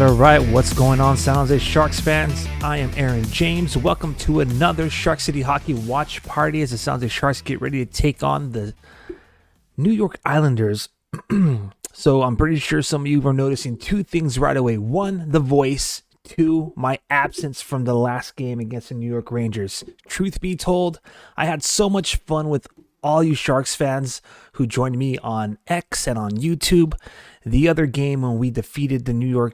All right. What's going on, San Jose Sharks fans? I am Aaron James. Welcome to another Shark City Hockey Watch Party as the San Jose Sharks get ready to take on the New York Islanders. So I'm pretty sure some of you are noticing two things right away. One, the voice. Two, my absence from the last game against the New York Rangers. Truth be told, I had so much fun with all you Sharks fans who joined me on X and on YouTube the other game when we defeated the New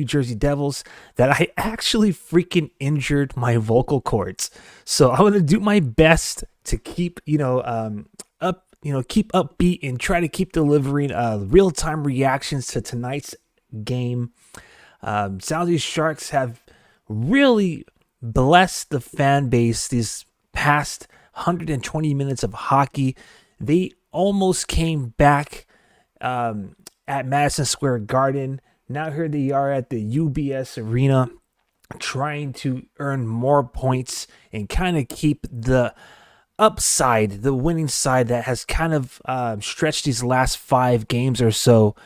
Jersey Devils, that I actually freaking injured my vocal cords. So I'm going to do my best to keep, keep upbeat and try to keep delivering real-time reactions to tonight's game. San Jose Sharks have really blessed the fan base these past 120 minutes of hockey. They almost came back at Madison Square Garden. Now here they are at the UBS Arena trying to earn more points and kind of keep the upside, the winning side that has kind of stretched these last 5 games or so,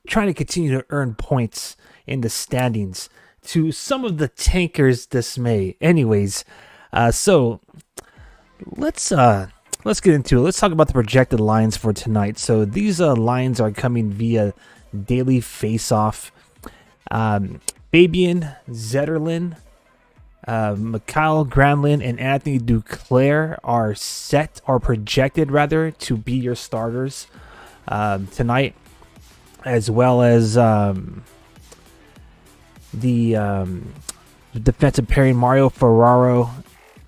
trying to continue to earn points in the standings to some of the tankers' dismay. Anyways, so let's get into it. Let's talk about the projected lines for tonight. So these lines are coming via Daily Faceoff. Fabian Zetterlund, Mikael Granlund, and Anthony Duclair are projected to be your starters tonight, as well as the defensive pairing Mario Ferraro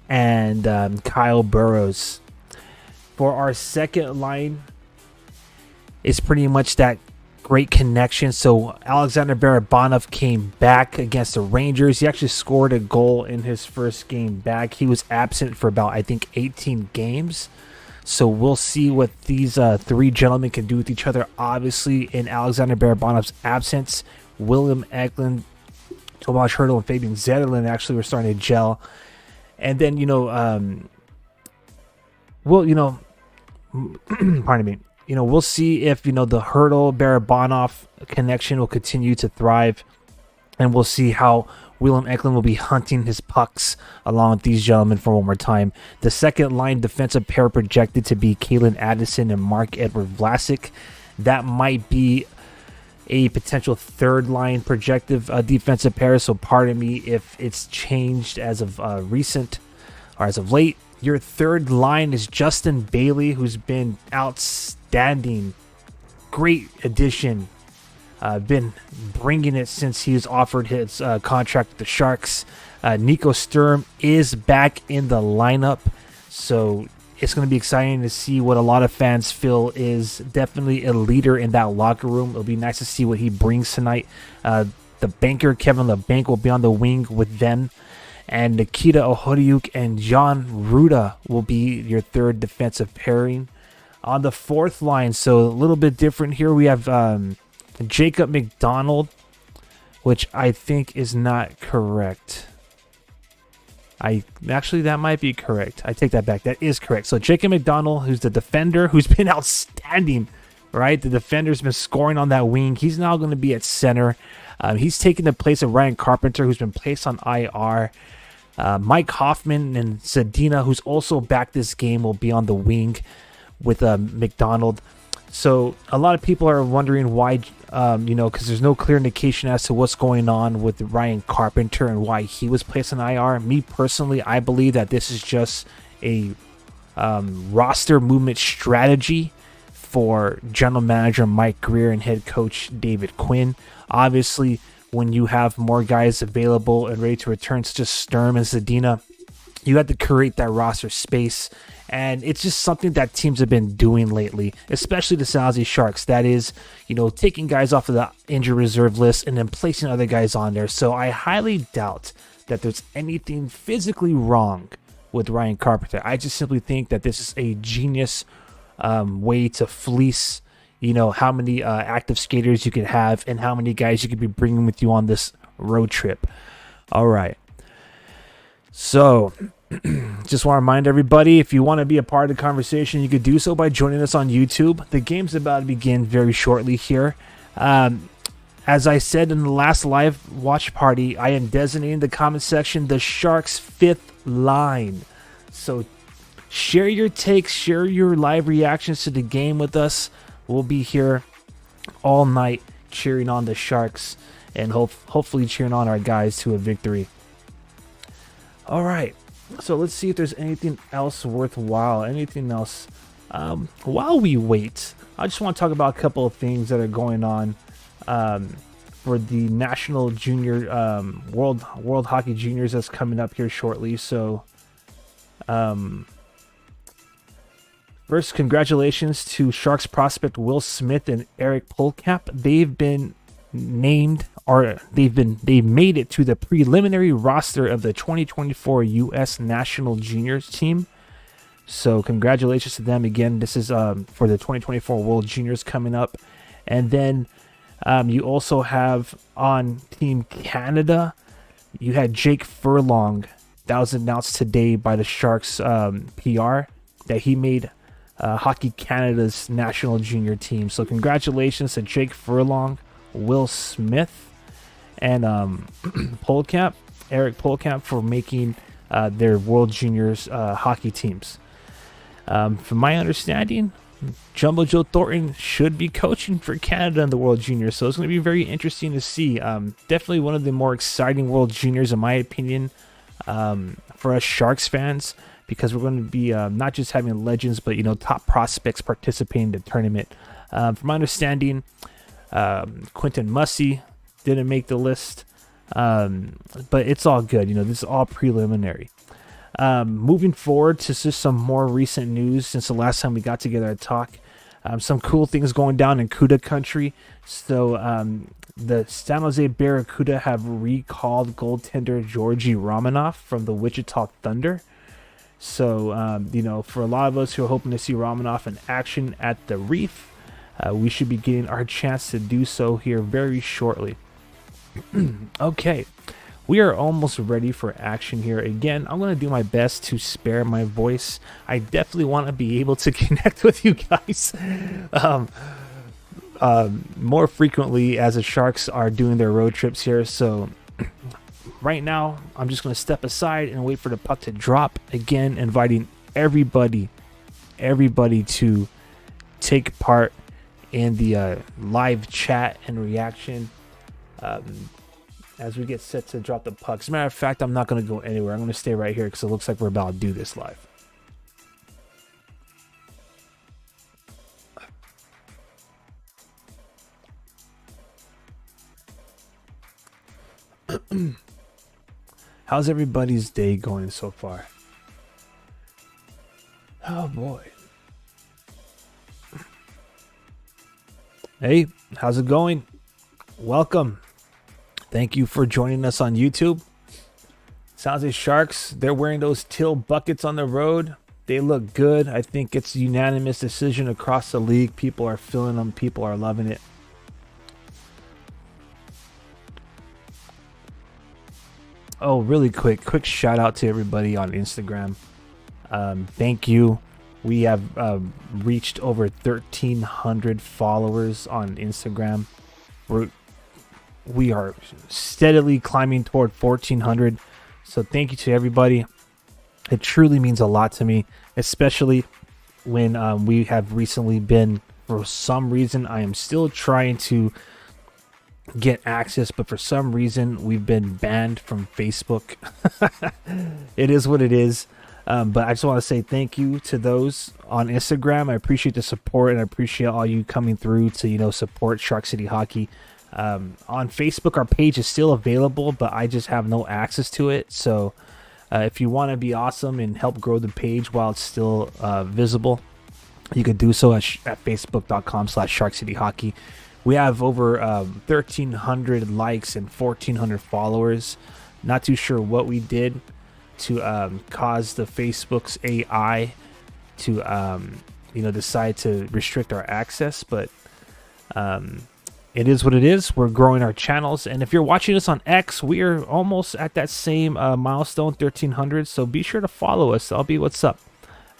and Kyle Burroughs. For our second line, it's pretty much that great connection. So Alexander Barabanov came back against the Rangers. He actually scored a goal in his first game back. He was absent for about, 18 games. So we'll see what these three gentlemen can do with each other. Obviously, in Alexander Barabanov's absence, William Eklund, Tomas Hertl, and Fabian Zetterlund actually were starting to gel. And then, pardon me. We'll see if, the Hertl-Barabanov connection will continue to thrive. And we'll see how William Eklund will be hunting his pucks along with these gentlemen for one more time. The second line defensive pair projected to be Calen Addison and Marc-Edouard Vlasic. That might be a potential third line projected defensive pair. So pardon me if it's changed as of recent or as of late. Your third line is Justin Bailey, who's been outstanding. Great addition. Been bringing it since he was offered his contract with the Sharks. Nico Sturm is back in the lineup. So it's going to be exciting to see what a lot of fans feel is definitely a leader in that locker room. It'll be nice to see what he brings tonight. The banker, Kevin LeBanc, will be on the wing with them. And Nikita Ohodiuk and Jan Ruda will be your third defensive pairing. On the fourth line, so a little bit different here, we have Jacob McDonald, which I think is not correct. Actually, that might be correct. I take that back. That is correct. So Jacob McDonald, who's the defender, who's been outstanding, right? The defender's been scoring on that wing. He's now going to be at center. He's taking the place of Ryan Carpenter, who's been placed on IR. Mike Hoffman and Zadina, who's also back this game, will be on the wing with McDonald. So a lot of people are wondering why, because there's no clear indication as to what's going on with Ryan Carpenter and why he was placed on IR. Me personally, I believe that this is just a roster movement strategy for general manager Mike Grier and head coach David Quinn. Obviously, when you have more guys available and ready to return, such as Sturm and Zadina, you have to create that roster space. And it's just something that teams have been doing lately, especially the San Jose Sharks. That is, taking guys off of the injured reserve list and then placing other guys on there. So I highly doubt that there's anything physically wrong with Ryan Carpenter. I just simply think that this is a genius way to fleece, how many active skaters you could have and how many guys you could be bringing with you on this road trip. All right. So just want to remind everybody, if you want to be a part of the conversation, you could do so by joining us on YouTube. The game's about to begin very shortly here. As I said in the last live watch party, I am designating the comment section the Sharks' fifth line. So share your takes, share your live reactions to the game with us. We'll be here all night cheering on the Sharks and hopefully cheering on our guys to a victory. All right. So let's see if there's anything else worthwhile. Anything else? While we wait, I just want to talk about a couple of things that are going on for the National Junior World Hockey Juniors that's coming up here shortly. So, first, congratulations to Sharks prospect Will Smith and Eric Polkap. They've been named, or they've made it to the preliminary roster of the 2024 U.S. National Juniors team. So congratulations to them again. This is for the 2024 World Juniors coming up. And then you also have on Team Canada, you had Jake Furlong. That was announced today by the Sharks PR that he made Hockey Canada's national junior team. So congratulations to Jake Furlong, Will Smith, and Eric Polkap for making their World Juniors hockey teams. From my understanding, Jumbo Joe Thornton should be coaching for Canada in the World Juniors, so it's going to be very interesting to see. Definitely one of the more exciting World Juniors, in my opinion, for us Sharks fans, because we're going to be not just having legends, but top prospects participating in the tournament. From my understanding, Quentin Mussey didn't make the list, but it's all good. This is all preliminary. Moving forward to just some more recent news since the last time we got together to talk. Some cool things going down in CUDA country. So the San Jose Barracuda have recalled goaltender Georgi Romanov from the Wichita Thunder. So, for a lot of us who are hoping to see Romanov in action at the Reef, we should be getting our chance to do so here very shortly. Okay, we are almost ready for action here. Again, I'm going to do my best to spare my voice. I definitely want to be able to connect with you guys more frequently as the Sharks are doing their road trips here. So right now, I'm just going to step aside and wait for the puck to drop. Again, inviting everybody to take part in the live chat and reaction as we get set to drop the puck. As a matter of fact, I'm not going to go anywhere. I'm going to stay right here because it looks like we're about to do this live. How's everybody's day going so far? Oh boy. Hey, how's it going? Welcome. Thank you for joining us on YouTube. San Jose Sharks, they're wearing those teal buckets on the road. They look good. I think it's a unanimous decision across the league. People are feeling them. People are loving it. Oh, really quick shout out to everybody on Instagram. Thank you. We have reached over 1,300 followers on Instagram. We are steadily climbing toward 1,400. So thank you to everybody. It truly means a lot to me, especially when we have recently been, for some reason, I am still trying to get access, but for some reason we've been banned from Facebook. It is what it is. But I just want to say thank you to those on Instagram. I appreciate the support, and I appreciate all you coming through to, support Shark City Hockey. On Facebook, our page is still available, but I just have no access to it. So if you want to be awesome and help grow the page while it's still visible, you could do so at facebook.com/Shark City Hockey. We have over 1,300 likes and 1,400 followers. Not too sure what we did to cause the Facebook's AI to decide to restrict our access, but it is what it is. We're growing our channels, and if you're watching us on X, we are almost at that same milestone, 1,300. So be sure to follow us. That'll be what's up.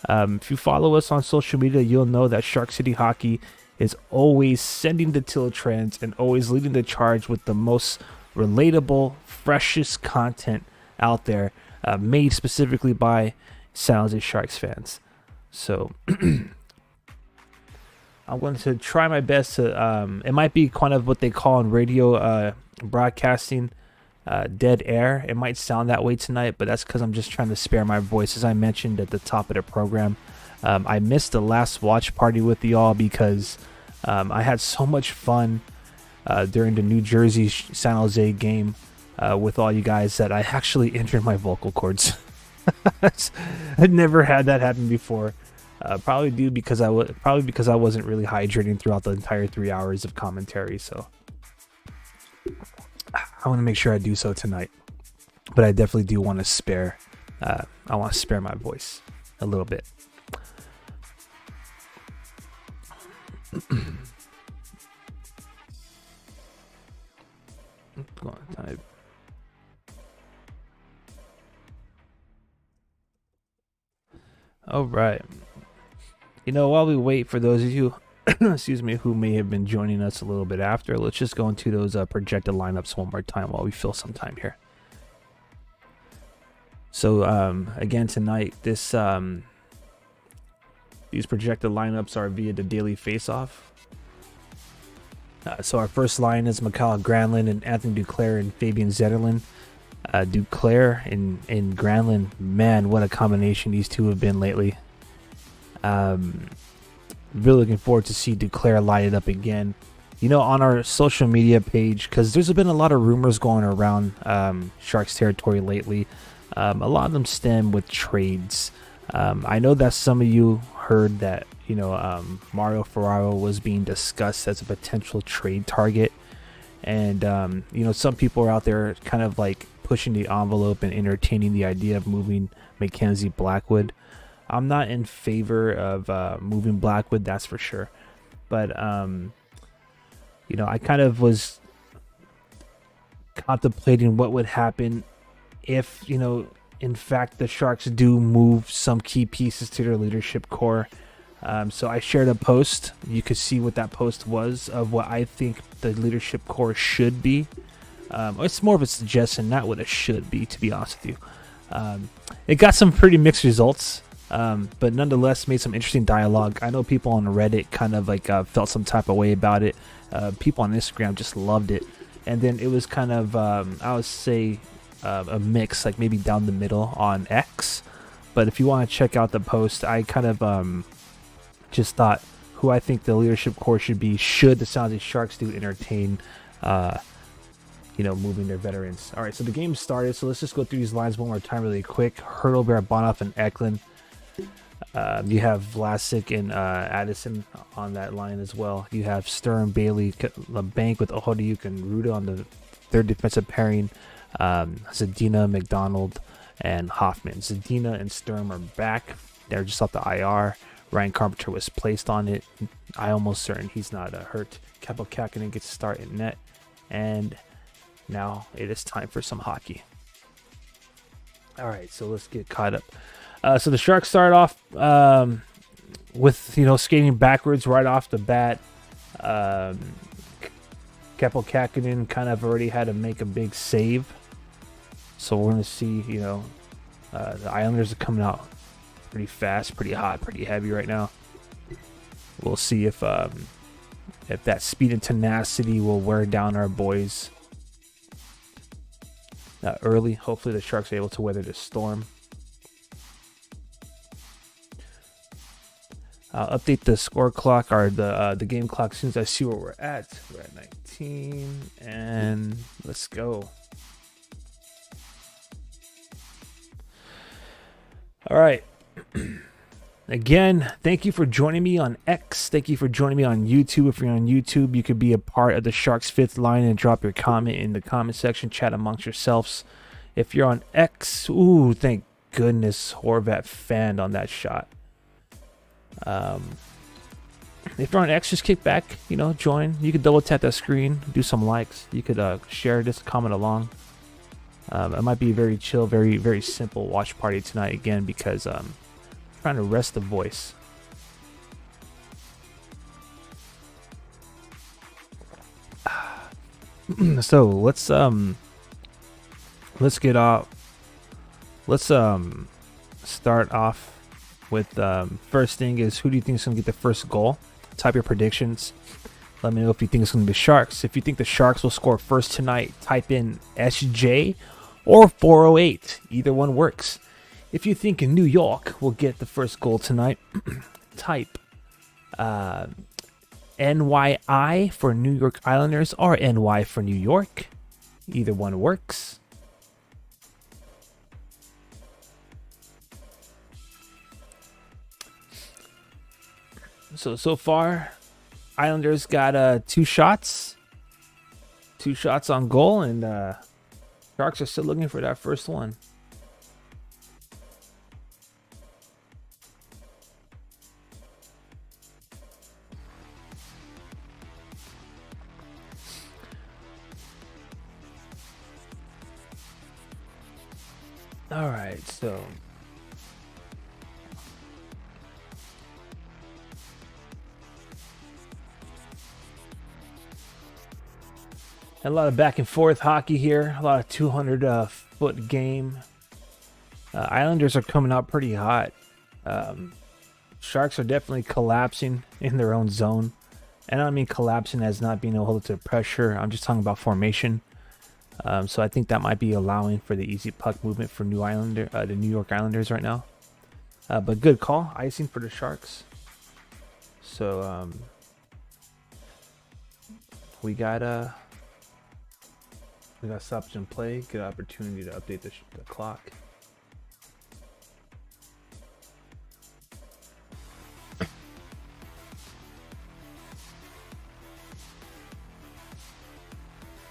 If you follow us on social media, you'll know that Shark City Hockey is always sending the Till trends and always leading the charge with the most relatable, freshest content out there, made specifically by San Jose Sharks fans. So I'm going to try my best to, it might be kind of what they call in radio broadcasting, dead air. It might sound that way tonight, but that's because I'm just trying to spare my voice. As I mentioned at the top of the program, I missed the last watch party with y'all because I had so much fun during the New Jersey San Jose game with all you guys that I actually injured my vocal cords. I'd never had that happen before. Probably because I wasn't really hydrating throughout the entire 3 hours of commentary. So I want to make sure I do so tonight. But I definitely do want to spare. I want to spare my voice a little bit. Go on, type. All right. While we wait for those of you, excuse me, who may have been joining us a little bit after, let's just go into those projected lineups one more time while we fill some time here. So again tonight, these projected lineups are via the Daily Faceoff. So our first line is Mikael Granlund and Anthony Duclair and Fabian Zetterlund. Duclair and Granlund, man, what a combination these two have been lately. Really looking forward to see Duclair light it up again. On our social media page, because there's been a lot of rumors going around Sharks territory lately. A lot of them stem with trades. I know that some of you heard that Mario Ferraro was being discussed as a potential trade target, and some people are out there kind of like pushing the envelope and entertaining the idea of moving Mackenzie Blackwood. I'm not in favor of moving Blackwood, that's for sure, but I kind of was contemplating what would happen if in fact the Sharks do move some key pieces to their leadership core. So I shared a post. You could see what that post was of what I think the leadership core should be. It's more of a suggestion, not what it should be, to be honest with you. It got some pretty mixed results, but nonetheless made some interesting dialogue. I know people on Reddit kind of like felt some type of way about it. People on Instagram just loved it. And then it was kind of, I would say, a mix, like maybe down the middle on X. But if you want to check out the post, I kind of just thought who I think the leadership core should be should the San Jose Sharks do entertain moving their veterans. All right, so the game started, so let's just go through these lines one more time really quick. Hurlbert, Bonoff, and Eklund. You have Vlasic and Addison on that line as well. You have Sturm, Bailey, LeBanc with Ohodiuk and Ruda on the third defensive pairing. Zadina, McDonald, and Hoffman. Zadina and Sturm are back. They're just off the IR. Ryan Carpenter was placed on it. I almost certain he's not hurt. Kaapo Kähkönen gets a start in net. And now it is time for some hockey. All right, so let's get caught up. So the Sharks start off with, skating backwards right off the bat. Kaapo Kähkönen kind of already had to make a big save. So we're going to see, the Islanders are coming out pretty fast, pretty hot, pretty heavy right now. We'll see if that speed and tenacity will wear down our boys early. Hopefully the Sharks are able to weather the storm. I'll update the score clock or the game clock as soon as I see where we're at. We're at 19, and let's go. All right. Again, thank you for joining me on X. Thank you for joining me on YouTube. If you're on YouTube, you could be a part of the Sharks Fifth Line and drop your comment in the comment section. Chat amongst yourselves. If you're on X, ooh, thank goodness Horvat fanned on that shot. If you're on X, just kick back, join. You could double tap that screen, do some likes. You could share this, comment along. It might be a very chill, very, very simple watch party tonight again because I'm trying to rest the voice. So let's get off. Let's start off with first thing is, who do you think is going to get the first goal? Type your predictions. Let me know if you think it's going to be Sharks. If you think the Sharks will score first tonight, type in SJ or 408. Either one works. If you think New York will get the first goal tonight, type NYI for New York Islanders or NY for New York. Either one works. So far, Islanders got 2 shots. 2 shots on goal, and Sharks are still looking for that first one. All right, so a lot of back and forth hockey here. A lot of 200-foot game. Islanders are coming out pretty hot. Sharks are definitely collapsing in their own zone. And I don't mean collapsing as not being able to hold to pressure. I'm just talking about formation. So I think that might be allowing for the easy puck movement for the New York Islanders right now. But good call. Icing for the Sharks. So we got stoppage and play. Good opportunity to update the clock.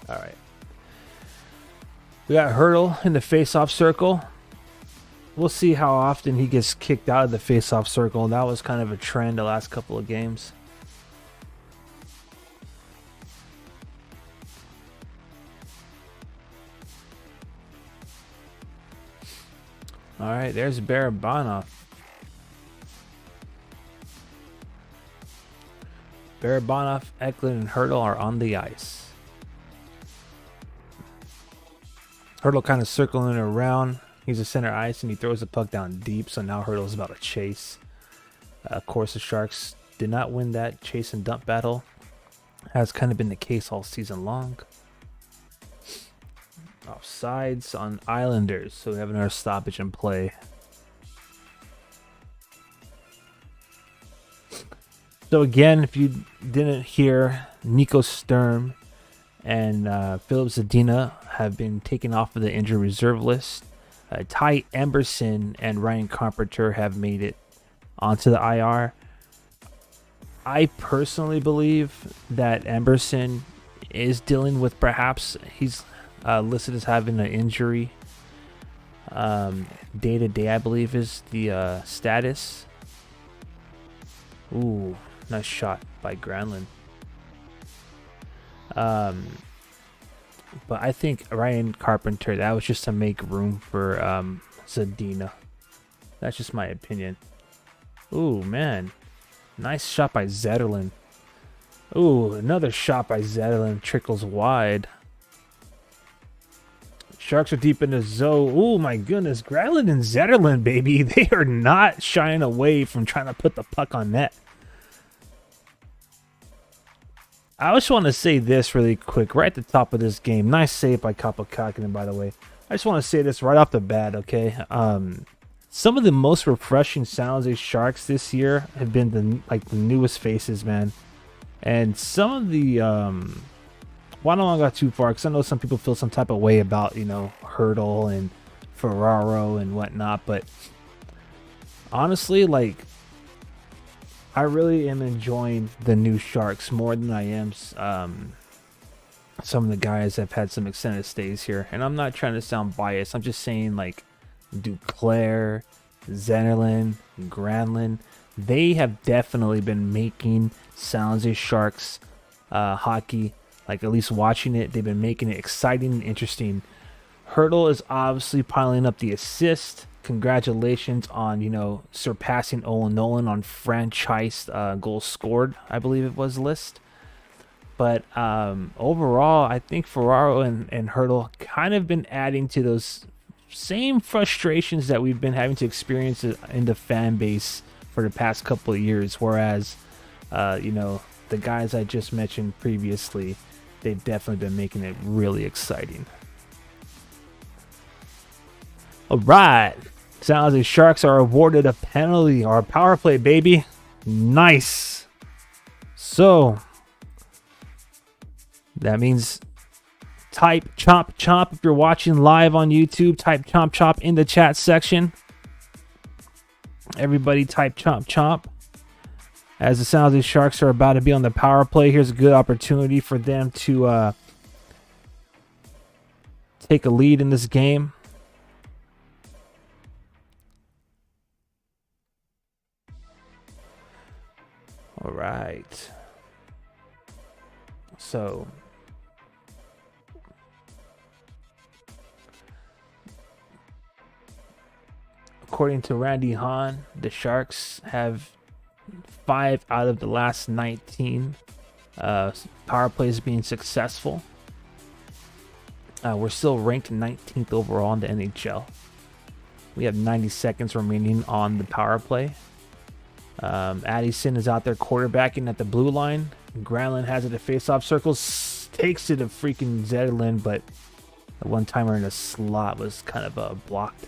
All right. We got Hurdle in the face-off circle. We'll see how often he gets kicked out of the face-off circle. That was kind of a trend the last couple of games. All right, there's Barabanov. Barabanov, Eklund, and Hurdle are on the ice. Hurdle kind of circling around. He's a center ice, and he throws the puck down deep, so now Hurdle's about to chase. Of course, the Sharks did not win that chase and dump battle. Has kind of been the case all season long. Offsides on Islanders, so we have another stoppage in play. So again, if you didn't hear, Nico Sturm and Filip Zadina have been taken off of the injured reserve list. Ty Emberson and Ryan Carpenter have made it onto the IR. I personally believe that Emberson is dealing with, perhaps he's listed as having an injury. Day to day, I believe, is the status. Ooh, nice shot by Granlund. But I think Ryan Carpenter, that was just to make room for Zadina. That's just my opinion. Ooh, man. Nice shot by Zetterlund. Ooh, another shot by Zetterlund. Trickles wide. Sharks are deep in the zone. Oh my goodness. Granlund and Zetterlund, baby. They are not shying away from trying to put the puck on net. I just want to say this really quick, right at the top of this game. Nice save by Kapokakinen, by the way. I just want to say this right off the bat, okay? Some of the most refreshing sounds of Sharks this year have been the newest faces, man. And some of the well, I don't want to go too far because I know some people feel some type of way about, you know, Hurdle and Ferraro and whatnot, but honestly, like, I really am enjoying the new Sharks more than I am some of the guys that have had some extended stays here. And I'm not trying to sound biased. I'm just saying, like, Duclair, Zetterlund, Granlund, they have definitely been making San Jose Sharks hockey, like, at least watching it, they've been making it exciting and interesting. Hurdle is obviously piling up the assist. Congratulations on, you know, surpassing Owen Nolan on franchise goals scored, I believe it was list. But overall, I think Ferraro and Hurdle kind of been adding to those same frustrations that we've been having to experience in the fan base for the past couple of years. Whereas, you know, the guys I just mentioned previously, they've definitely been making it really exciting. All right. San Jose Sharks are awarded a penalty or a power play, baby. Nice. So that means type chomp chomp if you're watching live on YouTube. Type chomp chomp in the chat section. Everybody type chomp chomp. As the San Jose Sharks are about to be on the power play, here's a good opportunity for them to take a lead in this game. All right. So according to Randy Hahn, the Sharks have 5 out of the last 19 power plays being successful. We're still ranked 19th overall in the NHL. We have 90 seconds remaining on the power play. Addison is out there quarterbacking at the blue line. Granlund has it at face-off circles, takes it to freaking Zetterlund, but the one-timer in the slot was kind of blocked.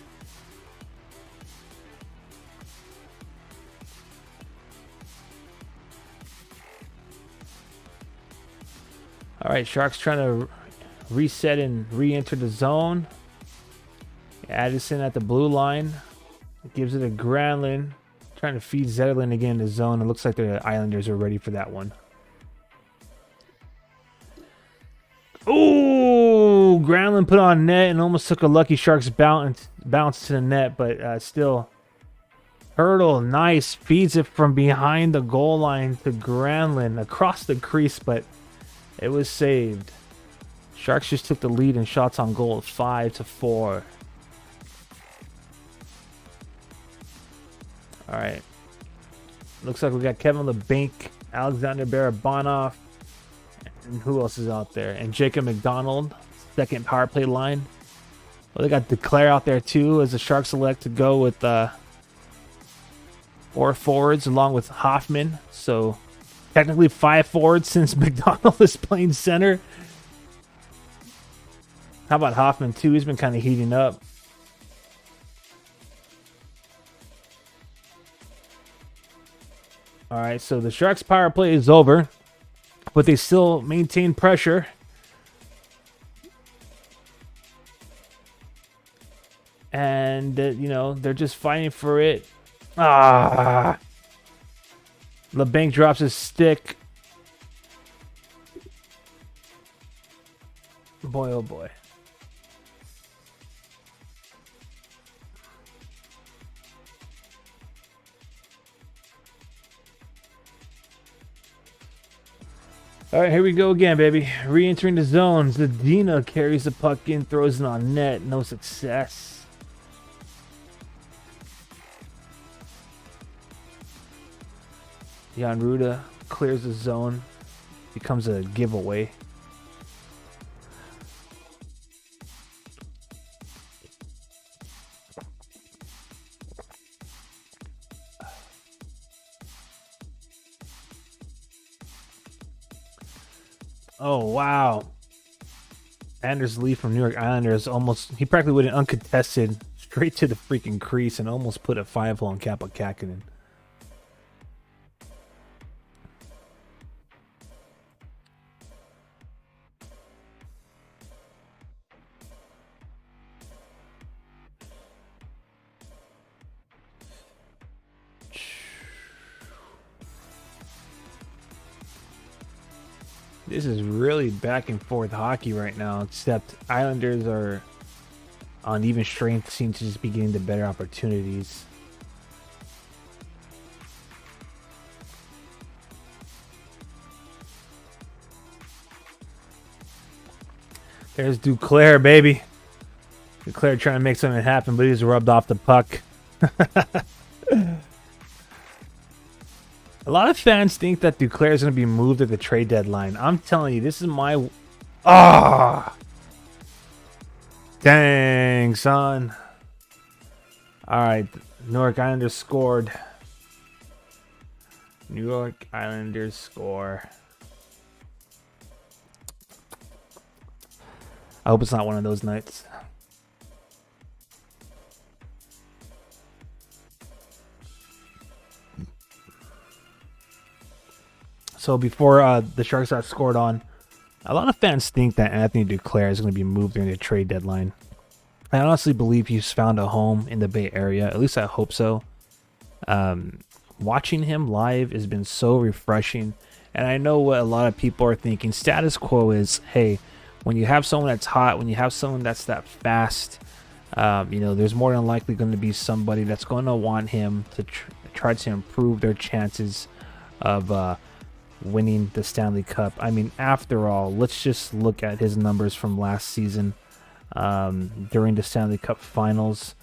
All right, Sharks trying to reset and re-enter the zone. Addison at the blue line gives it to Granlund. Trying to feed Zetterlund again in the zone. It looks like the Islanders are ready for that one. Oh, Granlund put on net and almost took a lucky Sharks bounce to the net, but still. Hurdle, nice. Feeds it from behind the goal line to Granlund across the crease, but it was saved. Sharks just took the lead in shots on goal 5-4. All right. Looks like we got Kevin LeBanc, Alexander Barabanov, and who else is out there? And Jacob McDonald, second power play line. Well, they got Duclair out there too, as the Sharks elect to go with 4 forwards along with Hoffman. So technically 5 forwards since McDonald is playing center. How about Hoffman too? He's been kind of heating up. All right, so the Sharks power play is over, but they still maintain pressure. And, you know, they're just fighting for it. LeBanc drops his stick. Boy, oh boy. All right, here we go again, baby. Re-entering the zone. Zadina carries the puck in, throws it on net. No success. Jan Ruda clears the zone. Becomes a giveaway. Oh, wow. Anders Lee from New York Islanders he practically went uncontested straight to the freaking crease and almost put a 5-hole on Kappa Kakinen. This is really back and forth hockey right now, except Islanders are on even strength, seem to just be getting the better opportunities. There's Duclair, baby. Duclair trying to make something happen, but he's rubbed off the puck. A lot of fans think that Duclair is going to be moved at the trade deadline. I'm telling you, this is my... Ah! Dang, son. Alright, New York Islanders scored. New York Islanders score. I hope it's not one of those nights. So before the Sharks got scored on, a lot of fans think that Anthony Duclair is going to be moved during the trade deadline. I honestly believe he's found a home in the Bay Area. At least I hope so. Watching him live has been so refreshing. And I know what a lot of people are thinking. Status quo is, hey, when you have someone that's hot, when you have someone that's that fast, there's more than likely going to be somebody that's going to want him to try to improve their chances of winning the Stanley Cup. I mean, after all, let's just look at his numbers from last season during the Stanley Cup Finals.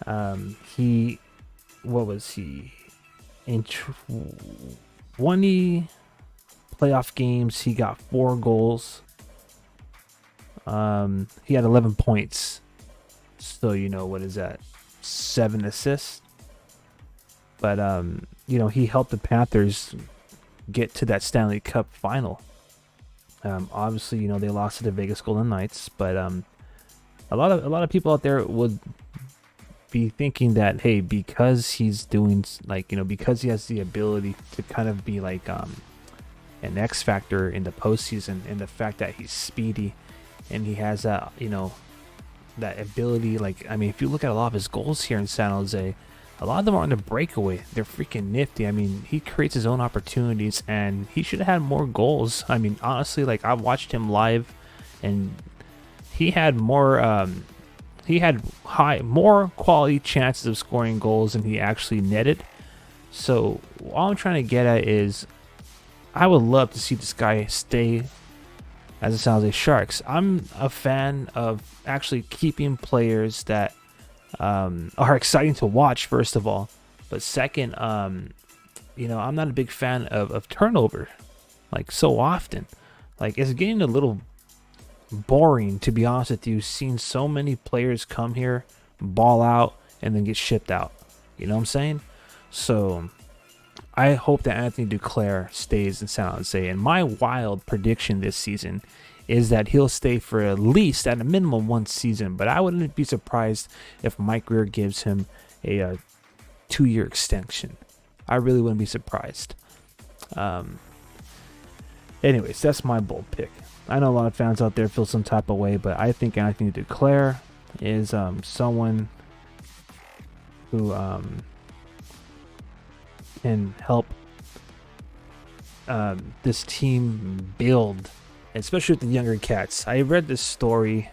What was he? In 20 playoff games, he got 4 goals. He had 11 points. So, what is that? 7 assists. But, he helped the Panthers get to that Stanley Cup final. Obviously, they lost to the Vegas Golden Knights, but a lot of people out there would be thinking that, hey, because he's doing because he has the ability to kind of be like an X factor in the postseason, and the fact that he's speedy and he has that that ability. If you look at a lot of his goals here in San Jose, a lot of them are on the breakaway. They're freaking nifty. I mean, he creates his own opportunities, and he should have had more goals. I mean, honestly, I watched him live, and he had more more quality chances of scoring goals than he actually netted. So all I'm trying to get at is, I would love to see this guy stay as a San Jose Sharks. I'm a fan of actually keeping players that are exciting to watch, first of all, but second, I'm not a big fan of turnover so often. It's getting a little boring, to be honest with you, seeing so many players come here, ball out, and then get shipped out. You know what I'm saying? So I hope that Anthony Duclair stays in San Jose, and my wild prediction this season is that he'll stay for at least, at a minimum, 1 season. But I wouldn't be surprised if Mike Grier gives him a 2-year extension. I really wouldn't be surprised. Anyways, that's my bold pick. I know a lot of fans out there feel some type of way, but I think Anthony Duclair is someone who can help this team build, especially with the younger cats. I read this story,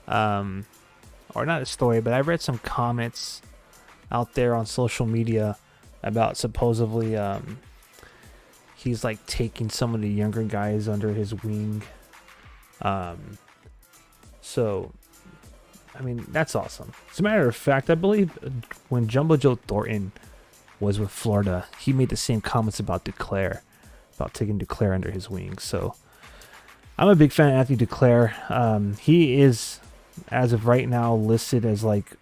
or not a story, but I read some comments out there on social media about supposedly he's like taking some of the younger guys under his wing. So I mean, that's awesome. As a matter of fact, I believe when Jumbo Joe Thornton was with Florida, he made the same comments about Duclair, about taking Duclair under his wing. So I'm a big fan of Anthony Duclair. He is, as of right now, listed as like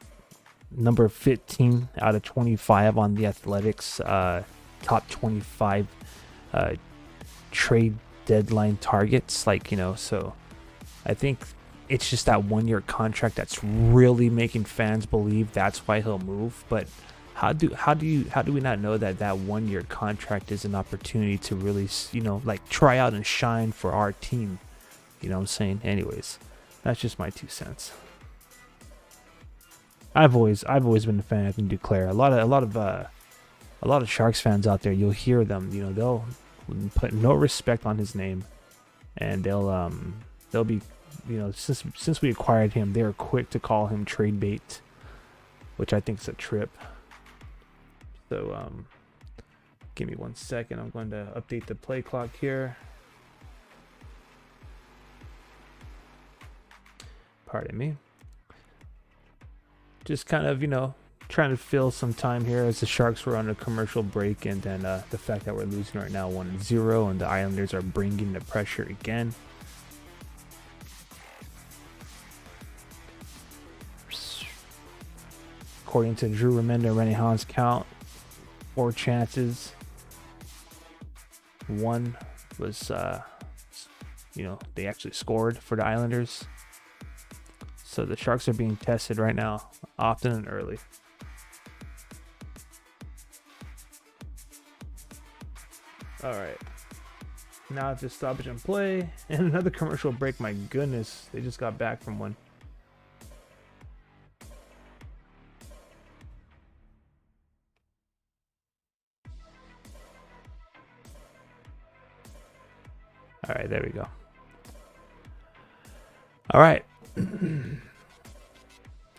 number 15 out of 25 on the Athletics top 25 trade deadline targets. Like, you know, so I think it's just that 1 year contract that's really making fans believe that's why he'll move. But how do we not know that that 1 year contract is an opportunity to really, you know, like try out and shine for our team? You know what I'm saying? Anyways, that's just my 2 cents. I've always been a fan of Anthony Duclair. A lot of Sharks fans out there, you'll hear them, you know, they'll put no respect on his name, and they'll be, you know, since we acquired him, they're quick to call him trade bait, which I think is a trip. So give me 1 second. I'm going to update the play clock here. Pardon me. Just kind of, you know, trying to fill some time here as the Sharks were on a commercial break, and then the fact that we're losing right now 1-0, and the Islanders are bringing the pressure again. According to Drew Remenda, Rennie Hahn's count, 4 chances. 1 was, you know, they actually scored for the Islanders. So the Sharks are being tested right now, often and early. All right. Now it's just stoppage and play. And another commercial break. My goodness, they just got back from one. All right, there we go. All right.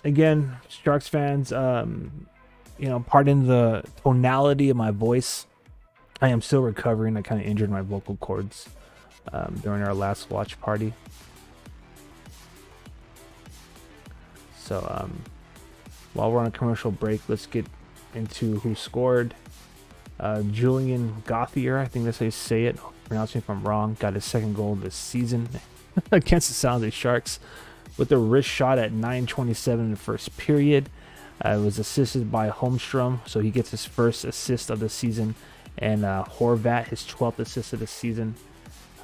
Again, Sharks fans, you know, pardon the tonality of my voice. I am still recovering. I kind of injured my vocal cords during our last watch party. So while we're on a commercial break, let's get into who scored. Julian Gauthier, I think that's how you say it. Pronounce me if I'm wrong. Got his 2nd goal this season against the San Jose Sharks with a wrist shot at 9:27 in the first period. It was assisted by Holmstrom, so he gets his first assist of the season, and Horvat his 12th assist of the season.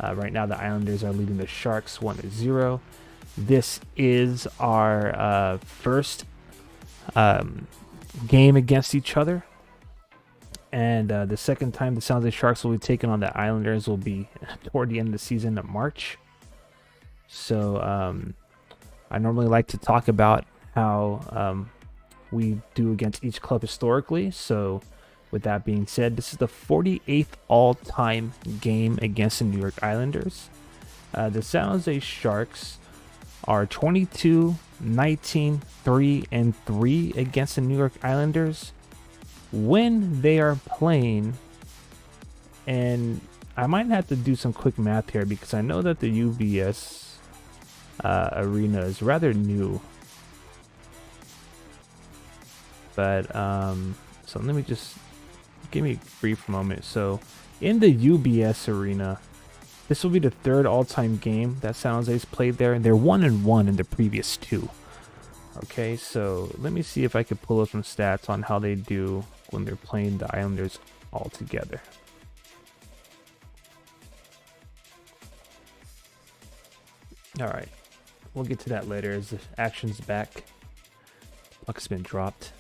Right now the Islanders are leading the Sharks 1-0. This is our first game against each other, and the second time the San Jose Sharks will be taking on the Islanders will be toward the end of the season in March. So I normally like to talk about how we do against each club historically. So with that being said, this is the 48th all-time game against the New York Islanders. The San Jose Sharks are 22, 19, 3-3 against the New York Islanders when they are playing. And I might have to do some quick math here because I know that the UBS arena is rather new, but so let me just give me a brief moment. So in the UBS arena, this will be the 3rd all-time game that San Jose's played there, and they're 1-1 in the previous 2. Okay, so let me see if I could pull up some stats on how they do when they're playing the Islanders all together. All right, we'll get to that later as the action's back. Puck's been dropped.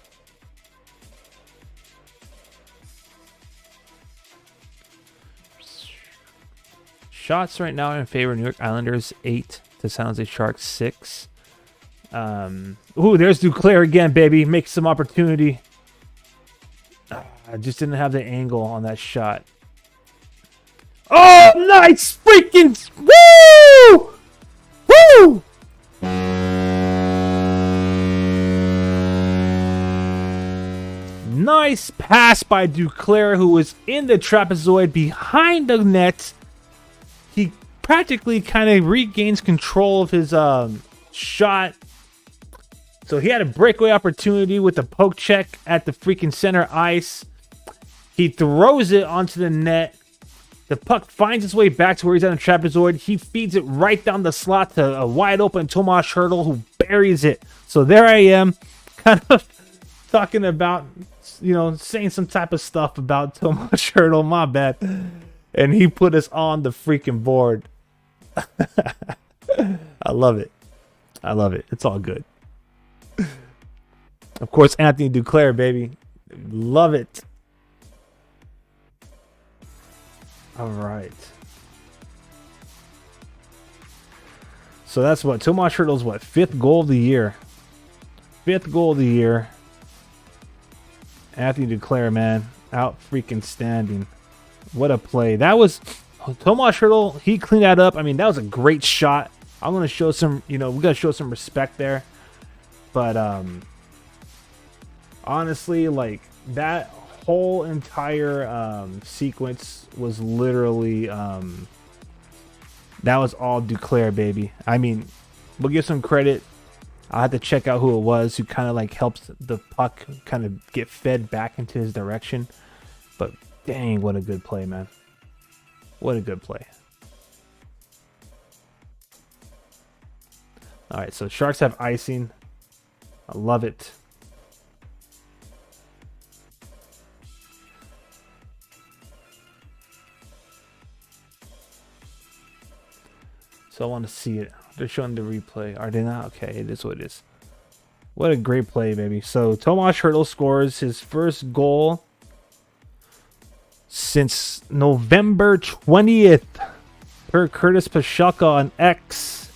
Shots right now in favor of New York Islanders, 8 to San Jose Sharks, 6. Ooh, there's Duclair again, baby. Make some opportunity. I just didn't have the angle on that shot. Oh, nice freaking... Woo! Woo! Nice pass by Duclair, who was in the trapezoid behind the net. He practically kind of regains control of his shot. So he had a breakaway opportunity with a poke check at the freaking center ice. He throws it onto the net. The puck finds its way back to where he's on the trapezoid. He feeds it right down the slot to a wide open Tomas Hertl, who buries it. So there I am, kind of talking about, saying some type of stuff about Tomas Hertl. My bad. And he put us on the freaking board. I love it. I love it. It's all good. Of course, Anthony Duclair, baby. Love it. All right. So that's what Tomas Hertl's fifth goal of the year. Fifth goal of the year. Anthony Duclair, man, out freaking standing. What a play. That was Tomas Hertl. He cleaned that up. I mean, that was a great shot. I'm going to show some, we got to show some respect there. But honestly, like that whole entire sequence was literally that was all Duclair, baby. I mean, we'll give some credit. I had to check out who it was who kind of like helps the puck kind of get fed back into his direction. But dang, what a good play, man. What a good play. All right, so Sharks have icing. I love it. So I want to see it. They're showing the replay. Are they not? Okay, it is what it is. What a great play, baby. So Tomas Hertl scores his first goal since November 20th per Curtis Pashelka on X.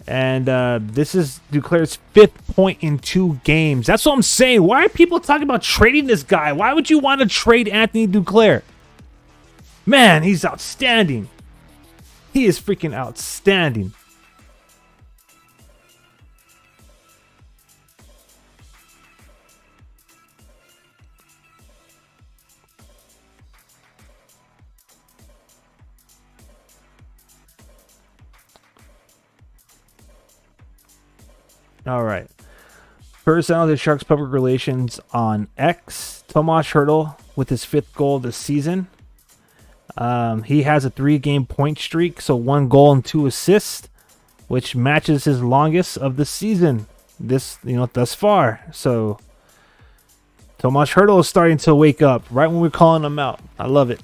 And this is Duclair's 5th point in 2 games. That's what I'm saying. Why are people talking about trading this guy? Why would you want to trade Anthony Duclair? Man, he's outstanding. He is freaking outstanding. All right. First out of the Sharks public relations on X, Tomas Hertl with his 5th goal of the season. He has a 3-game point streak, so 1 goal and 2 assists, which matches his longest of the season. Thus far. So Tomas Hertl is starting to wake up right when we're calling him out. I love it.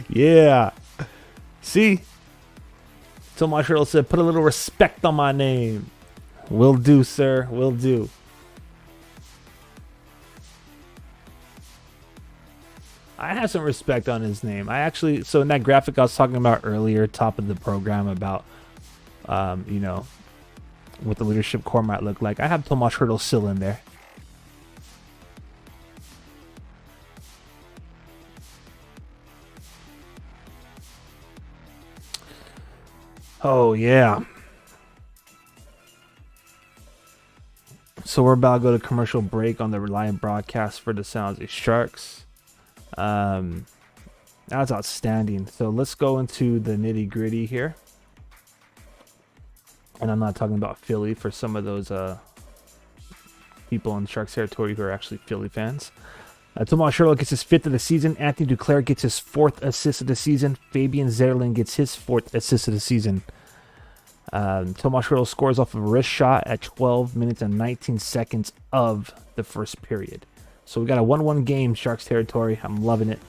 Yeah. See? Tomas Hertl said, "Put a little respect on my name." Will do, sir. Will do. I have some respect on his name. So in that graphic I was talking about earlier, top of the program, about, what the leadership core might look like, I have Tomas Hertl still in there. Oh, yeah. So we're about to go to commercial break on the Reliant broadcast for the San Jose Sharks. That's outstanding. So let's go into the nitty gritty here. And I'm not talking about Philly for some of those people in Sharks territory who are actually Philly fans. Tomas Hertl gets his 5th of the season. Anthony Duclair gets his 4th assist of the season. Fabian Zerlin gets his 4th assist of the season. Tomas Hertl scores off of a wrist shot at 12 minutes and 19 seconds of the first period. So we got a 1-1 game, Sharks territory. I'm loving it.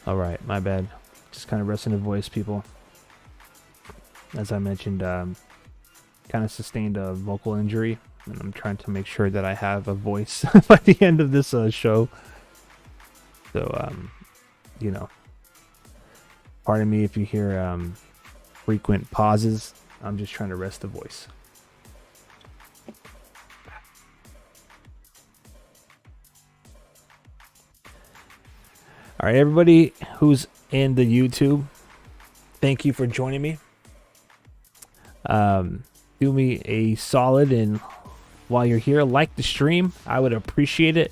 All right, my bad. Just kind of resting the voice, people. As I mentioned, kind of sustained a vocal injury, and I'm trying to make sure that I have a voice by the end of this show. So, pardon me if you hear frequent pauses. I'm just trying to rest the voice. All right, everybody who's in the YouTube, thank you for joining me. Do me a solid, and while you're here, like the stream. I would appreciate it.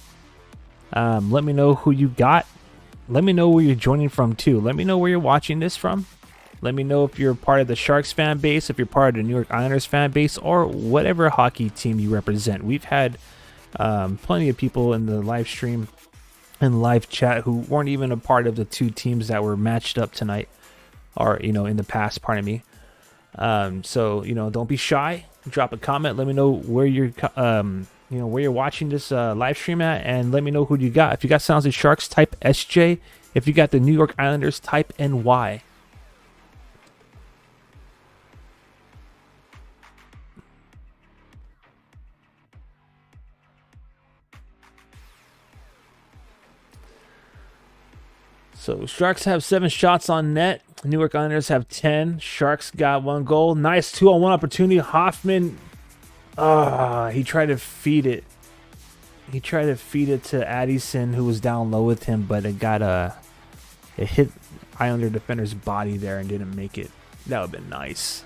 Let me know who you got. Let me know where you're joining from too. Let me know where you're watching this from. Let me know if you're part of the Sharks fan base, if you're part of the New York Islanders fan base, or whatever hockey team you represent. We've had plenty of people in the live stream and live chat who weren't even a part of the two teams that were matched up tonight, or in the past. Pardon me. So don't be shy. Drop a comment. Let me know where you're where you're watching this live stream at, and let me know who you got. If you got San Jose Sharks, type SJ. If you got the New York Islanders, type NY. So Sharks have 7 shots on net. New York Islanders have 10. Sharks got 1 goal. Nice 2-on-1 opportunity. Hoffman, he tried to feed it. He tried to feed it to Addison, who was down low with him, but it hit Islander defender's body there and didn't make it. That would have been nice.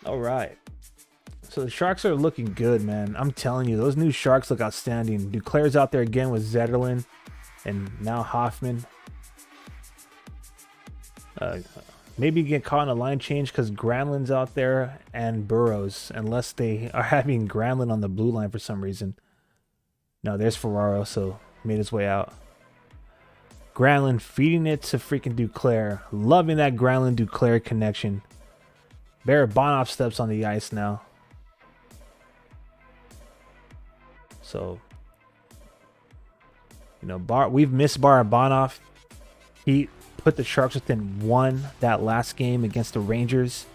All right. So the Sharks are looking good, man. I'm telling you, those new Sharks look outstanding. Duclair's out there again with Zetterlund and now Hoffman. Maybe get caught in a line change because Granlund's out there and Burrows, unless they are having Granlund on the blue line for some reason. No, there's Ferraro, so made his way out. Granlund feeding it to freaking Duclair. Loving that Granlund-Duclair connection. Barabanov steps on the ice now. So, we've missed Barabanov. He put the Sharks within 1 that last game against the Rangers.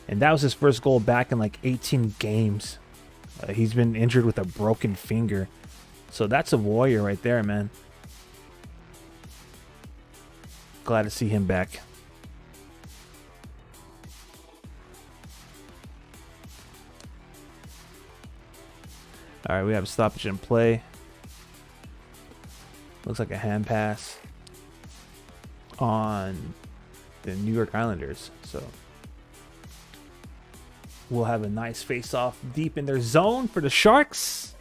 And that was his first goal back in like 18 games. He's been injured with a broken finger. So that's a warrior right there, man. Glad to see him back. All right, we have a stoppage in play. Looks like a hand pass on the New York Islanders. So we'll have a nice face-off deep in their zone for the Sharks.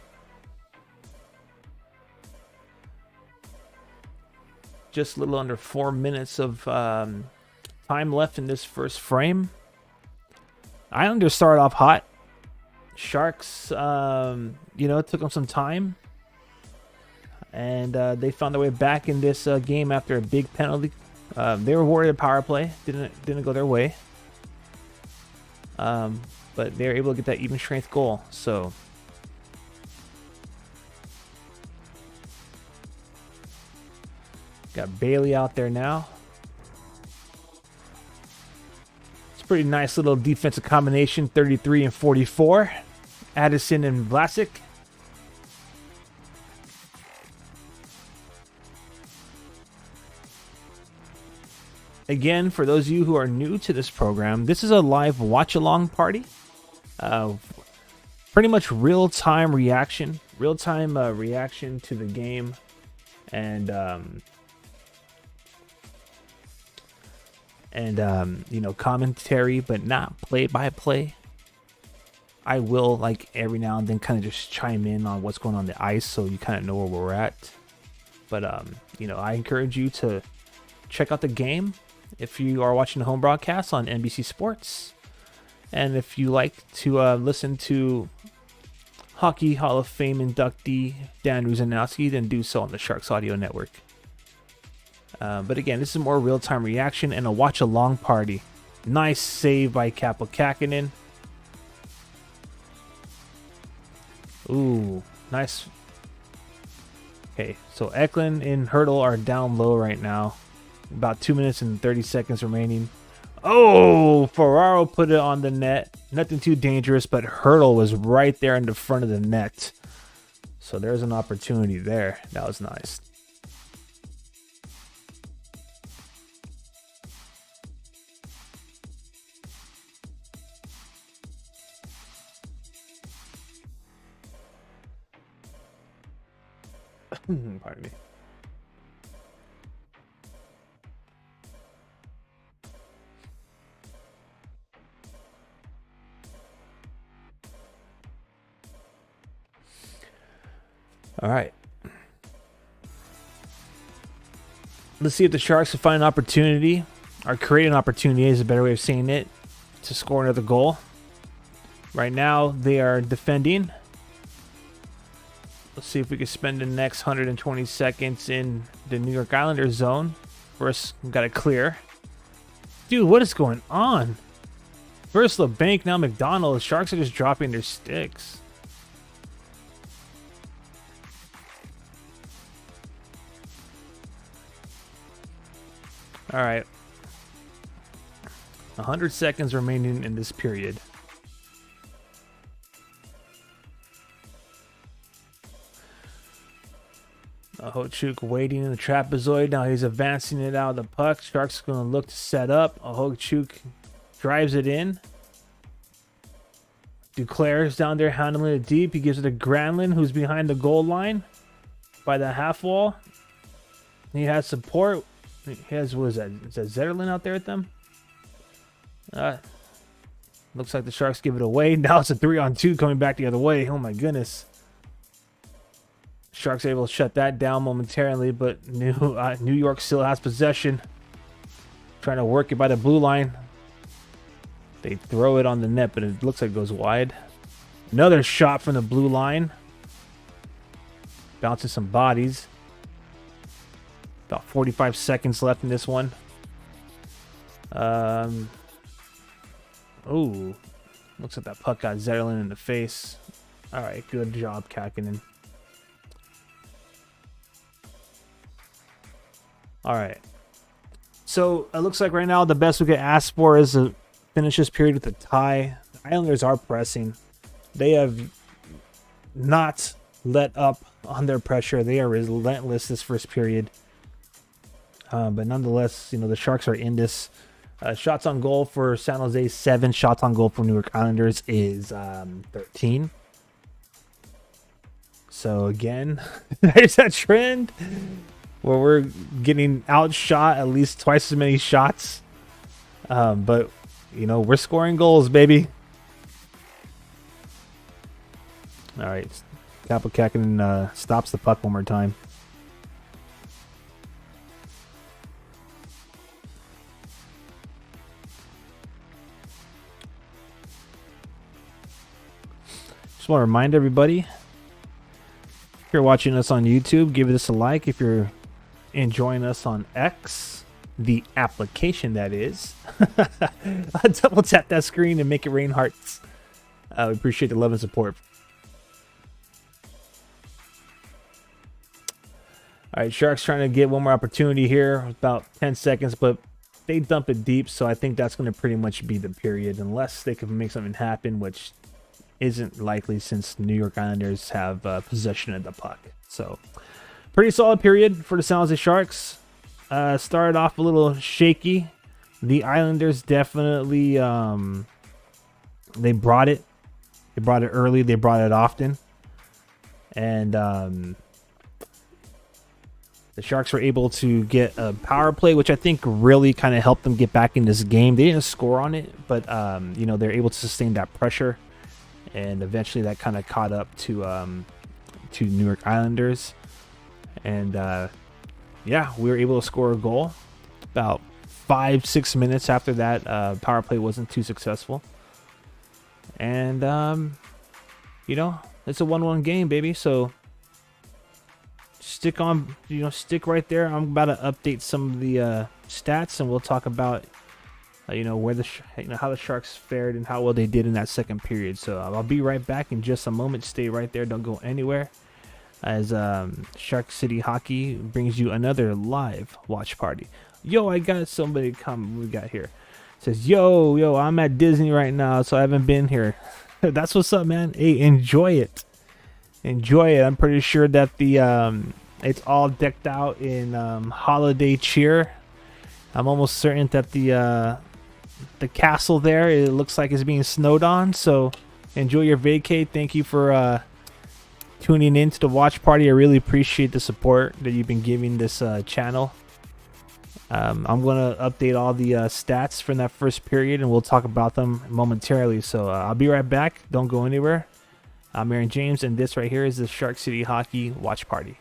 Just a little under 4 minutes of time left in this first frame. Islanders started off hot. Sharks, it took them some time. And they found their way back in this game after a big penalty. They were worried at power play. Didn't go their way. But they were able to get that even strength goal. So got Bailey out there now. It's a pretty nice little defensive combination. 33 and 44. Addison and Vlasic. Again, for those of you who are new to this program, this is a live watch-along party. Pretty much real-time reaction. Real-time reaction to the game. And commentary, but not play-by-play. I will, every now and then kind of just chime in on what's going on the ice so you kind of know where we're at. But, I encourage you to check out the game if you are watching the home broadcast on NBC Sports. And if you like to listen to Hockey Hall of Fame inductee Dan Ruzanowski, then do so on the Sharks Audio Network. But again, this is more real-time reaction and a watch-along party. Nice save by Kaapo Kähkönen. Ooh, nice. Okay, so Eklund and Hurdle are down low right now. About 2 minutes and 30 seconds remaining. Oh, Ferraro put it on the net. Nothing too dangerous, but Hurdle was right there in the front of the net. So there's an opportunity there. That was nice. Pardon me. All right. Let's see if the Sharks can find an opportunity, or create an opportunity is a better way of saying it, to score another goal. Right now, they are defending. Let's see if we can spend the next 120 seconds in the New York Islanders zone. First, we've got to clear. Dude, what is going on? First LeBanc, now McDonald. The Sharks are just dropping their sticks. All right. 100 seconds remaining in this period. Ahogachuk waiting in the trapezoid. Now he's advancing it out of the puck. Sharks going to look to set up. Ahogachuk drives it in. Duclair is down there handling it deep. He gives it to Granlund, who's behind the goal line by the half wall. He has support. He has, what is that? Is that Zetterlund out there with them? Looks like the Sharks give it away. Now it's a 3-on-2 coming back the other way. Oh my goodness. Sharks are able to shut that down momentarily, but New York still has possession. Trying to work it by the blue line. They throw it on the net, but it looks like it goes wide. Another shot from the blue line. Bouncing some bodies. About 45 seconds left in this one. Oh, looks like that puck got Zetterlund in the face. All right, good job, Kähkönen. All right. So it looks like right now the best we could ask for is to finish this period with a tie. The Islanders are pressing. They have not let up on their pressure. They are relentless this first period. But nonetheless, you know, the Sharks are in this. Shots on goal for San Jose, 7. Shots on goal for New York Islanders is 13. So again, there's that trend where we're getting outshot at least twice as many shots. But, you know, we're scoring goals, baby. All right. Kaapo Kähkönen stops the puck one more time. Just want to remind everybody, if you're watching us on YouTube, give this a like. If you're enjoying us on X, the application that is, double tap that screen and make it rain hearts. We appreciate the love and support. All right, Sharks trying to get one more opportunity here. About 10 seconds, but they dump it deep, so I think that's going to pretty much be the period, unless they can make something happen, which isn't likely since New York Islanders have possession of the puck. So, pretty solid period for the San Jose Sharks. Started off a little shaky. The Islanders definitely they brought it. They brought it early. They brought it often, and the Sharks were able to get a power play, which I think really kind of helped them get back in this game. They didn't score on it, but you know, they're able to sustain that pressure. And eventually that kind of caught up to New York Islanders. And, yeah, we were able to score a goal about 5-6 minutes after that. Power play wasn't too successful. And, you know, it's a 1-1 game, baby. So stick on, you know, stick right there. I'm about to update some of the stats, and we'll talk about you know, where the how the Sharks fared and how well they did in that second period. So I'll be right back in just a moment. Stay right there. Don't go anywhere, as Shark City Hockey brings you another live watch party. Yo, I got somebody come. We got here. Says, yo, I'm at Disney right now, so I haven't been here. That's what's up, man. Hey, enjoy it. Enjoy it. I'm pretty sure that the it's all decked out in holiday cheer. I'm almost certain that the castle there, it looks like it's being snowed on. So enjoy your vacay. Thank you for tuning in to the watch party. I really appreciate the support that you've been giving this channel. I'm going to update all the stats from that first period, and we'll talk about them momentarily. So I'll be right back. Don't go anywhere. I'm Aaron James, and this right here is the Shark City Hockey Watch Party.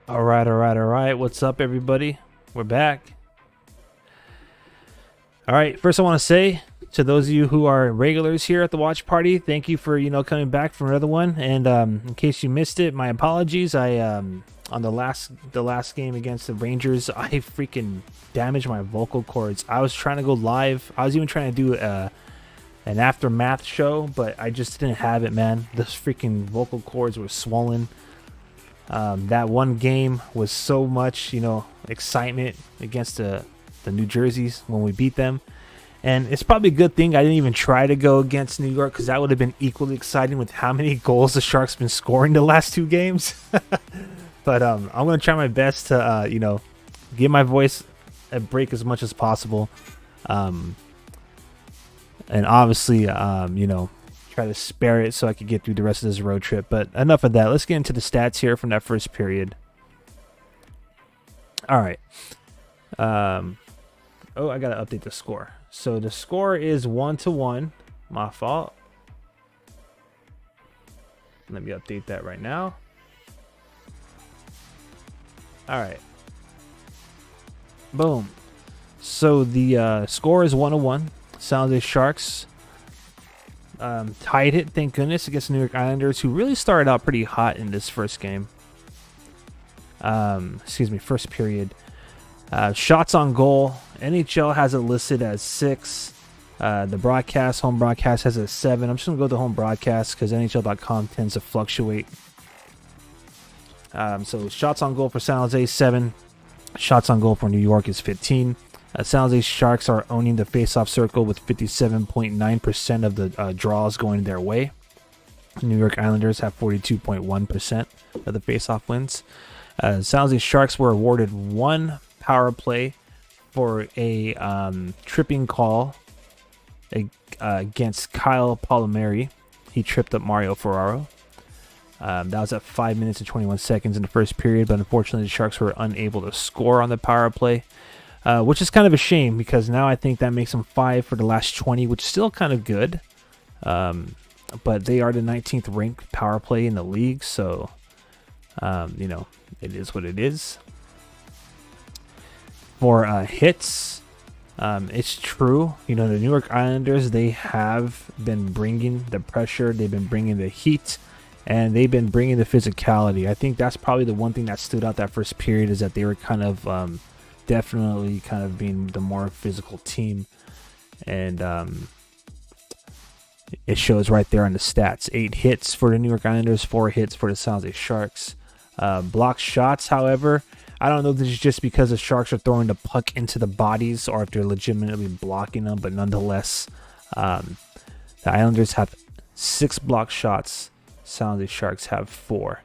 All right. What's up, everybody? We're back. All right. First, I want to say to those of you who are regulars here at the watch party, thank you for coming back for another one. And in case you missed it, my apologies. I on the last game against the Rangers, I freaking damaged my vocal cords. I was trying to go live. I was even trying to do an aftermath show, but I just didn't have it, man. The freaking vocal cords were swollen. That one game was so much, excitement against the New Jerseys when we beat them. And it's probably a good thing I didn't even try to go against New York, because that would have been equally exciting with how many goals the Sharks been scoring the last two games. But I'm going to try my best to, give my voice a break as much as possible. And obviously, try to spare it so I could get through the rest of this road trip. But enough of that. Let's get into the stats here from that first period. All right. I got to update the score. So the score is 1-1. My fault. Let me update that right now. All right. Boom. So the score is 1-1. San Jose Sharks tied it, thank goodness, against the New York Islanders, who really started out pretty hot in this first game. First period. Shots on goal. NHL has it listed as 6. The home broadcast has it as 7. I'm just going to go to the home broadcast because NHL.com tends to fluctuate. So shots on goal for San Jose, 7. Shots on goal for New York is 15. San Jose Sharks are owning the faceoff circle with 57.9% of the draws going their way. New York Islanders have 42.1% of the faceoff wins. San Jose Sharks were awarded 1 power play for a tripping call against Kyle Palmieri. He tripped up Mario Ferraro. That was at 5 minutes and 21 seconds in the first period, but unfortunately the Sharks were unable to score on the power play. Which is kind of a shame, because now I think that makes them 5 for the last 20, which is still kind of good. But they are the 19th ranked power play in the league, so, it is what it is. For hits, it's true. The New York Islanders, they have been bringing the pressure, they've been bringing the heat, and they've been bringing the physicality. I think that's probably the one thing that stood out that first period, is that they were definitely kind of being the more physical team, and it shows right there on the stats. 8 hits for the New York Islanders, 4 hits for the San Jose Sharks. Blocked shots, however, I don't know if this is just because the Sharks are throwing the puck into the bodies or if they're legitimately blocking them, but nonetheless, the Islanders have 6 block shots. San Jose Sharks have 4.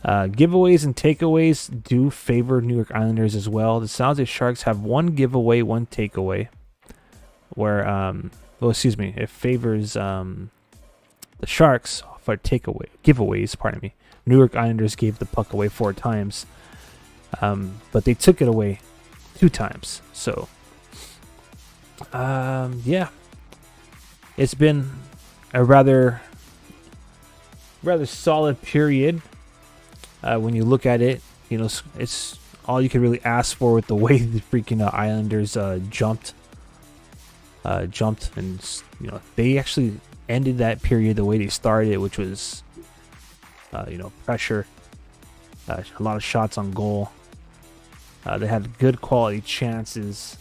Giveaways and takeaways do favor New York Islanders as well. The San Jose Sharks have 1 giveaway, 1 takeaway, where it favors the Sharks for giveaways. Pardon me. New York Islanders gave the puck away 4 times, but they took it away 2 times. So, yeah, it's been a rather solid period. When you look at it, it's all you could really ask for with the way the freaking Islanders jumped, and they actually ended that period the way they started, which was pressure, a lot of shots on goal. They had good quality chances,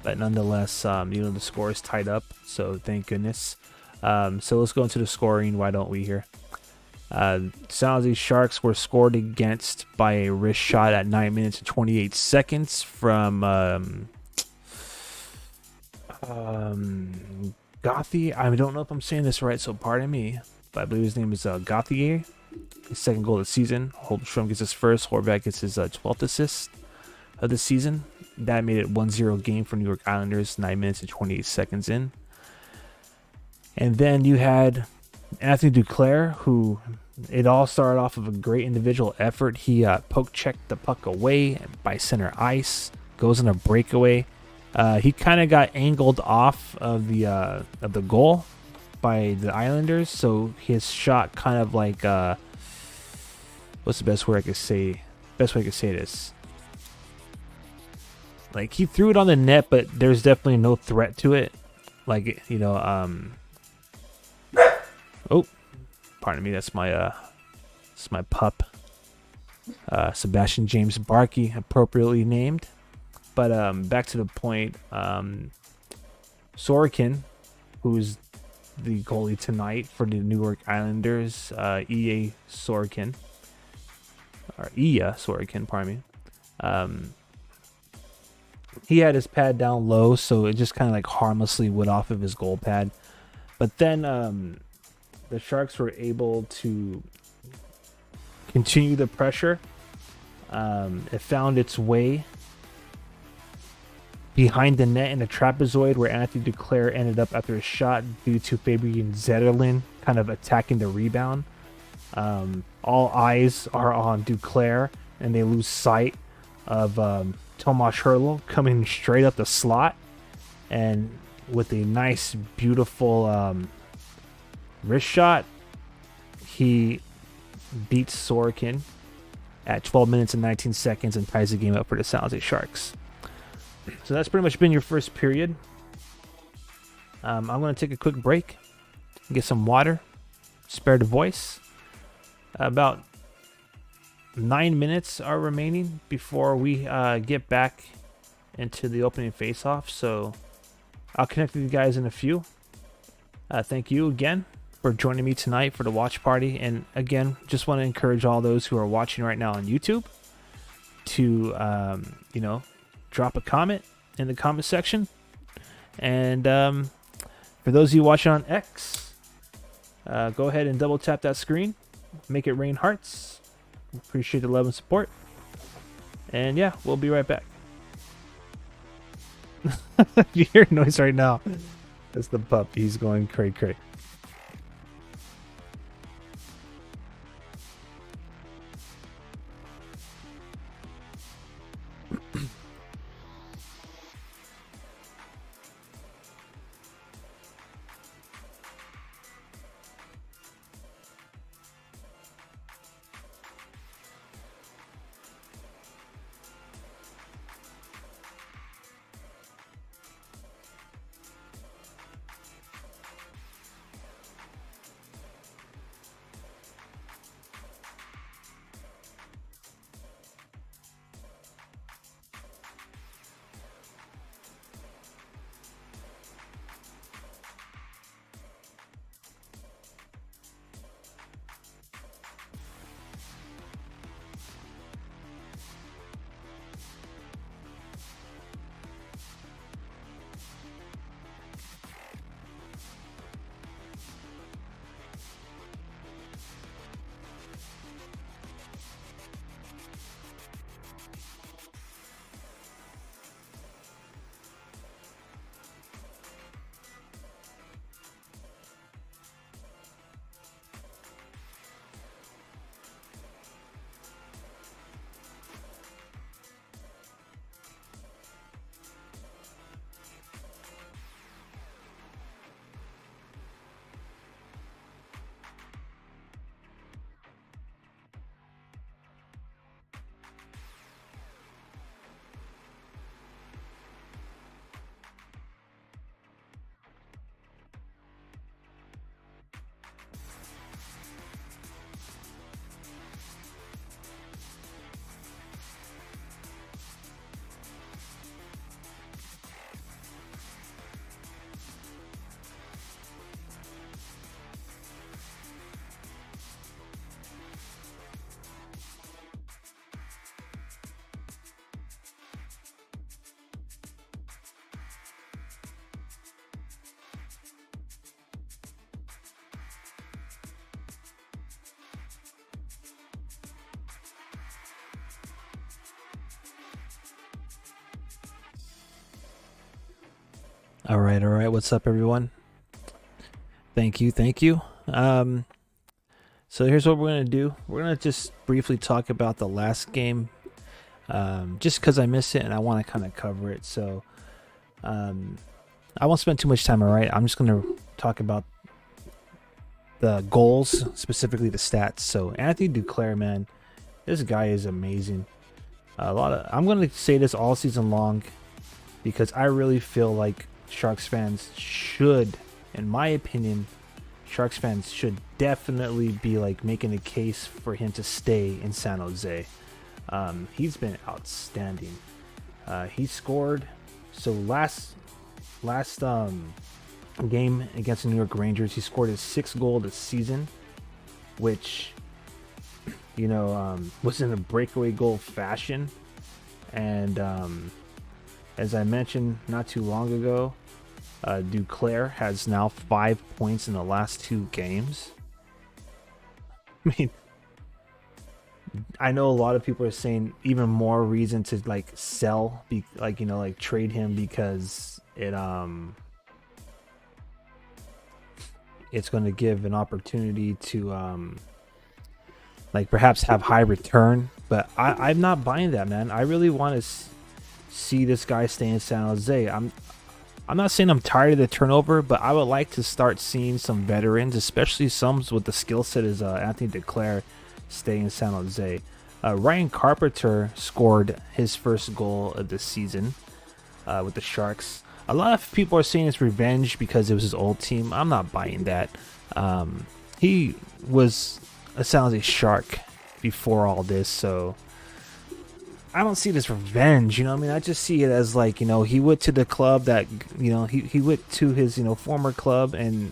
but nonetheless, the score is tied up. So thank goodness. So let's go into the scoring. Why don't we here? San Jose Sharks were scored against by a wrist shot at 9 minutes and 28 seconds from Gauthier. I don't know if I'm saying this right, so pardon me, but I believe his name is Gauthier. His 2nd goal of the season. Holmstrom gets his 1st. Horvat gets his 12th assist of the season. That made it 1-0 game for New York Islanders, 9 minutes and 28 seconds in. And then you had Anthony Duclair, who it all started off of a great individual effort. He poke checked the puck away by center ice, goes in a breakaway. He kind of got angled off of the goal by the Islanders, so his shot kind of like what's the best way I could say this? Like, he threw it on the net, but there's definitely no threat to it. Like, oh, pardon me, that's my pup, Sebastian James Barkey, appropriately named. But back to the point, Sorokin, who's the goalie tonight for the New York Islanders, Ilya Sorokin, pardon me. He had his pad down low, so it just kind of like harmlessly went off of his goal pad. But then the Sharks were able to continue the pressure. It found its way behind the net in a trapezoid where Anthony Duclair ended up after a shot due to Fabian Zetterlund kind of attacking the rebound. All eyes are on Duclair, and they lose sight of Tomas Hertl coming straight up the slot, and with a nice, beautiful wrist shot, he beats Sorokin at 12 minutes and 19 seconds and ties the game up for the San Jose Sharks. So that's pretty much been your first period. I'm going to take a quick break, get some water, spare the voice. About 9 minutes are remaining before we get back into the opening face-off. So I'll connect with you guys in a few. Thank you again for joining me tonight for the watch party. And again, just want to encourage all those who are watching right now on YouTube to, drop a comment in the comment section. And for those of you watching on X, go ahead and double tap that screen. Make it rain hearts. Appreciate the love and support. And yeah, we'll be right back. You hear noise right now. That's the pup. He's going cray cray. All right, all right. What's up, everyone? Thank you, thank you. So here's what we're gonna do. We're gonna just briefly talk about the last game, just because I missed it and I want to kind of cover it. So, I won't spend too much time. All right, I'm just gonna talk about the goals, specifically the stats. So Anthony Duclair, man, this guy is amazing. I'm gonna say this all season long because I really feel like Sharks fans should, in my opinion, Sharks fans should definitely be like making a case for him to stay in San Jose. He's been outstanding. He scored. So last game against the New York Rangers, he scored his 6th goal of the season, which was in a breakaway goal fashion. And as I mentioned not too long ago, Duclair has now 5 points in the last 2 games. I mean, I know a lot of people are saying even more reason to like sell, trade him because it's going to give an opportunity to perhaps have high return. But I'm not buying that, man. I really want to see this guy stay in San Jose. I'm not saying I'm tired of the turnover, but I would like to start seeing some veterans, especially some with the skill set as Anthony Duclair, stay in San Jose. Ryan Carpenter scored his first goal of the season with the Sharks. A lot of people are saying it's revenge because it was his old team. I'm not buying that. He was a San Jose Shark before all this, so I don't see this revenge, you know what I mean? I just see it as like, he went to the club that, he went to his, former club, and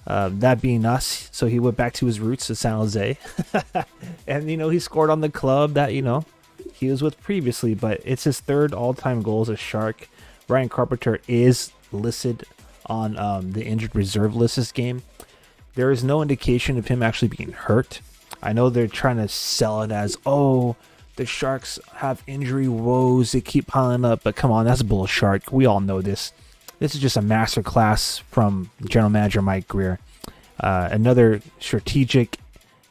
that being us. So he went back to his roots to San Jose. And, he scored on the club that, he was with previously, but it's his 3rd all-time goal as a Shark. Ryan Carpenter is listed on the injured reserve list this game. There is no indication of him actually being hurt. I know they're trying to sell it as, the Sharks have injury woes, they keep piling up, but come on, that's bull, Shark. We all know this. This is just a master class from General Manager Mike Grier. Another strategic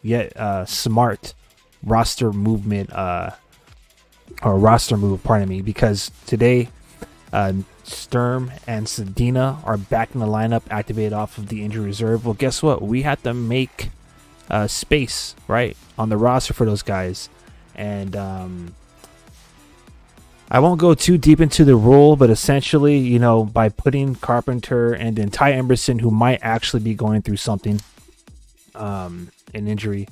yet smart roster movement, or roster move, pardon me, because today Sturm and Sedina are back in the lineup, activated off of the injury reserve. Well, guess what? We had to make space, right, on the roster for those guys. And I won't go too deep into the rule, but essentially, by putting Carpenter and then Ty Emberson, who might actually be going through something, an injury,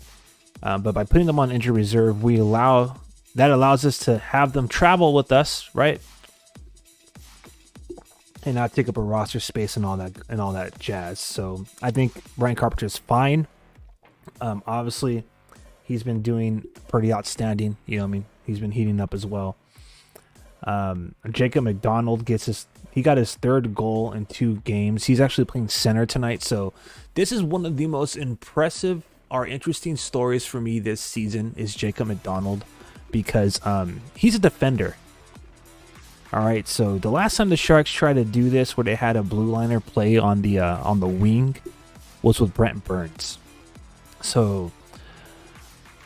but by putting them on injury reserve, that allows us to have them travel with us, right, and not take up a roster space and all that jazz. So I think Ryan Carpenter is fine. Obviously, he's been doing pretty outstanding. He's been heating up as well. Jacob McDonald got his 3rd goal in 2 games. He's actually playing center tonight. So this is one of the most impressive or interesting stories for me this season is Jacob McDonald, because he's a defender. All right. So the last time the Sharks tried to do this, where they had a blue liner play on the wing, was with Brent Burns. So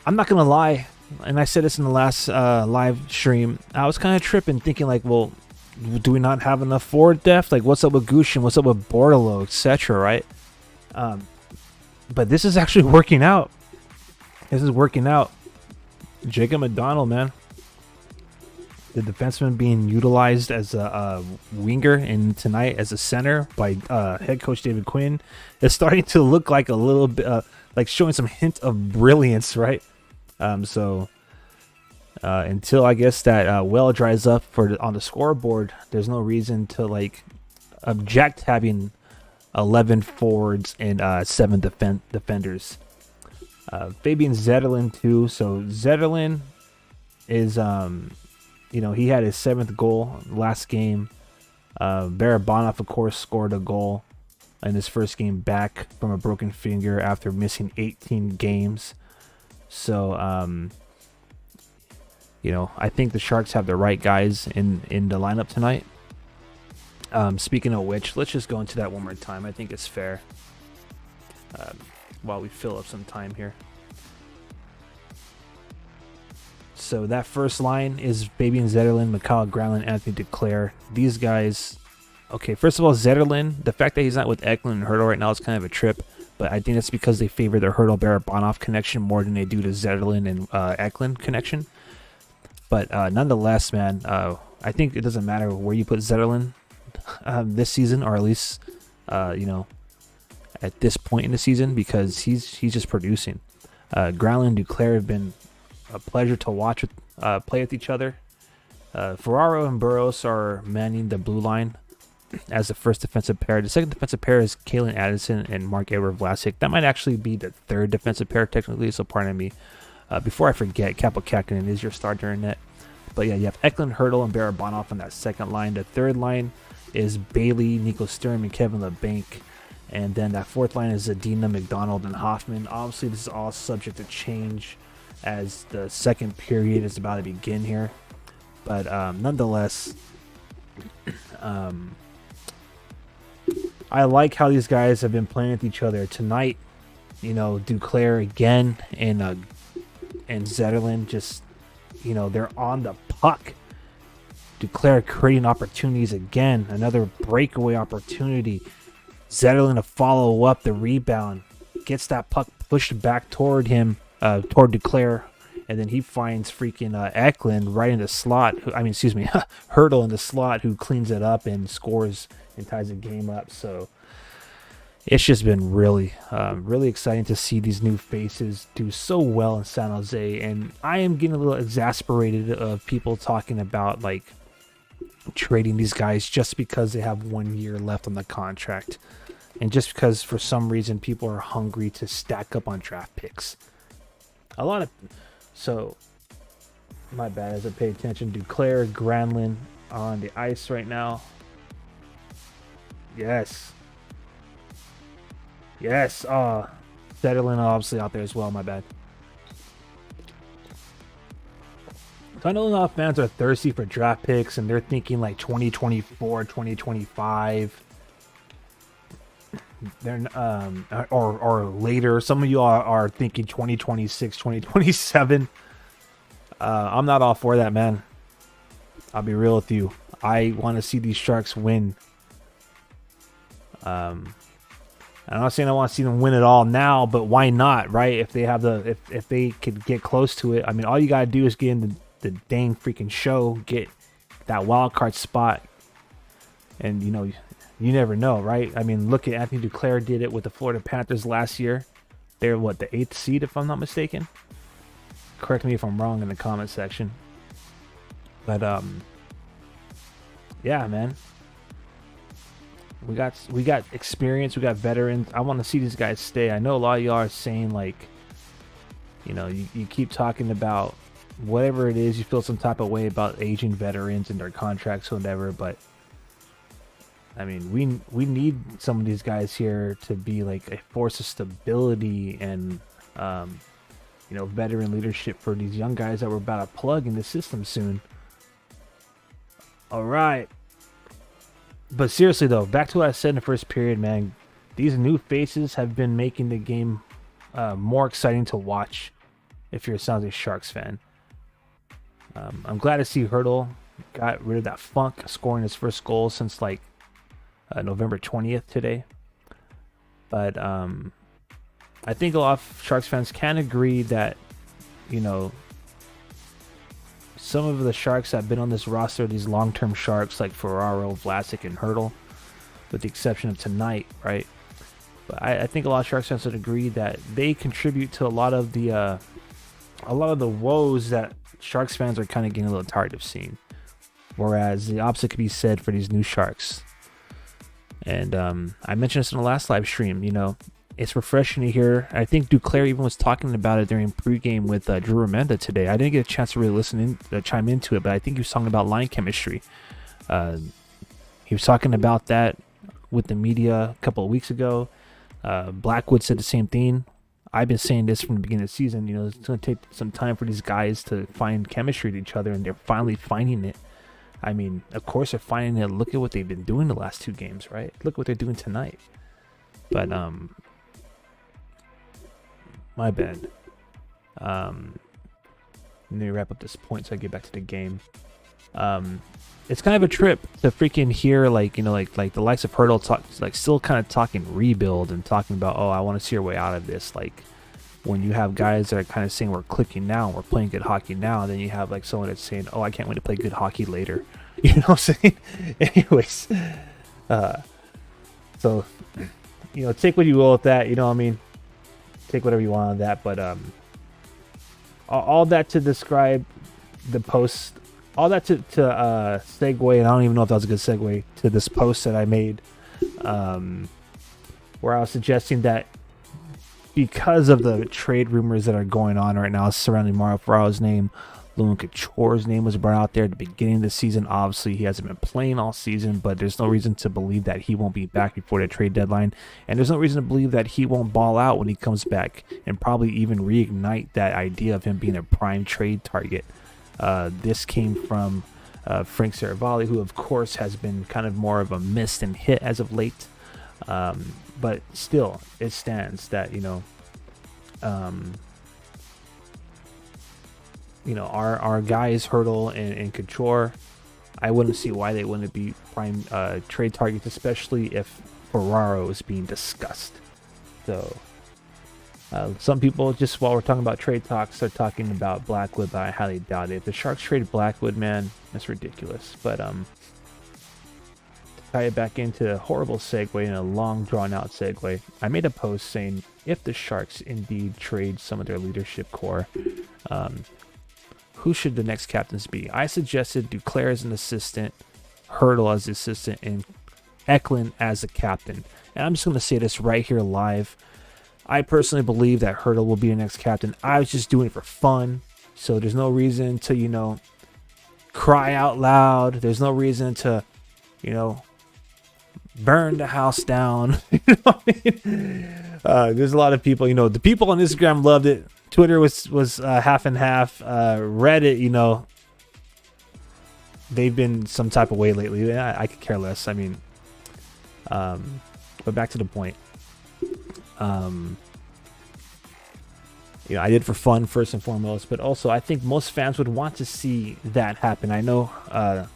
I'm not gonna lie, and I said this in the last live stream, I was kind of tripping, thinking like, well, do we not have enough forward depth? Like, what's up with Gushin? What's up with Bordalo, etc., right? But this is actually working out. Jacob McDonald, man, the defenseman being utilized as a winger and tonight as a center by head coach David Quinn, is starting to look like a little bit like showing some hint of brilliance, right? So until I guess that well dries up on the scoreboard, there's no reason to object having 11 forwards and 7 defenders. Fabian Zetterlund too. So Zetterlund is he had his 7th goal last game. Barabanov, of course, scored a goal in his first game back from a broken finger after missing 18 games. So, I think the Sharks have the right guys in the lineup tonight. Speaking of which, let's just go into that one more time. I think it's fair. While we fill up some time here. So that first line is Fabian Zetterlund, Mikael Granlund, Anthony Duclair. These guys, okay, first of all, Zetterlund, the fact that he's not with Eklund and Hurdle right now is kind of a trip, but I think that's because they favor the Hurdle-Barabanov connection more than they do the Zetterlund and Eklund connection. But nonetheless, man, I think it doesn't matter where you put Zetterlund this season, or at least, at this point in the season, because he's just producing. Granlund and Duclair have been a pleasure to watch play with each other. Ferraro and Burroughs are manning the blue line as the first defensive pair. The second defensive pair is Kalen Addison and Marc-Edouard Vlasic. That might actually be the third defensive pair technically, so pardon me. Before I forget, Kaapo Kähkönen is your starter in net. But yeah, you have Eklund, Hurdle, and Barabanov on that second line. The third line is Bailey, Nico Sturm, and Kevin LeBanc. And then that fourth line is Zadina, McDonald, and Hoffman. Obviously, this is all subject to change as the second period is about to begin here. But nonetheless, I like how these guys have been playing with each other tonight. Duclair again and Zetterlund just, they're on the puck. Duclair creating opportunities again. Another breakaway opportunity. Zetterlund to follow up the rebound. Gets that puck pushed back toward him. Toward Duclair, and then he finds freaking Eklund right in the slot. Hurdle in the slot, who cleans it up and scores and ties the game up. So it's just been really, really exciting to see these new faces do so well in San Jose. And I am getting a little exasperated of people talking about like trading these guys just because they have 1 year left on the contract, and just because for some reason people are hungry to stack up on draft picks. My bad, as I pay attention. Duclair, Granlund on the ice right now. Yes. Zetterlund obviously out there as well, my bad. So I know a lot of fans are thirsty for draft picks, and they're thinking like 2024, 2025. They're or later. Some of you are thinking 2026, 2027. I'm not all for that, man. I'll be real with you. I want to see these Sharks win. I'm not saying I want to see them win it all now, but why not, right? If they have if they could get close to it, I mean, all you gotta do is get in the dang freaking show, get that wild card spot, and you never know, right? I mean, look at Anthony Duclair did it with the Florida Panthers last year. They're the 8th seed, if I'm not mistaken. Correct me if I'm wrong in the comment section. But yeah, man. We got experience, we got veterans. I want to see these guys stay. I know a lot of y'all are saying like, you keep talking about whatever it is, you feel some type of way about aging veterans and their contracts or whatever, but I mean, we need some of these guys here to be like a force of stability and, veteran leadership for these young guys that we're about to plug in the system soon. All right. But seriously, though, back to what I said in the first period, man. These new faces have been making the game more exciting to watch if you're a San Jose Sharks fan. I'm glad to see Hurdle got rid of that funk, scoring his first goal since like November 20th today. But I think a lot of Sharks fans can agree that, some of the Sharks that have been on this roster, these long-term Sharks like Ferraro, Vlasic, and Hurdle, with the exception of tonight, right? But I think a lot of Sharks fans would agree that they contribute to a lot of the woes that Sharks fans are kind of getting a little tired of seeing. Whereas the opposite could be said for these new Sharks. And I mentioned this in the last live stream, it's refreshing to hear. I think Duclair even was talking about it during pregame with Drew Remenda today. I didn't get a chance to really chime into it, but I think he was talking about line chemistry. He was talking about that with the media a couple of weeks ago. Blackwood said the same thing. I've been saying this from the beginning of the season. It's going to take some time for these guys to find chemistry with each other, and they're finally finding it. I mean, of course they're finding it. Look at what they've been doing the last 2 games, right? Look what they're doing tonight. But my bad. Let me wrap up this point so I get back to the game. It's kind of a trip to freaking hear, like, you know, like the likes of Hurdle talk, like, still kind of talking rebuild and talking about, oh, I want to see our way out of this. Like, when you have guys that are kind of saying we're clicking now, we're playing good hockey now, then you have like someone that's saying, oh, I can't wait to play good hockey later. You know what I'm saying? Anyways, so, you know, take what you will with that. You know what I mean? Take whatever you want on that. But all that to describe the post, all that to segue, and I don't even know if that was a good segue to this post that I made, where I was suggesting that because of the trade rumors that are going on right now surrounding Mario Ferraro's name, Logan Couture's name was brought out there at the beginning of the season. Obviously, he hasn't been playing all season, but there's no reason to believe that he won't be back before the trade deadline. And there's no reason to believe that he won't ball out when he comes back and probably even reignite that idea of him being a prime trade target. This came from Frank Saravalli, who, of course, has been kind of more of a miss than hit as of late. But still, it stands that, our guys Hurdle and Couture, I wouldn't see why they wouldn't be prime trade targets, especially if Ferraro is being discussed. So some people, just while we're talking about trade talks, are talking about Blackwood, but I highly doubt it. If the Sharks trade Blackwood, man, that's ridiculous. But tie it back into a horrible segue and a long drawn-out segue, I made a post saying if the Sharks indeed trade some of their leadership core, who should the next captains be? I suggested Duclair as an assistant, Hurdle as the assistant, and Eklund as the captain. And I'm just going to say this right here live. I personally believe that Hurdle will be the next captain. I was just doing it for fun, so there's no reason to, cry out loud. There's no reason to, burn the house down. There's a lot of people, the people on Instagram loved it. Twitter was half and half. Reddit, they've been some type of way lately. I could care less. I mean, but back to the point. I did for fun first and foremost, but also I think most fans would want to see that happen. I know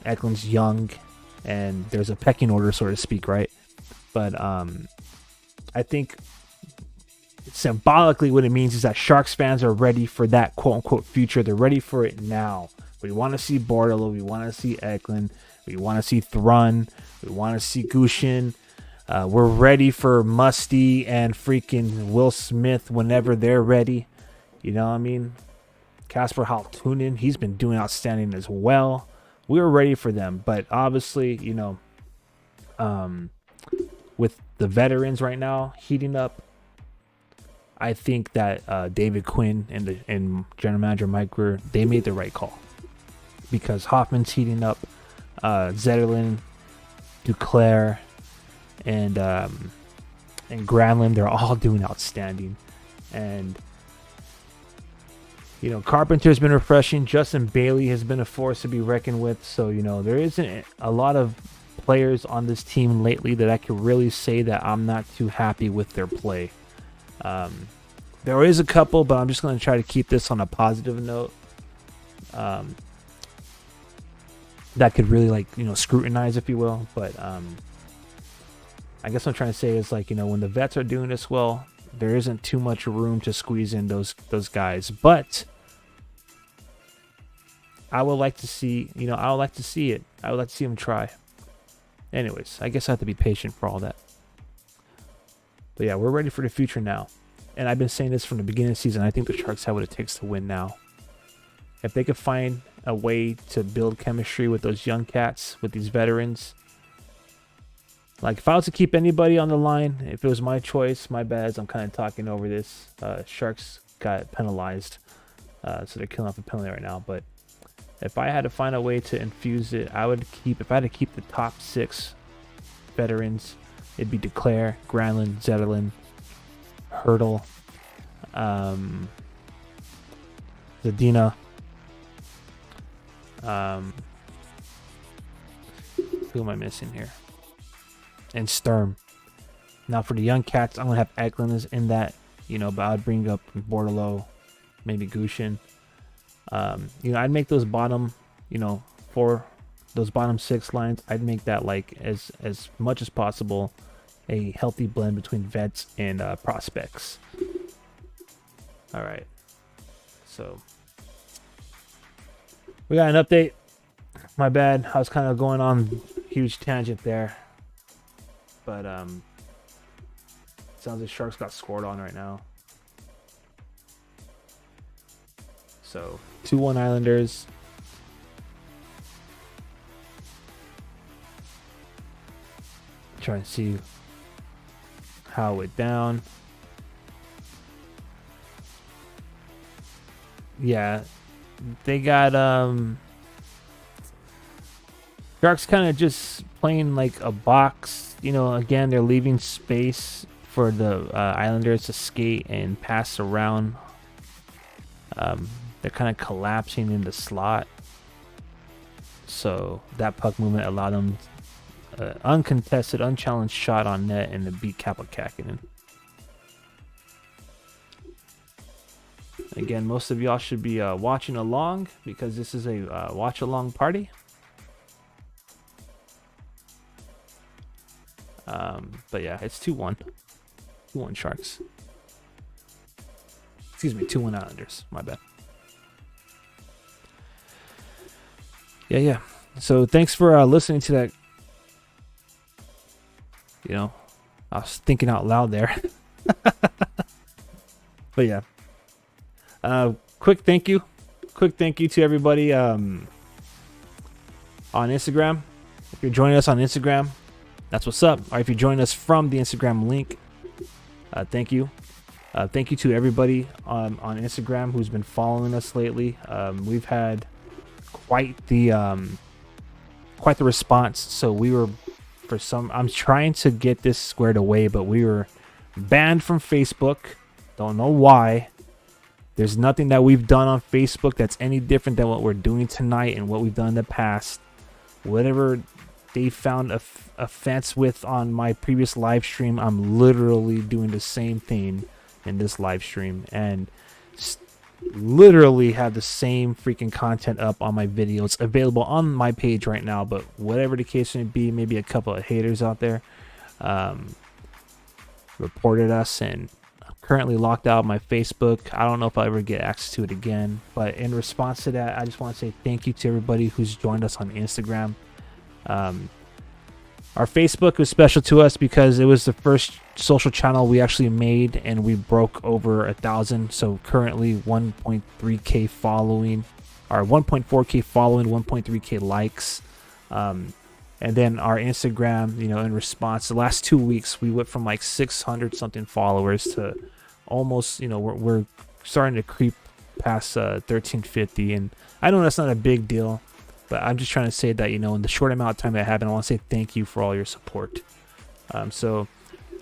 Eklund's young, and there's a pecking order, so to speak, right? But I think symbolically what it means is that Sharks fans are ready for that quote-unquote future. They're ready for it now. We want to see Bordalo. We want to see Eklund. We want to see Thrun. We want to see Gushin. We're ready for Musty and freaking Will Smith whenever they're ready. You know what I mean? Kasper Haltunen, he's been doing outstanding as well. We were ready for them, but obviously, with the veterans right now heating up, I think that David Quinn and General Manager Mike Grier, they made the right call, because Hoffman's heating up, Zetterlund, Duclair, and Granlund, they're all doing outstanding. And Carpenter's been refreshing. Justin Bailey has been a force to be reckoned with. So there isn't a lot of players on this team lately that I can really say that I'm not too happy with their play. There is a couple, but I'm just going to try to keep this on a positive note. That could really scrutinize, if you will. But I guess what I'm trying to say is when the vets are doing this well, there isn't too much room to squeeze in those guys. But I would like to see, I would like to see it. I would like to see them try. Anyways, I guess I have to be patient for all that. But yeah, we're ready for the future now. And I've been saying this from the beginning of the season. I think the Sharks have what it takes to win now. If they could find a way to build chemistry with those young cats, with these veterans. If I was to keep anybody on the line, if it was my choice, my bad, I'm kind of talking over this. Sharks got penalized, so they're killing off a penalty right now. But if I had to find a way to infuse it, if I had to keep the top 6 veterans, it'd be Duclair, Granlund, Zetterlund, Hurdle, Zadina, Who am I missing here? And Sturm. Now for the young cats, I'm gonna have Eklund in that, you know, but I'd bring up Bordalo, maybe Gushin. You know, I'd make those bottom, you know, those bottom 6 lines. I'd make that like as much as possible a healthy blend between vets and prospects. All right, so we got an update. My bad, I was kind of going on huge tangent there, but sounds like Sharks got scored on right now. So 2-1 Islanders. Trying to see how it went down. Yeah, they got Sharks kind of just playing like a box. You know, again, they're leaving space for the Islanders to skate and pass around. They're kind of collapsing in the slot, so that puck movement allowed them uncontested, unchallenged shot on net and to beat Kaapo Kähkönen. Again, most of y'all should be watching along because this is a watch along party. But yeah, it's 2-1. 2-1 Sharks. Excuse me, 2-1 Islanders. My bad. Yeah. So thanks for listening to that. You know, I was thinking out loud there. But yeah. Quick thank you to everybody on Instagram. If you're joining us on Instagram, that's what's up. Or if you join us from the Instagram link, thank you. Thank you to everybody on Instagram who's been following us lately. We've had quite the response. So we were, I'm trying to get this squared away, but we were banned from Facebook. Don't know why. There's nothing that we've done on Facebook that's any different than what we're doing tonight and what we've done in the past. Whatever they found offense with on my previous live stream, I'm literally doing the same thing in this live stream, and literally have the same freaking content up on my videos available on my page right now. But whatever the case may be, maybe a couple of haters out there reported us, and I'm currently locked out of my Facebook. I don't know if I'll ever get access to it again, but in response to that, I just want to say thank you to everybody who's joined us on Instagram. Our Facebook was special to us because it was the first social channel we actually made, and we broke over 1,000. So currently 1.3k following, or 1.4k following, 1.3k likes. And then our Instagram, you know, in response, the last 2 weeks we went from like 600 something followers to almost, you know, we're starting to creep past 1350. And I know that's not a big deal, but I'm just trying to say that, you know, in the short amount of time that happened, I want to say thank you for all your support. So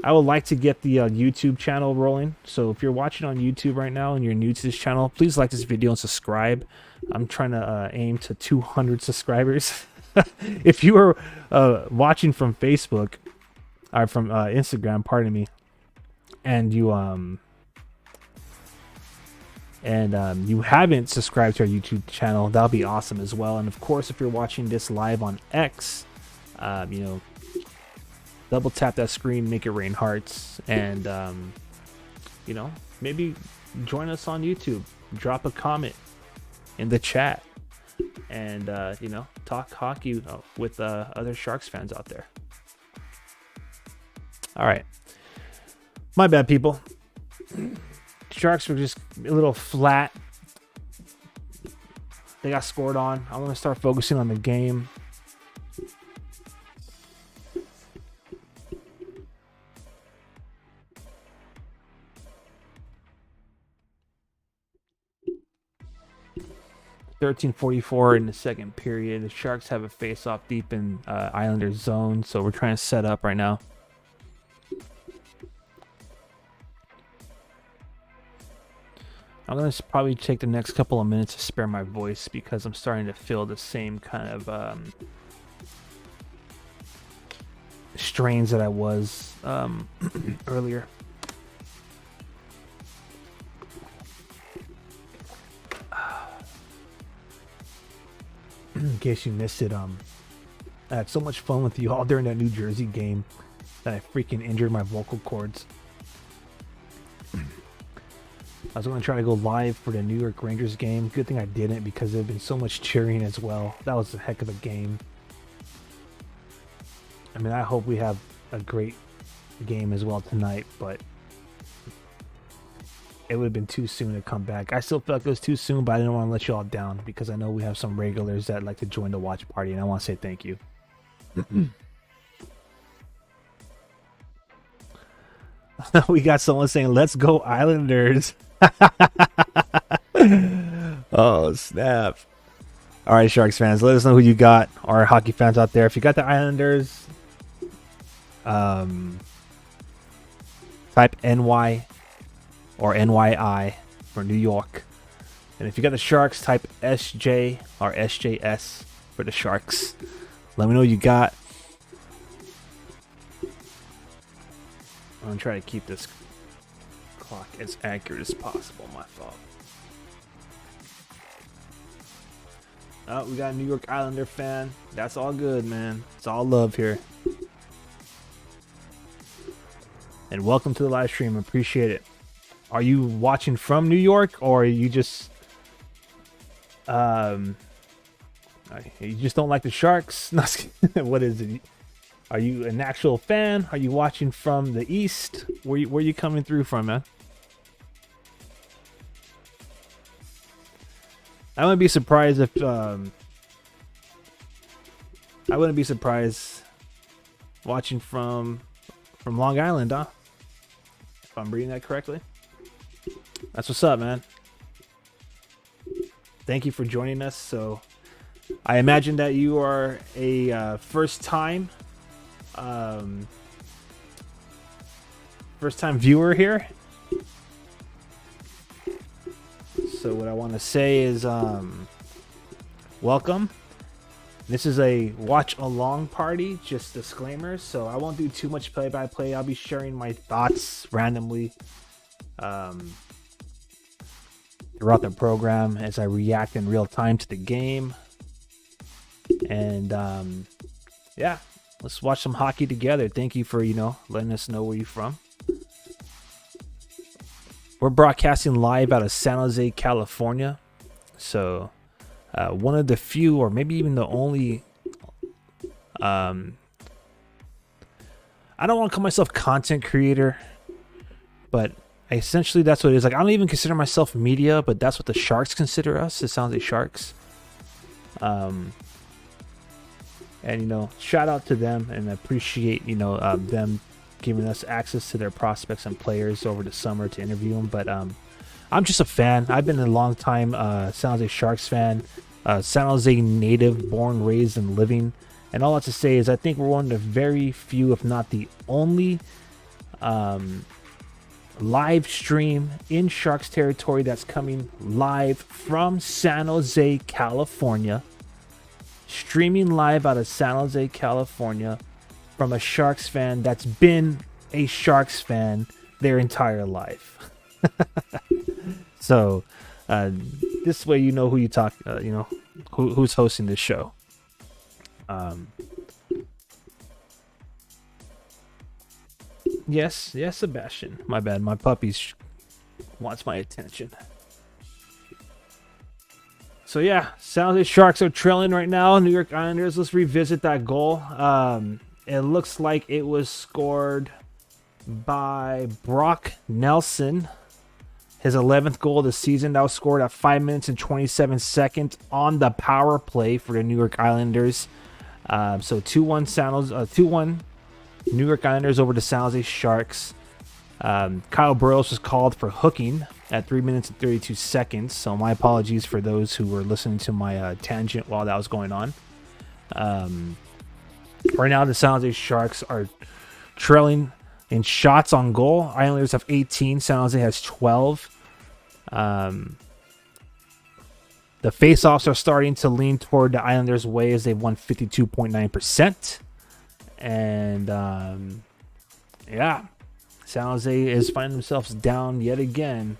I would like to get the YouTube channel rolling. So if you're watching on YouTube right now and you're new to this channel, please like this video and subscribe. I'm trying to aim to 200 subscribers. If you are watching from Facebook or from Instagram, pardon me, and you haven't subscribed to our YouTube channel, that'll be awesome as well. And of course, if you're watching this live on X, you know, double tap that screen, make it rain hearts, and you know, maybe join us on YouTube, drop a comment in the chat, and you know, talk hockey with other Sharks fans out there. All right, my bad, people. Sharks were just a little flat. They got scored on. I'm gonna start focusing on the game. .13:44 in the second period. The Sharks have a face-off deep in Islanders zone, so we're trying to set up right now. I'm going to probably take the next couple of minutes to spare my voice because I'm starting to feel the same kind of strains that I was earlier. In case you missed it, I had so much fun with you all during that New Jersey game that I freaking injured my vocal cords. I was going to try to go live for the New York Rangers game. Good thing I didn't, because there had been so much cheering as well. That was a heck of a game. I mean, I hope we have a great game as well tonight, but it would have been too soon to come back. I still felt like it was too soon, but I didn't want to let you all down, because I know we have some regulars that like to join the watch party, and I want to say thank you. We got someone saying, "Let's go Islanders." Oh, snap. All right, Sharks fans, let us know who you got, or hockey fans out there. If you got the Islanders, type NY or NYI for New York. And if you got the Sharks, type SJ or SJS for the Sharks. Let me know what you got. I'm going to try to keep this clock as accurate as possible. My fault. Oh, we got a New York Islander fan. That's all good, man. It's all love here. And welcome to the live stream. Appreciate it. Are you watching from New York, or are you just you just don't like the Sharks? What is it? Are you an actual fan? Are you watching from the East? Where you coming through from, man? I wouldn't be surprised if I wouldn't be surprised watching from Long Island, huh? If I'm reading that correctly. That's what's up, man. Thank you for joining us. So I imagine that you are a first time viewer here. So what I want to say is welcome. This is a watch along party, just disclaimers. So I won't do too much play by play. I'll be sharing my thoughts randomly throughout the program as I react in real time to the game. And yeah, let's watch some hockey together. Thank you for, letting us know where you're from. We're broadcasting live out of San Jose, California. So one of the few, or maybe even the only, I don't want to call myself content creator, but essentially that's what it is. Like, I don't even consider myself media, but that's what the Sharks consider us, the San Jose Sharks. And shout out to them, and appreciate them giving us access to their prospects and players over the summer to interview them. But I'm just a fan. I've been a long time San Jose Sharks fan, San Jose native, born, raised, and living. And all I have to say is I think we're one of the very few, if not the only, live stream in Sharks territory that's coming live from San Jose, California. Streaming live out of San Jose, California, from a Sharks fan that's been a Sharks fan their entire life. So this way, who you talk, who's hosting this show. Yes, Sebastian. My bad. My puppy wants my attention. So yeah, San Jose Sharks are trailing right now. New York Islanders. Let's revisit that goal. It looks like it was scored by Brock Nelson. His 11th goal of the season. That was scored at 5 minutes and 27 seconds on the power play for the New York Islanders. So 2-1 2-1 New York Islanders over the San Jose Sharks. Kyle Burroughs was called for hooking at 3 minutes and 32 seconds. So my apologies for those who were listening to my tangent while that was going on. Right now, the San Jose Sharks are trailing in shots on goal. Islanders have 18. San Jose has 12. The faceoffs are starting to lean toward the Islanders' way as they've won 52.9%. And yeah, San Jose is finding themselves down yet again.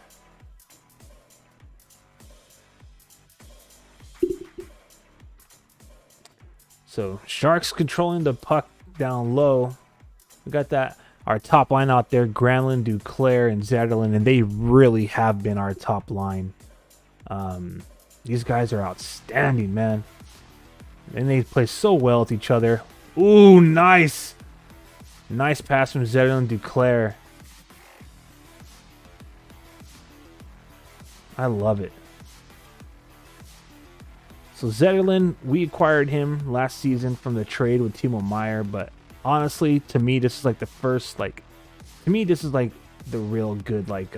So Sharks controlling the puck down low. We got that our top line out there, Granlund, Duclair, and Zetterlund, and they really have been our top line. These guys are outstanding, man. And they play so well with each other. Ooh, nice. Nice pass from Zetterlund, Duclair. I love it. So Zetterlund, we acquired him last season from the trade with Timo Meier, but honestly, to me, this is like the first, like, to me, this is like the real good, like,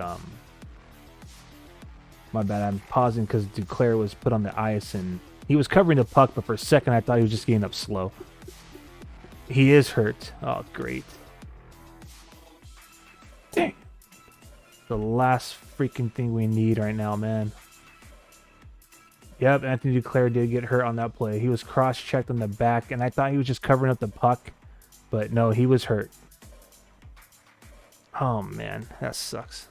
my bad, I'm pausing because Duclair was put on the ice and he was covering the puck, but for a second I thought he was just getting up slow. He is hurt. Oh, great. Dang. The last freaking thing we need right now, man. Yep, Anthony Duclair did get hurt on that play. He was cross-checked on the back, and I thought he was just covering up the puck. But no, he was hurt. Oh, man. That sucks.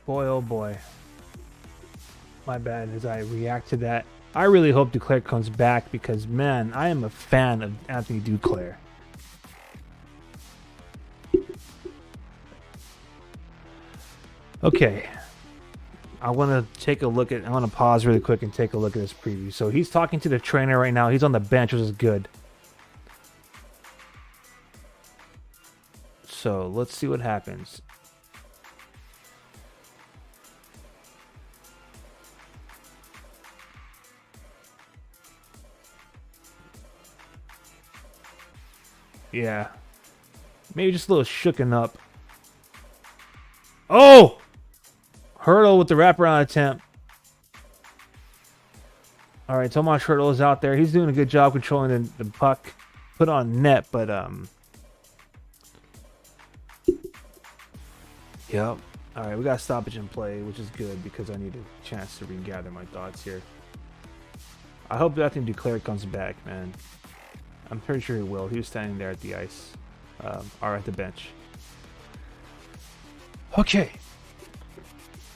Boy, oh boy. My bad as I react to that. I really hope Duclair comes back because, man, I am a fan of Anthony Duclair. Okay. I want to take a look at... I want to pause really quick and take a look at this preview. So he's talking to the trainer right now. He's on the bench, which is good. So let's see what happens. Yeah. Maybe just a little shooken up. Oh! Hurdle with the wraparound attempt. Alright, Tomas Hurdle is out there. He's doing a good job controlling the puck. Put on net, but yep. Alright, we got stoppage in play, which is good because I need a chance to regather my thoughts here. I hope that Anthony Duclair comes back, man. I'm pretty sure he will. He was standing there at the ice, or at the bench. Okay.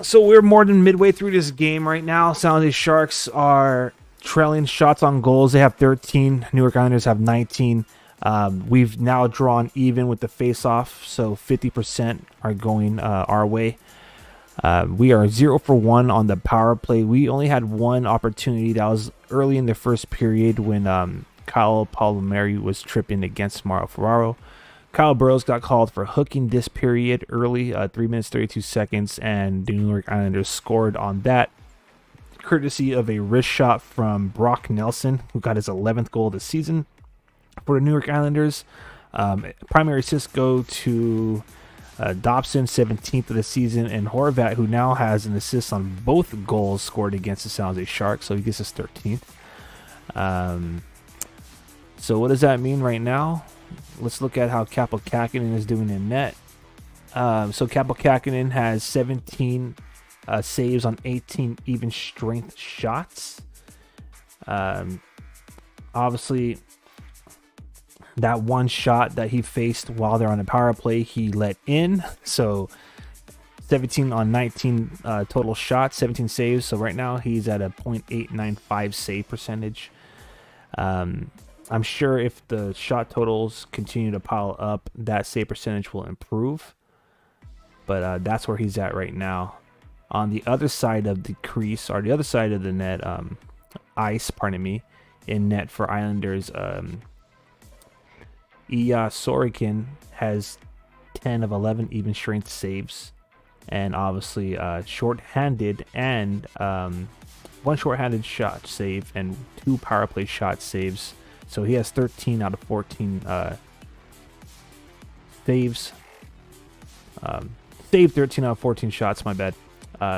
So we're more than midway through this game right now. San Jose Sharks are trailing shots on goals. They have 13. New York Islanders have 19. We've now drawn even with the face-off, so 50% are going our way. We are 0 for 1 on the power play. We only had one opportunity. That was early in the first period when Kyle Palmieri was tripping against Mauro Ferraro. Kyle Burrows got called for hooking this period early, 3 minutes 32 seconds, and the New York Islanders scored on that, courtesy of a wrist shot from Brock Nelson, who got his 11th goal of the season for the New York Islanders. Primary assists go to Dobson, 17th of the season, and Horvat, who now has an assist on both goals scored against the San Jose Sharks, so he gets his 13th. So what does that mean right now? Let's look at how Kaapo Kähkönen is doing in net. So Kaapo Kähkönen has 17 saves on 18 even strength shots. Obviously, that one shot that he faced while they're on the power play, he let in. So 17 on 19 total shots, 17 saves. So right now he's at a .895 save percentage. I'm sure if the shot totals continue to pile up, that save percentage will improve. But that's where he's at right now. On the other side of the crease, or the other side of the net, ice, pardon me, in net for Islanders, Ilya Sorokin has 10 of 11 even strength saves. And obviously short-handed and one short-handed shot save and 2 power play shot saves. So he has 13 out of 14 saves. Saved 13 out of 14 shots, my bad.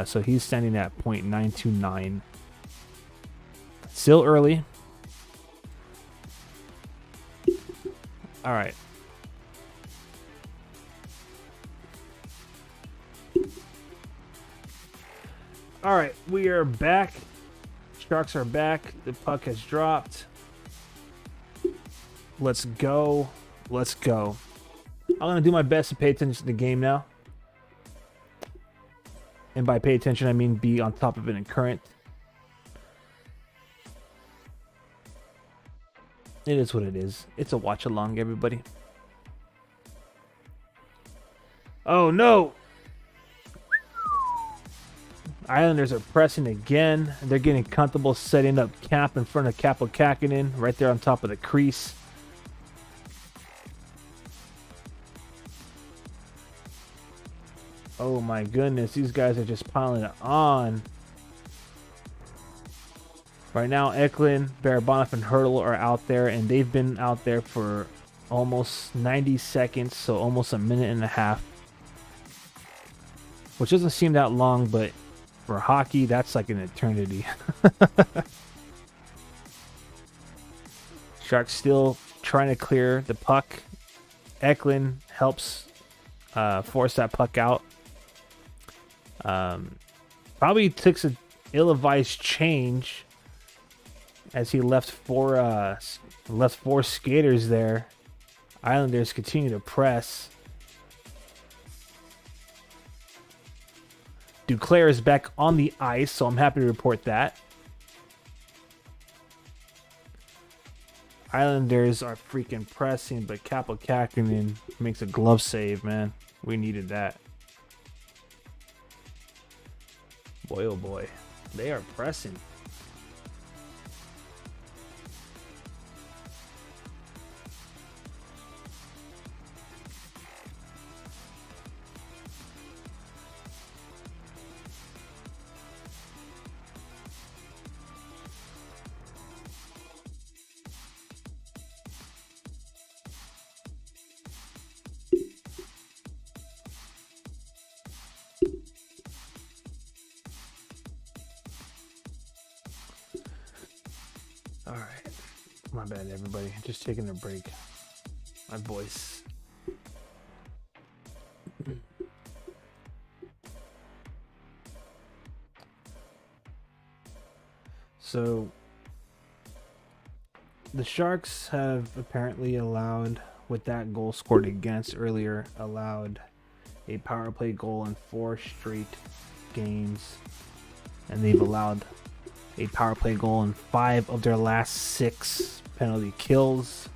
So he's standing at .929. Still early. All right. All right, we are back. Sharks are back. The puck has dropped. Let's go. Let's go. I'm going to do my best to pay attention to the game now. And by pay attention, I mean be on top of it and current. It is what it is. It's a watch along, everybody. Oh, no. Islanders are pressing again. They're getting comfortable setting up Cap in front of Kaapo Kähkönen right there on top of the crease. Oh my goodness, these guys are just piling it on. Right now, Eklund, Barabanov, and Hurdle are out there, and they've been out there for almost 90 seconds, so almost a minute and a half. Which doesn't seem that long, but for hockey, that's like an eternity. Sharks still trying to clear the puck. Eklund helps force that puck out. Probably took an ill-advised change as he left four skaters there. Islanders continue to press. Duclair is back on the ice, so I'm happy to report that. Islanders are freaking pressing, but Kaapo Kähkönen makes a glove save, man. We needed that. Boy, oh boy. They are pressing. All right. My bad, everybody. Just taking a break. My voice. So, the Sharks have apparently allowed, with that goal scored against earlier, allowed a power play goal in 4 straight games. And they've allowed a power play goal in 5 of their last 6 penalty kills.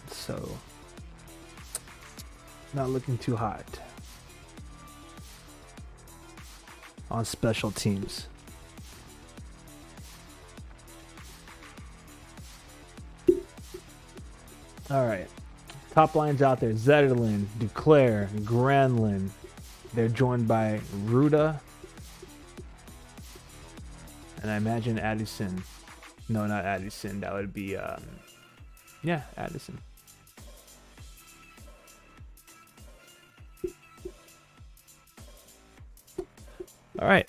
So, not looking too hot on special teams. All right. Top lines out there. Zetterlund, Duclair, Granlund. They're joined by Ruda. And I imagine Addison. No, not Addison. That would be, yeah, Addison. All right.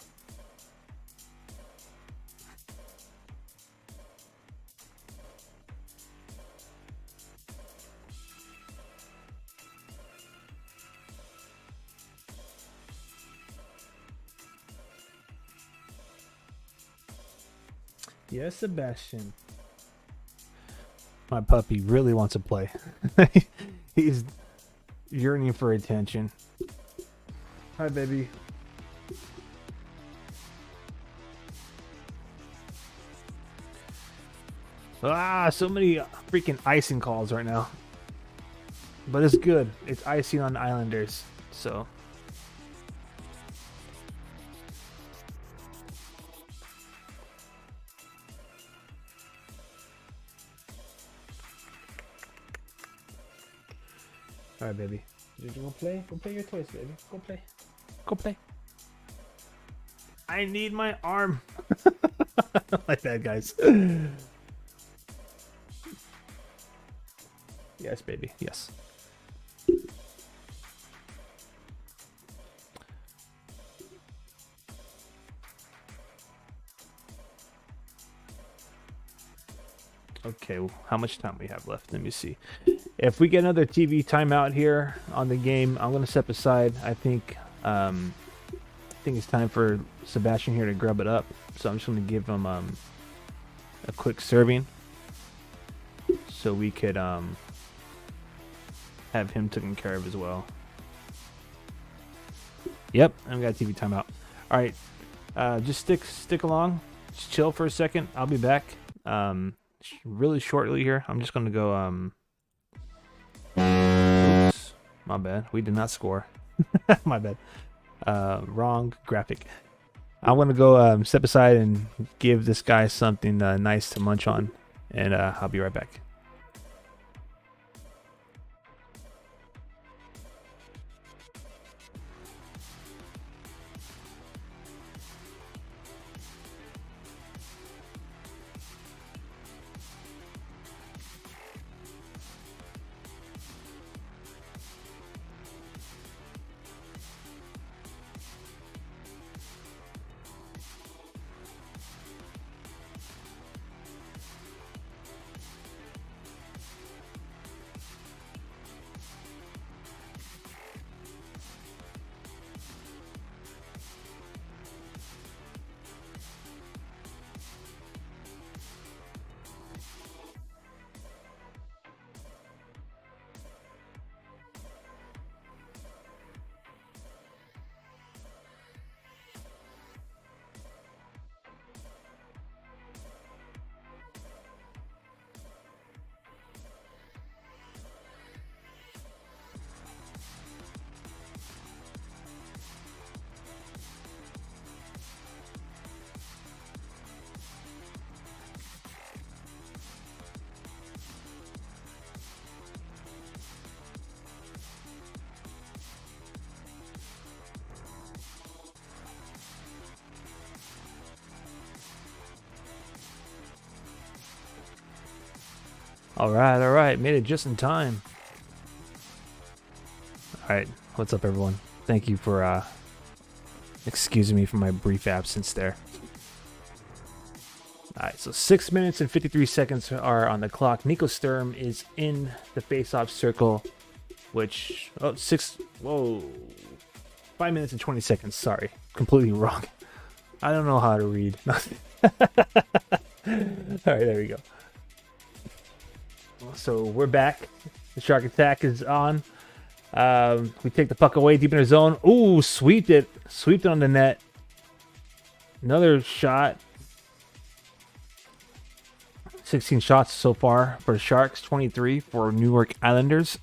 Yes, Sebastian. My puppy really wants to play. He's yearning for attention. Hi, baby. So many freaking icing calls right now. But it's good. It's icing on Islanders. So. Alright, baby. You go play? Go play your toys, baby. Go play. Go play. I need my arm. Like that, guys. Yes, baby. Yes. Okay, well, how much time we have left? Let me see. If we get another TV timeout here on the game, I'm gonna step aside. I think it's time for Sebastian here to grub it up. So I'm just gonna give him a quick serving, so we could have him taken care of as well. Yep, I've got a TV timeout. All right, just stick along, just chill for a second. I'll be back really shortly here. I'm just gonna go. Oops, my bad. We did not score. My bad. Wrong graphic. I want to go step aside and give this guy something nice to munch on, and I'll be right back. All right, made it just in time. All right, what's up, everyone? Thank you for excusing me for my brief absence there. All right, so 6 minutes and 53 seconds are on the clock. Nico Sturm is in the face-off circle, which 5 minutes and 20 seconds. Sorry, completely wrong. I don't know how to read. All right, there we go. So we're back. The Shark Attack is on. We take the puck away deep in our zone. Ooh, sweeped it on the net. Another shot. 16 shots so far for the Sharks, 23 for New York Islanders.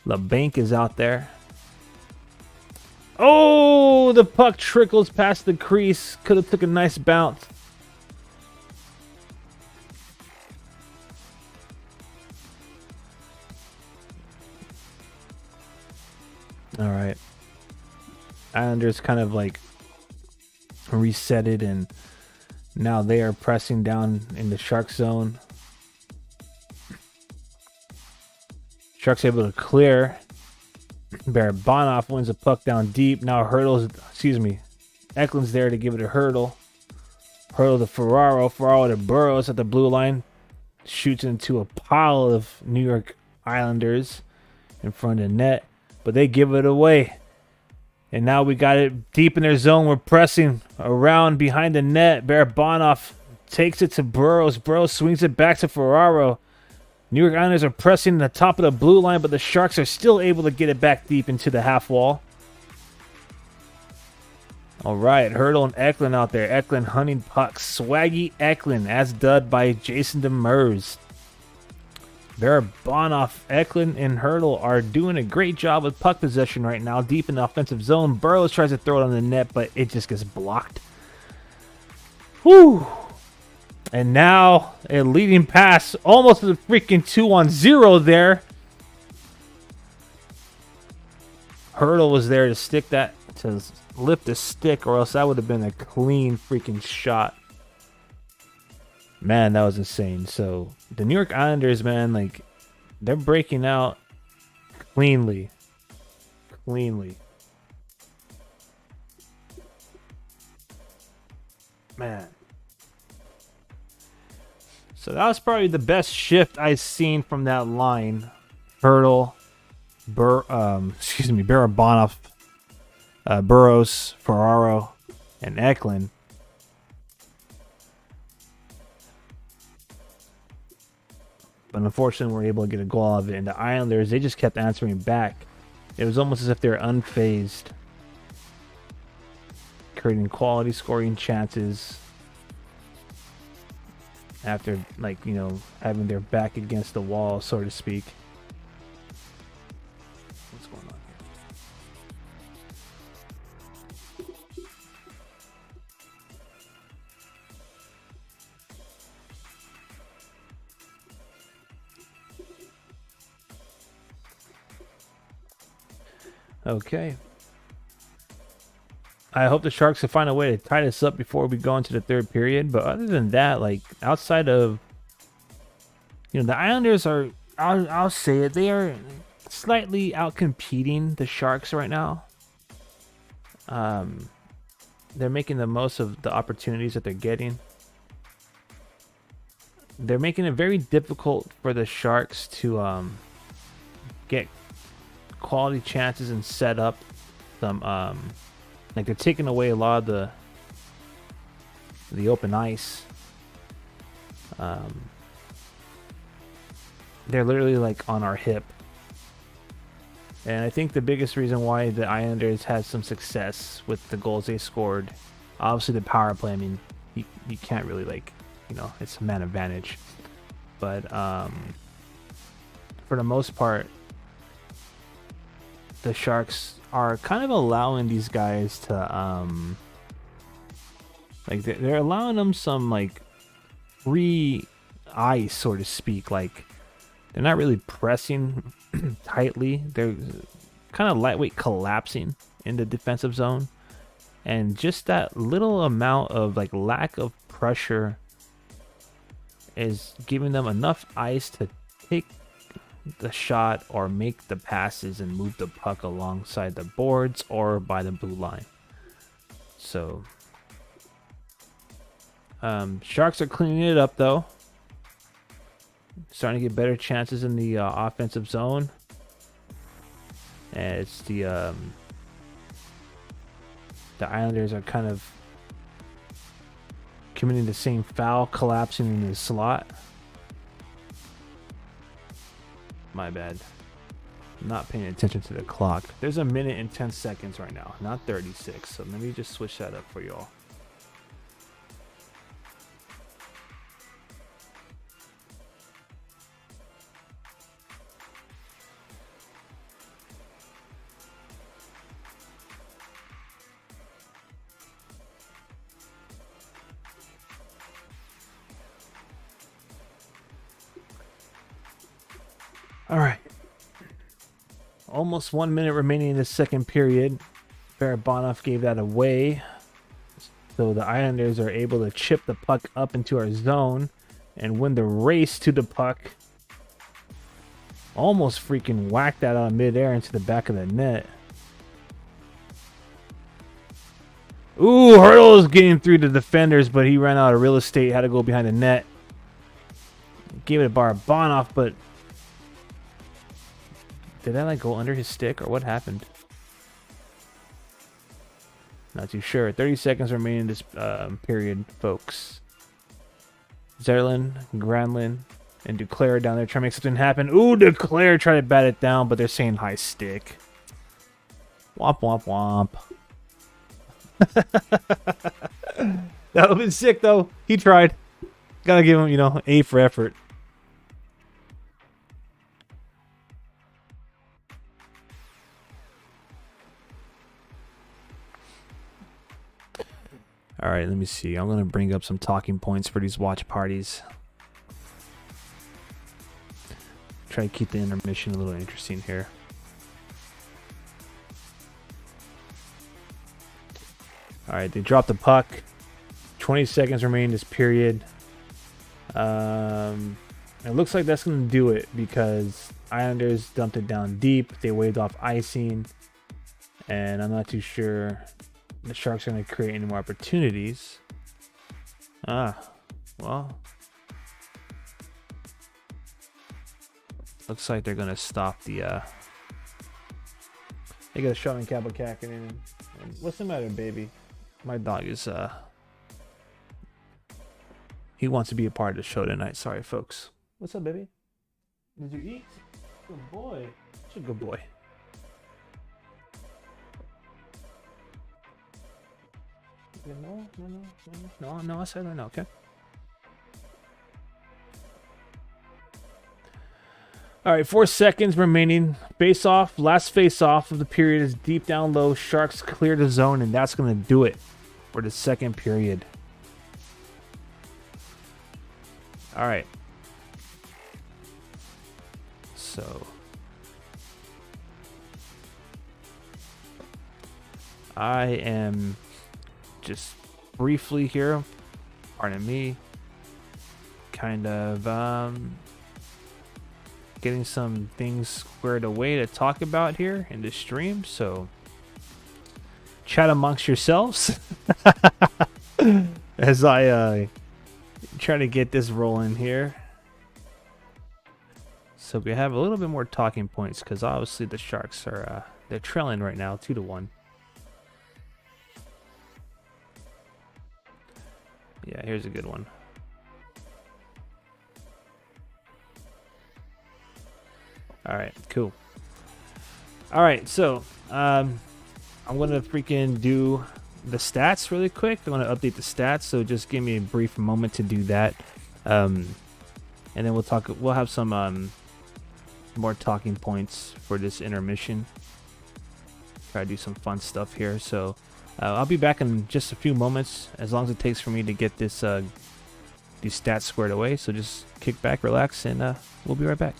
LeBanc is out there. Oh, the puck trickles past the crease. Could have took a nice bounce. All right. Islanders kind of like reset it, and now they are pressing down in the Shark zone. Sharks able to clear. Barabanov wins the puck down deep. Now Eklund's there to give it a Hurdle. Hurdle to Ferraro. Ferraro to Burrows at the blue line. Shoots into a pile of New York Islanders in front of the net. But they give it away. And now we got it deep in their zone. We're pressing around behind the net. Barabanov takes it to Burrows. Burrows swings it back to Ferraro. New York Islanders are pressing the top of the blue line, but the Sharks are still able to get it back deep into the half wall. All right, Hurdle and Eklund out there. Eklund hunting pucks. Swaggy Eklund as dud by Jason Demers. Barabanov, Eklund, and Hurdle are doing a great job with puck possession right now, deep in the offensive zone. Burrows tries to throw it on the net, but it just gets blocked. Whew. And now a leading pass, almost to the freaking 2-on-0 there. Hurdle was there to stick that, to lift the stick, or else that would have been a clean freaking shot. Man, that was insane. So the New York Islanders, man, like, they're breaking out cleanly. Man. So that was probably the best shift I've seen from that line. Hurdle, Barabanov, Burrows, Ferraro, and Eklund. But unfortunately, we were able to get a goal out of it. And the Islanders, they just kept answering back. It was almost as if they were unfazed, creating quality scoring chances after, like, you know, having their back against the wall, so to speak. What's going on here? Okay. I hope the Sharks can find a way to tie this up before we go into the third period. But other than that, like, outside of, you know, the Islanders are, I'll say it, they are slightly out competing the Sharks right now. They're making the most of the opportunities that they're getting. They're making it very difficult for the Sharks to get quality chances and set up some like, they're taking away a lot of the open ice. They're literally like on our hip. And I think the biggest reason why the Islanders had some success with the goals they scored, obviously the power play, I mean, you can't really, like, you know, it's a man advantage. But for the most part, the Sharks are kind of allowing these guys to like, they're allowing them some, like, free ice, so to speak. Like, they're not really pressing tightly. They're kind of lightweight collapsing in the defensive zone, and just that little amount of, like, lack of pressure is giving them enough ice to take the shot or make the passes and move the puck alongside the boards or by the blue line. So Sharks are cleaning it up, though, starting to get better chances in the offensive zone. And it's the Islanders are kind of committing the same foul, collapsing in the slot. My bad. Not paying attention to the clock. There's a minute and 10 seconds right now, not 36. So let me just switch that up for y'all. All right. Almost 1 minute remaining in the second period. Barabanov gave that away. So the Islanders are able to chip the puck up into our zone and win the race to the puck. Almost freaking whacked that out of midair into the back of the net. Ooh, Hurdle is getting through the defenders, but he ran out of real estate. Had to go behind the net. Gave it to Barabanov, but did that, like, go under his stick, or what happened? Not too sure. 30 seconds remaining in this period, folks. Zerlin, Granlund, and Duclair down there trying to make something happen. Ooh, Duclair tried to bat it down, but they're saying high stick. Womp, womp, womp. That would have been sick, though. He tried. Gotta give him, you know, A for effort. All right, let me see. I'm going to bring up some talking points for these watch parties. Try to keep the intermission a little interesting here. All right, they dropped the puck. 20 seconds remain in this period. It looks like that's going to do it because Islanders dumped it down deep. They waved off icing. And I'm not too sure the Sharks are going to create any more opportunities. Well, Looks like they're gonna stop the they got a Shaman Cavalcacking in. What's the matter, baby? My dog is he wants to be a part of the show tonight. Sorry, folks. What's up, baby? Did you eat? Good boy. Such a good boy. No, I said no, okay. All right, 4 seconds remaining. Face off, last face off of the period is deep down low. Sharks clear the zone, and that's going to do it for the second period. All right. So I am just briefly here, pardon me, kind of getting some things squared away to talk about here in the stream, so chat amongst yourselves as I try to get this rolling here. So we have a little bit more talking points because obviously the Sharks are they're trailing right now 2-1. Yeah, here's a good one. All right, cool. All right, so I'm gonna freaking do the stats really quick. I want to update the stats, so just give me a brief moment to do that, and then we'll talk. We'll have some more talking points for this intermission. Try to do some fun stuff here. So I'll be back in just a few moments, as long as it takes for me to get this these stats squared away. So just kick back, relax, and we'll be right back.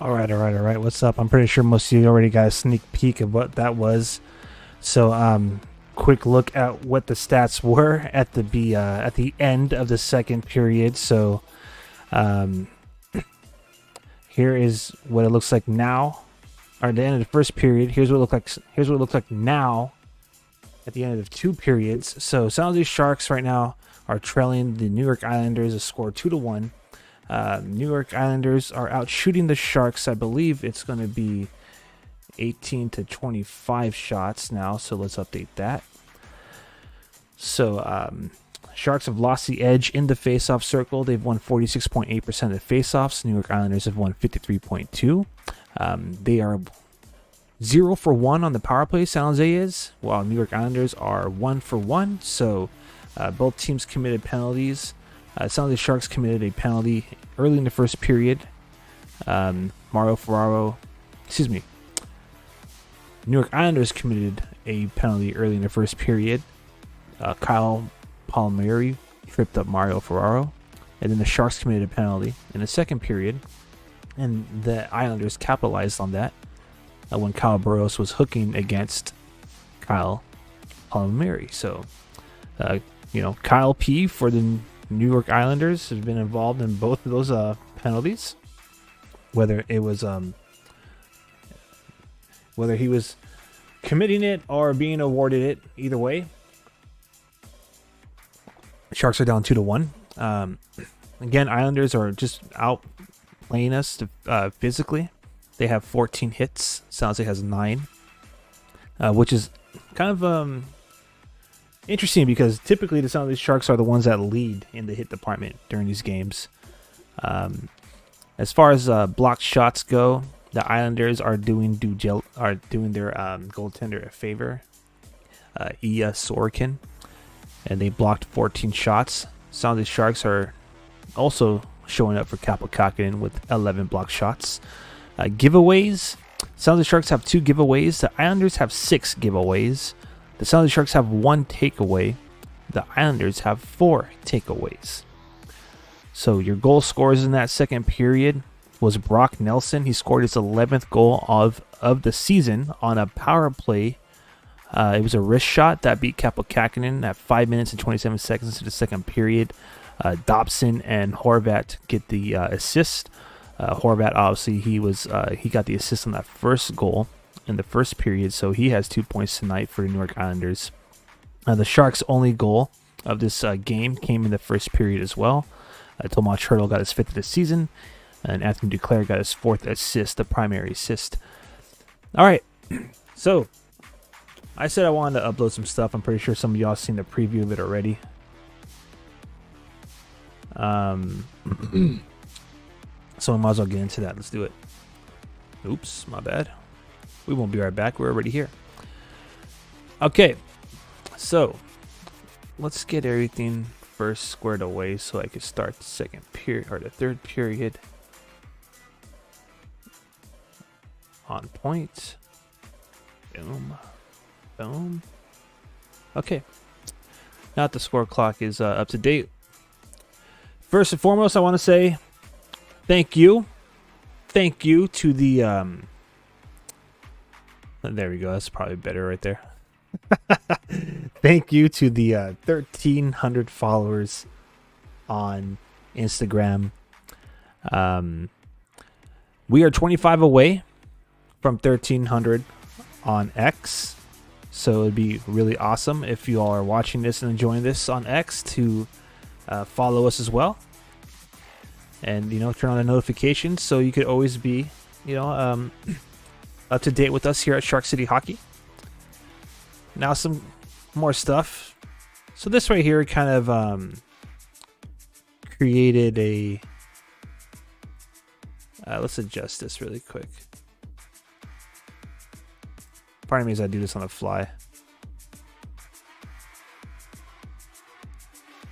All right, all right, all right. What's up? I'm pretty sure most of you already got a sneak peek of what that was. So, quick look at what the stats were at the end of the second period. So, here is what it looks like now, or at the end of the first period. Here's what it looked like. Here's what it looks like now, at the end of 2 periods. So, San Jose Sharks right now are trailing the New York Islanders a score 2-1. New York Islanders are out shooting the Sharks. I believe it's going to be 18 to 25 shots now. So let's update that. So Sharks have lost the edge in the faceoff circle. They've won 46.8% of the faceoffs. New York Islanders have won 53.2. They are 0 for 1 on the power play. San Jose is, while New York Islanders are 1 for 1. So both teams committed penalties. San Jose Sharks committed a penalty early in the first period. Mario Ferraro, New York Islanders committed a penalty early in the first period. Kyle Palmieri tripped up Mario Ferraro. And then the Sharks committed a penalty in the second period. And the Islanders capitalized on that when Kyle Burroughs was hooking against Kyle Palmieri. So, Kyle P. for the New York Islanders has been involved in both of those penalties. Whether it was whether he was committing it or being awarded it, either way, Sharks are down 2-1. Again, Islanders are just outplaying us physically. They have 14 hits. San Jose has 9, which is kind of interesting because typically the San Jose Sharks are the ones that lead in the hit department during these games. As far as blocked shots go, the Islanders are doing their goaltender a favor, Ilya Sorokin, and they blocked 14 shots. San Jose Sharks are also showing up for Kaapo Kähkönen with 11 blocked shots. Giveaways, San Jose Sharks have 2 giveaways. The Islanders have 6 giveaways. The San Jose Sharks have 1 takeaway. The Islanders have 4 takeaways. So your goal scorers in that second period was Brock Nelson. He scored his 11th goal of the season on a power play. It was a wrist shot that beat Kaapo Kähkönen at 5 minutes and 27 seconds into the second period. Dobson and Horvat get the assist. Horvat, obviously, he got the assist on that first goal in the first period, so he has 2 points tonight for the New York Islanders. The Sharks' only goal of this game came in the first period as well. Tomas Hertl got his 5th of the season, and Anthony Duclair got his 4th assist, the primary assist. All right, so I said I wanted to upload some stuff. I'm pretty sure some of y'all seen the preview of it already. So I might as well get into that. Let's do it. Oops, my bad. We won't be right back. We're already here. Okay, so let's get everything first squared away so I can start the second period or the third period on point. Boom, boom. Okay, now that the score clock is up to date. First and foremost, I want to say thank you to the there we go. That's probably better right there. Thank you to the 1,300 followers on Instagram. We are 25 away from 1,300 on X. So it'd be really awesome if you all are watching this and enjoying this on X to follow us as well. And, turn on the notifications so you could always be, up to date with us here at Shark City Hockey. Now some more stuff. So this right here kind of created a... let's adjust this really quick. Pardon me as I do this on the fly.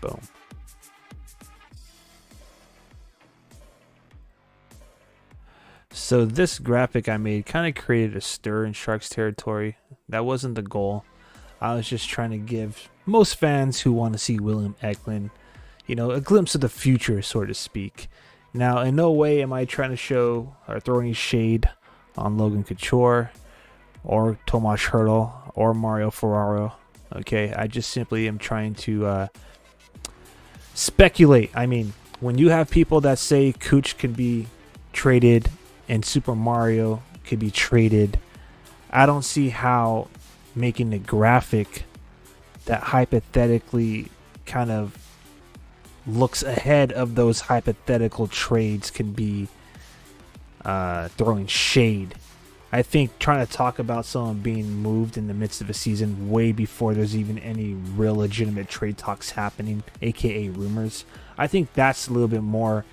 Boom. So this graphic I made kind of created a stir in Sharks territory. That wasn't the goal. I was just trying to give most fans who want to see William Eklund, a glimpse of the future, so to speak. Now, in no way am I trying to show or throw any shade on Logan Couture or Tomas Hertl or Mario Ferraro. Okay, I just simply am trying to speculate. I mean, when you have people that say Cooch could be traded and Super Mario could be traded, I don't see how making a graphic that hypothetically kind of looks ahead of those hypothetical trades can be throwing shade. I think trying to talk about someone being moved in the midst of a season way before there's even any real legitimate trade talks happening, aka rumors, I think that's a little bit more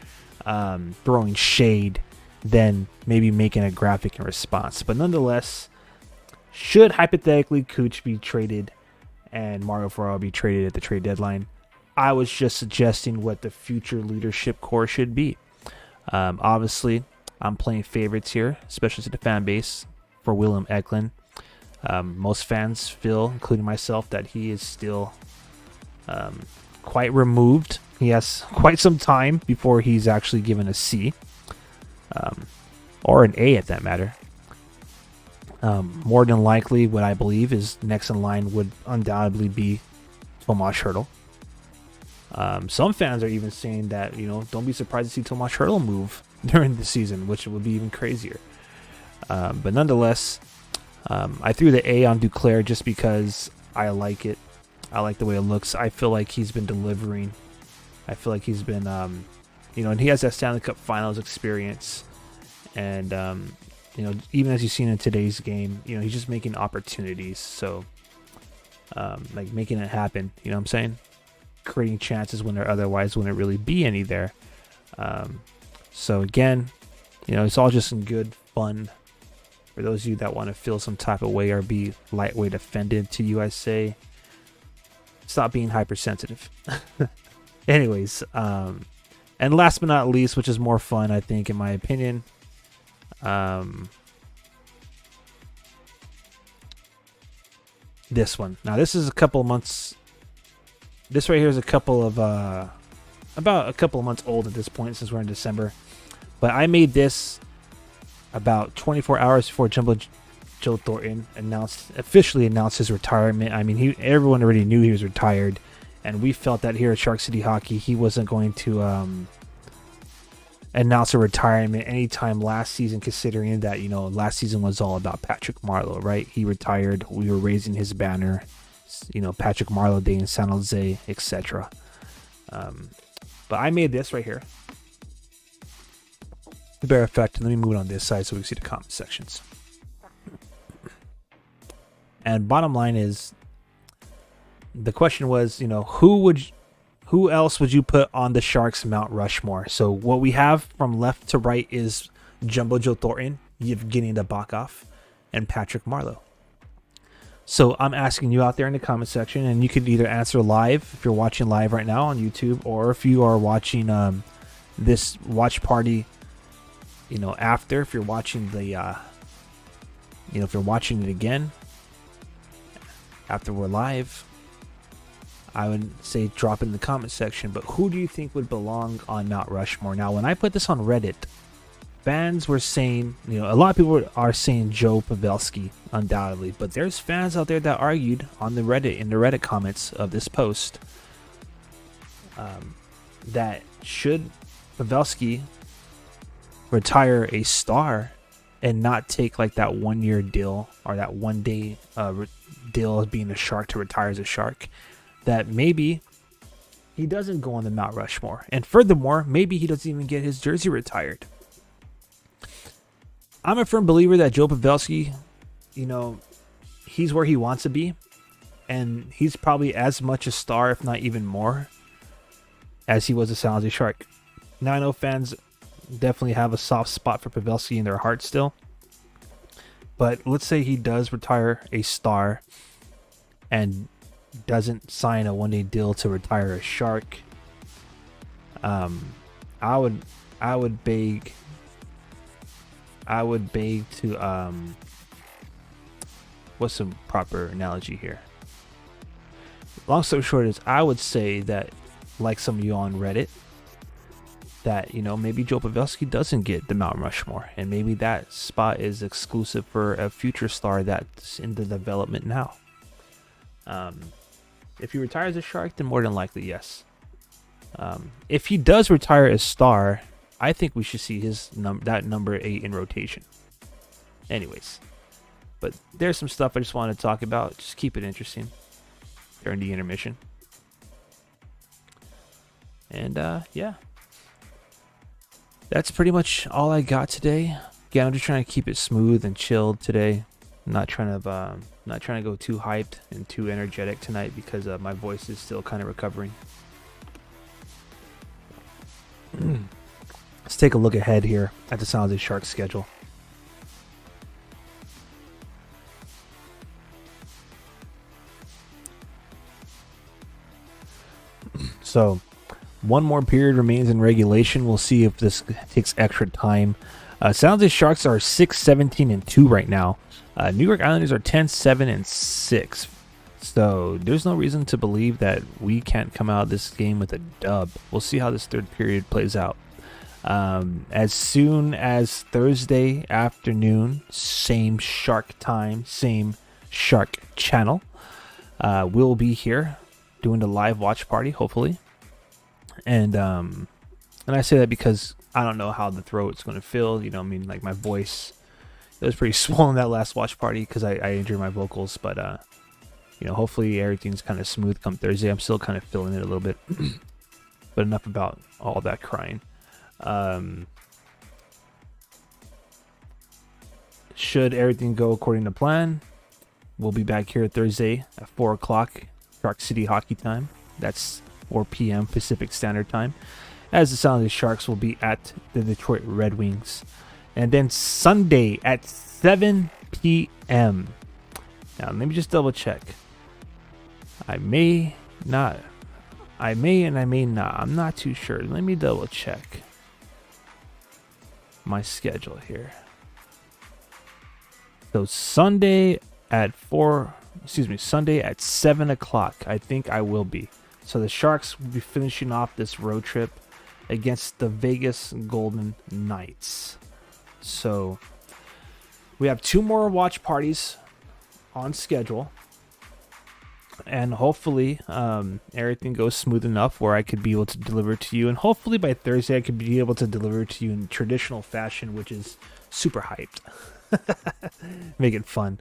throwing shade than maybe making a graphic in response. But nonetheless, should hypothetically Cooch be traded and Mario Ferraro be traded at the trade deadline, I was just suggesting what the future leadership core should be. Obviously, I'm playing favorites here, especially to the fan base, for Willem Eklund. Most fans feel, including myself, that he is still quite removed. He has quite some time before he's actually given a C, or an A at that matter. More than likely, what I believe is next in line would undoubtedly be Tomas Hertl. Some fans are even saying that, don't be surprised to see Tomas Hertl move during the season, which would be even crazier. But nonetheless, I threw the A on Duclair just because I like it. I like the way it looks. I feel like he's been delivering. I feel like he's been, and he has that Stanley Cup Finals experience. And, even as you've seen in today's game, he's just making opportunities. So, like making it happen, you know what I'm saying? Creating chances when there otherwise wouldn't really be any there. So again, it's all just in good fun. For those of you that want to feel some type of way or be lightweight offended to USA, stop being hypersensitive. Anyways, and last but not least, which is more fun, I think, in my opinion, this one. Now, this is a couple of months. This right here is about a couple of months old at this point, since we're in December. But I made this about 24 hours before Jumbo Joe Thornton officially announced his retirement. I mean, everyone already knew he was retired, and we felt that here at Shark City Hockey, he wasn't going to announce a retirement anytime last season, considering that, last season was all about Patrick Marleau, right? He retired. We were raising his banner, Patrick Marleau Day in San Jose, etc. But I made this right here. The bare effect. Let me move it on this side so we can see the comment sections. And bottom line is, the question was, who else would you put on the Sharks Mount Rushmore? So what we have from left to right is Jumbo Joe Thornton, Yevgeny Nabokov, and Patrick Marleau. So I'm asking you out there in the comment section, and you can either answer live if you're watching live right now on YouTube, or if you are watching this watch party, after, if you're watching the, if you're watching it again after we're live, I would say drop it in the comment section. But who do you think would belong on Mount Rushmore? Now, when I put this on Reddit, fans were saying, a lot of people are saying Joe Pavelski, undoubtedly. But there's fans out there that argued in the Reddit comments of this post, that should Pavelski retire a star and not take like that 1 year deal or that 1 day deal of being a Shark to retire as a Shark, that maybe he doesn't go on the Mount Rushmore. And furthermore, maybe he doesn't even get his jersey retired. I'm a firm believer that Joe Pavelski, he's where he wants to be. And he's probably as much a star, if not even more, as he was a San Jose Shark. Now, I know fans definitely have a soft spot for Pavelski in their heart still. But let's say he does retire a star and doesn't sign a 1 day deal to retire a Shark. I would beg to what's some proper analogy here? Long story short is, I would say that, like some of you on Reddit, that, you know, maybe Joe Pavelski doesn't get the Mount Rushmore, and maybe that spot is exclusive for a future star that's in the development now. If he retires as Shark, then more than likely, yes. If he does retire as star, I think we should see his that number 8 in rotation. Anyways, but there's some stuff I just wanted to talk about. Just keep it interesting during the intermission. And yeah, that's pretty much all I got today. Again, I'm just trying to keep it smooth and chilled today. I'm not trying to go too hyped and too energetic tonight because my voice is still kind of recovering. Let's take a look ahead here at the San Jose Sharks schedule. So, one more period remains in regulation. We'll see if this takes extra time. San Jose Sharks are 6-17-2 right now. New York Islanders are 10-7-6. So there's no reason to believe that we can't come out of this game with a dub. We'll see how this third period plays out. As soon as Thursday afternoon, same Shark time, same Shark channel, we'll be here doing the live watch party, hopefully. And I say that because I don't know how the throat's going to feel. You know, I mean, like my voice, it was pretty swollen that last watch party because I injured my vocals. But, you know, hopefully everything's kind of smooth come Thursday. I'm still kind of feeling it a little bit. But enough about all that crying. Should everything go according to plan, we'll be back here Thursday at 4 o'clock, Shark City hockey time. That's 4 p.m. Pacific Standard Time, as the San Jose Sharks will be at the Detroit Red Wings. And then Sunday at 7 p.m. Now, let me just double check. I may and I may not. I'm not too sure. Let me double check my schedule here. So Sunday at 7 o'clock, I think I will be. So the Sharks will be finishing off this road trip against the Vegas Golden Knights. So we have 2 more watch parties on schedule. And hopefully everything goes smooth enough where I could be able to deliver to you. And hopefully by Thursday I could be able to deliver to you in traditional fashion, which is super hyped. Make it fun.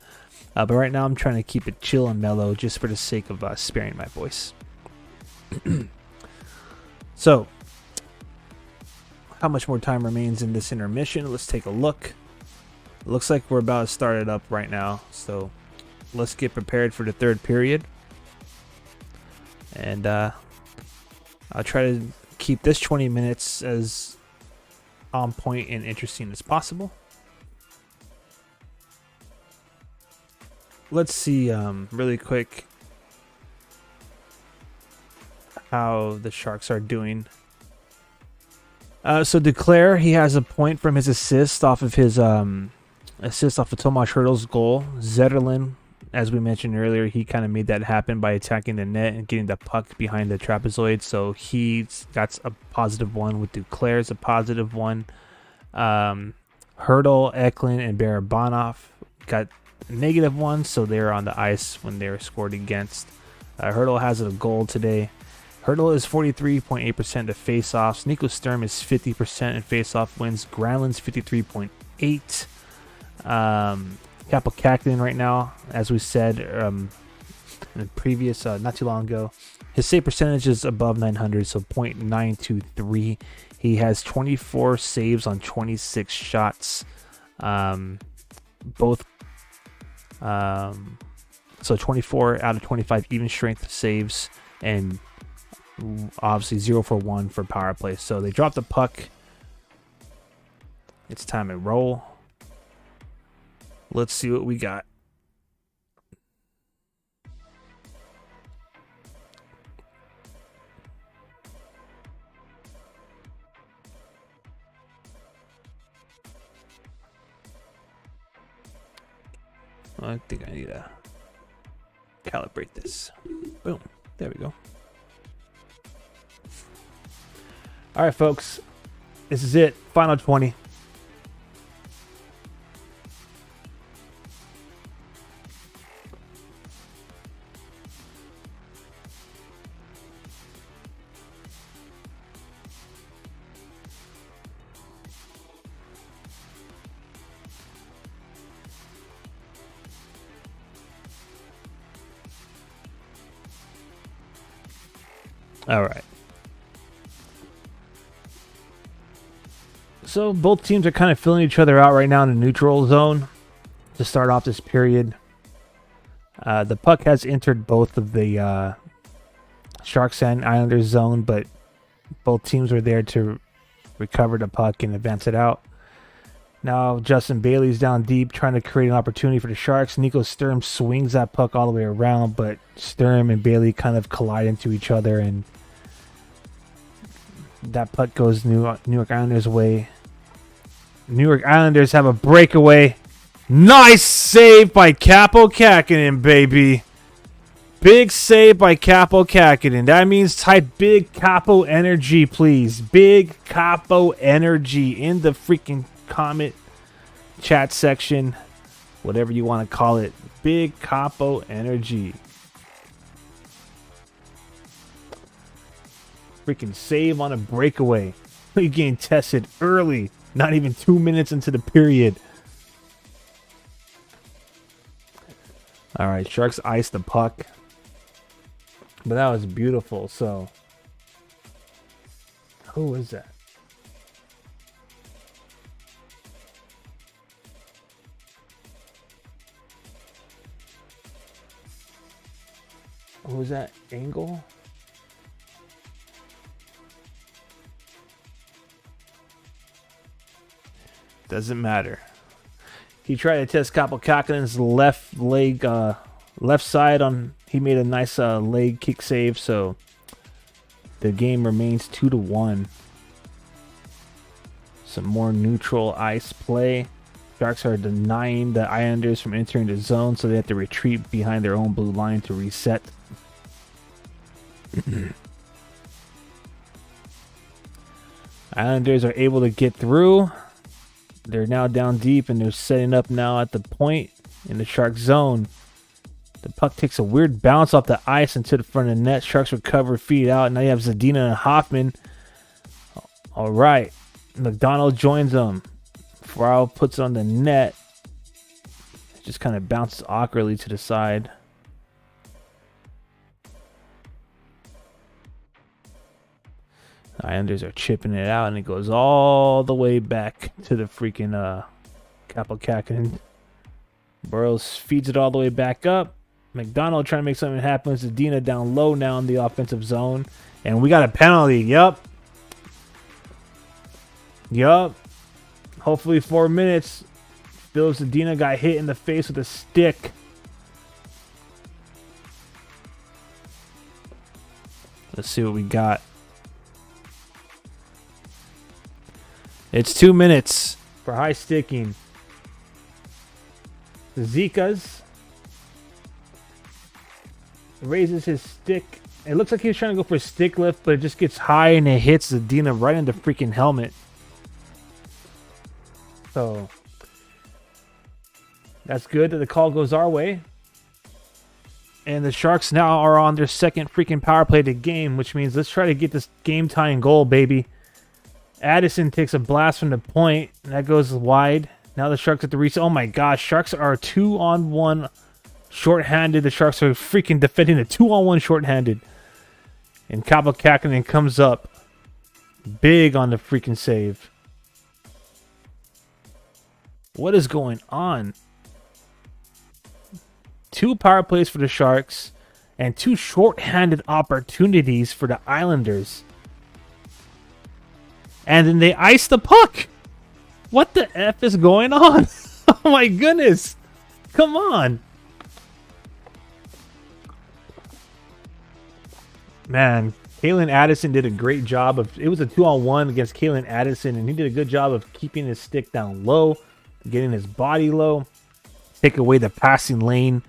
But right now I'm trying to keep it chill and mellow just for the sake of sparing my voice. So, how much more time remains in this intermission? Let's take a look. It looks like we're about to start it up right now. So, let's get prepared for the third period. And I'll try to keep this 20 minutes as on point and interesting as possible. Let's see really quick how the Sharks are doing. So Duclair, he has a point from his assist off of Tomas Hertl's goal. Zetterlund, as we mentioned earlier, he kind of made that happen by attacking the net and getting the puck behind the trapezoid. So he's got a positive one. With Duclair's a positive one. Hertl, Eklund, and Barabanov got a negative one, so they're on the ice when they're scored against. Hertl has a goal today. Hertl is 43.8% of face-offs. Nico Sturm is 50% in face-off wins. Granlund's 53.8%. Kaapo Kähkönen right now, as we said in the previous, not too long ago, his save percentage is above 900, so .923. He has 24 saves on 26 shots. So 24 out of 25 even strength saves, and obviously 0 for 1 for power play. So they dropped the puck. It's time to roll. Let's see what we got. I think I need to calibrate this. Boom. There we go. All right, folks. This is it. Final 20. All right. So both teams are kind of filling each other out right now in the neutral zone to start off this period. The puck has entered both of the Sharks and Islanders zone, but both teams were there to recover the puck and advance it out. Now Justin Bailey's down deep trying to create an opportunity for the Sharks. Nico Sturm swings that puck all the way around, but Sturm and Bailey kind of collide into each other, and that puck goes New York Islanders' way. New York Islanders have a breakaway. Nice save by Kaapo Kähkönen, baby. Big save by Kaapo Kähkönen. That means type big Kaapo energy, please. Big Kaapo energy in the freaking comment chat section. Whatever you want to call it. Big Kaapo energy. Freaking save on a breakaway. You're getting tested early. Not even 2 minutes into the period. All right, Sharks ice the puck. But that was beautiful, so. Who was that? Who was that? Angle? Doesn't matter. He tried to test Kaapo Kähkönen's left leg, left side on. He made a nice leg kick save, so the game remains 2-1. Some more neutral ice play. Sharks are denying the Islanders from entering the zone, so they have to retreat behind their own blue line to reset. Islanders are able to get through. They're now down deep, and they're setting up now at the point in the Shark zone. The puck takes a weird bounce off the ice into the front of the net. Sharks recover, feed out. Now you have Zadina and Hoffman. All right. McDonald joins them. Farrell puts it on the net. It just kind of bounces awkwardly to the side. The Islanders are chipping it out, and it goes all the way back to the freaking Kaapo Kähkönen. Burrows feeds it all the way back up. McDonald trying to make something happen. Zadina down low now in the offensive zone. And we got a penalty. Yup. Hopefully 4 minutes. Bill Zadina got hit in the face with a stick. Let's see what we got. It's 2 minutes for high sticking. Zikas raises his stick. It looks like he was trying to go for a stick lift, but it just gets high and it hits Zadina right in the freaking helmet. So that's good that the call goes our way. And the Sharks now are on their second freaking power play of the game, which means let's try to get this game-tying goal, baby. Addison takes a blast from the point, and that goes wide. Now the Sharks have to reset. Oh my gosh, Sharks are 2-on-1 shorthanded. The Sharks are freaking defending a 2-on-1 shorthanded. And Kaapo Kähkönen comes up big on the freaking save. What is going on? 2 power plays for the Sharks and 2 shorthanded opportunities for the Islanders. And then they ice the puck. What the F is going on? Oh my goodness. Come on. Man, Calen Addison did a great job of... It was a 2-on-1 against Calen Addison, and he did a good job of keeping his stick down low, getting his body low, take away the passing lane,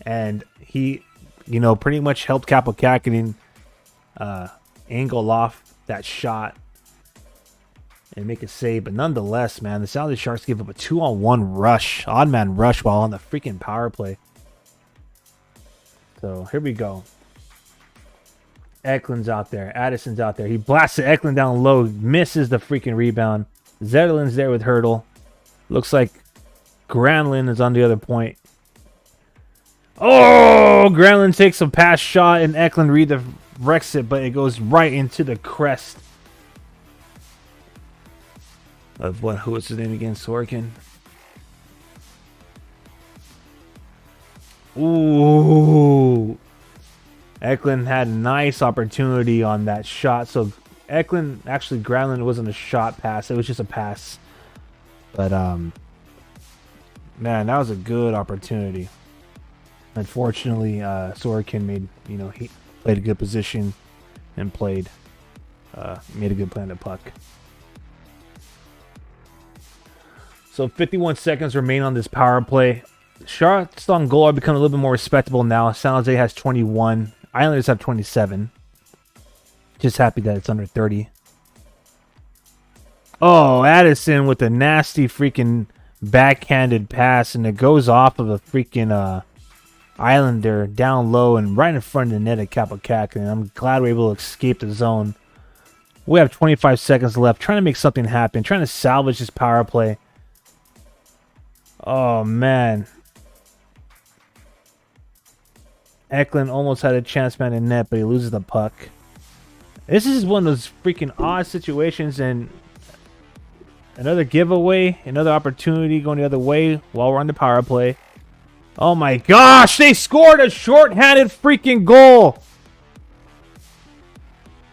and he, pretty much helped Kaapo Kähkönen angle off that shot. and make a save. But nonetheless, man, the San Jose Sharks gave up a 2-on-1 rush, odd man rush, while on the freaking power play. So here we go. Eklund's out there. Addison's out there. He blasts Eklund down low. Misses the freaking rebound. Zetterlund's there with Hertl. Looks like Granlund is on the other point. Oh! Granlund takes a pass shot and Eklund redirects it, but it goes right into the crest of what? Who was his name again? Sorokin. Ooh! Eklund had a nice opportunity on that shot. So Eklund, actually Granlund wasn't a shot pass. It was just a pass. But man, that was a good opportunity. Unfortunately, Sorokin made, he played a good position and made a good play on the puck. So 51 seconds remain on this power play. Shots on goal are becoming a little bit more respectable now. San Jose has 21. Islanders have 27. Just happy that it's under 30. Oh, Addison with a nasty freaking backhanded pass, and it goes off of a freaking Islander down low and right in front of the net at Kapokak. And I'm glad we're able to escape the zone. We have 25 seconds left, trying to make something happen, trying to salvage this power play. Oh, man. Eklund almost had a chance man in net, but he loses the puck. This is one of those freaking odd situations, and another giveaway, another opportunity going the other way while we're on the power play. Oh my gosh, they scored a shorthanded freaking goal.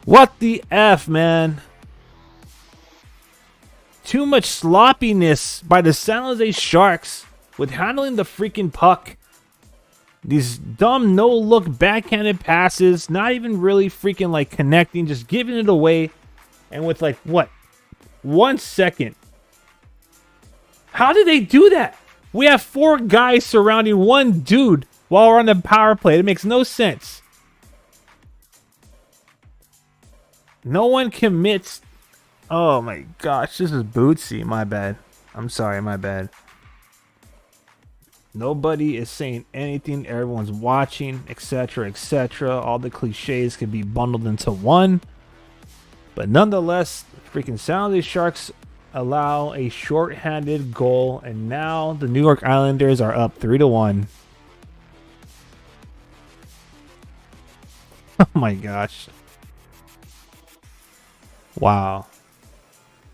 What the F, man? Too much sloppiness by the San Jose Sharks with handling the freaking puck. These dumb no-look backhanded passes, not even really freaking like connecting, just giving it away. And with like, what? 1 second. How did they do that? We have 4 guys surrounding one dude while we're on the power play. It makes no sense. No one commits. Oh my gosh, this is Bootsy. My bad. I'm sorry, my bad. Nobody is saying anything. Everyone's watching, etc., etc. All the cliches can be bundled into one. But nonetheless, freaking San Jose Sharks allow a shorthanded goal, and now the New York Islanders are up 3-1. Oh my gosh. Wow.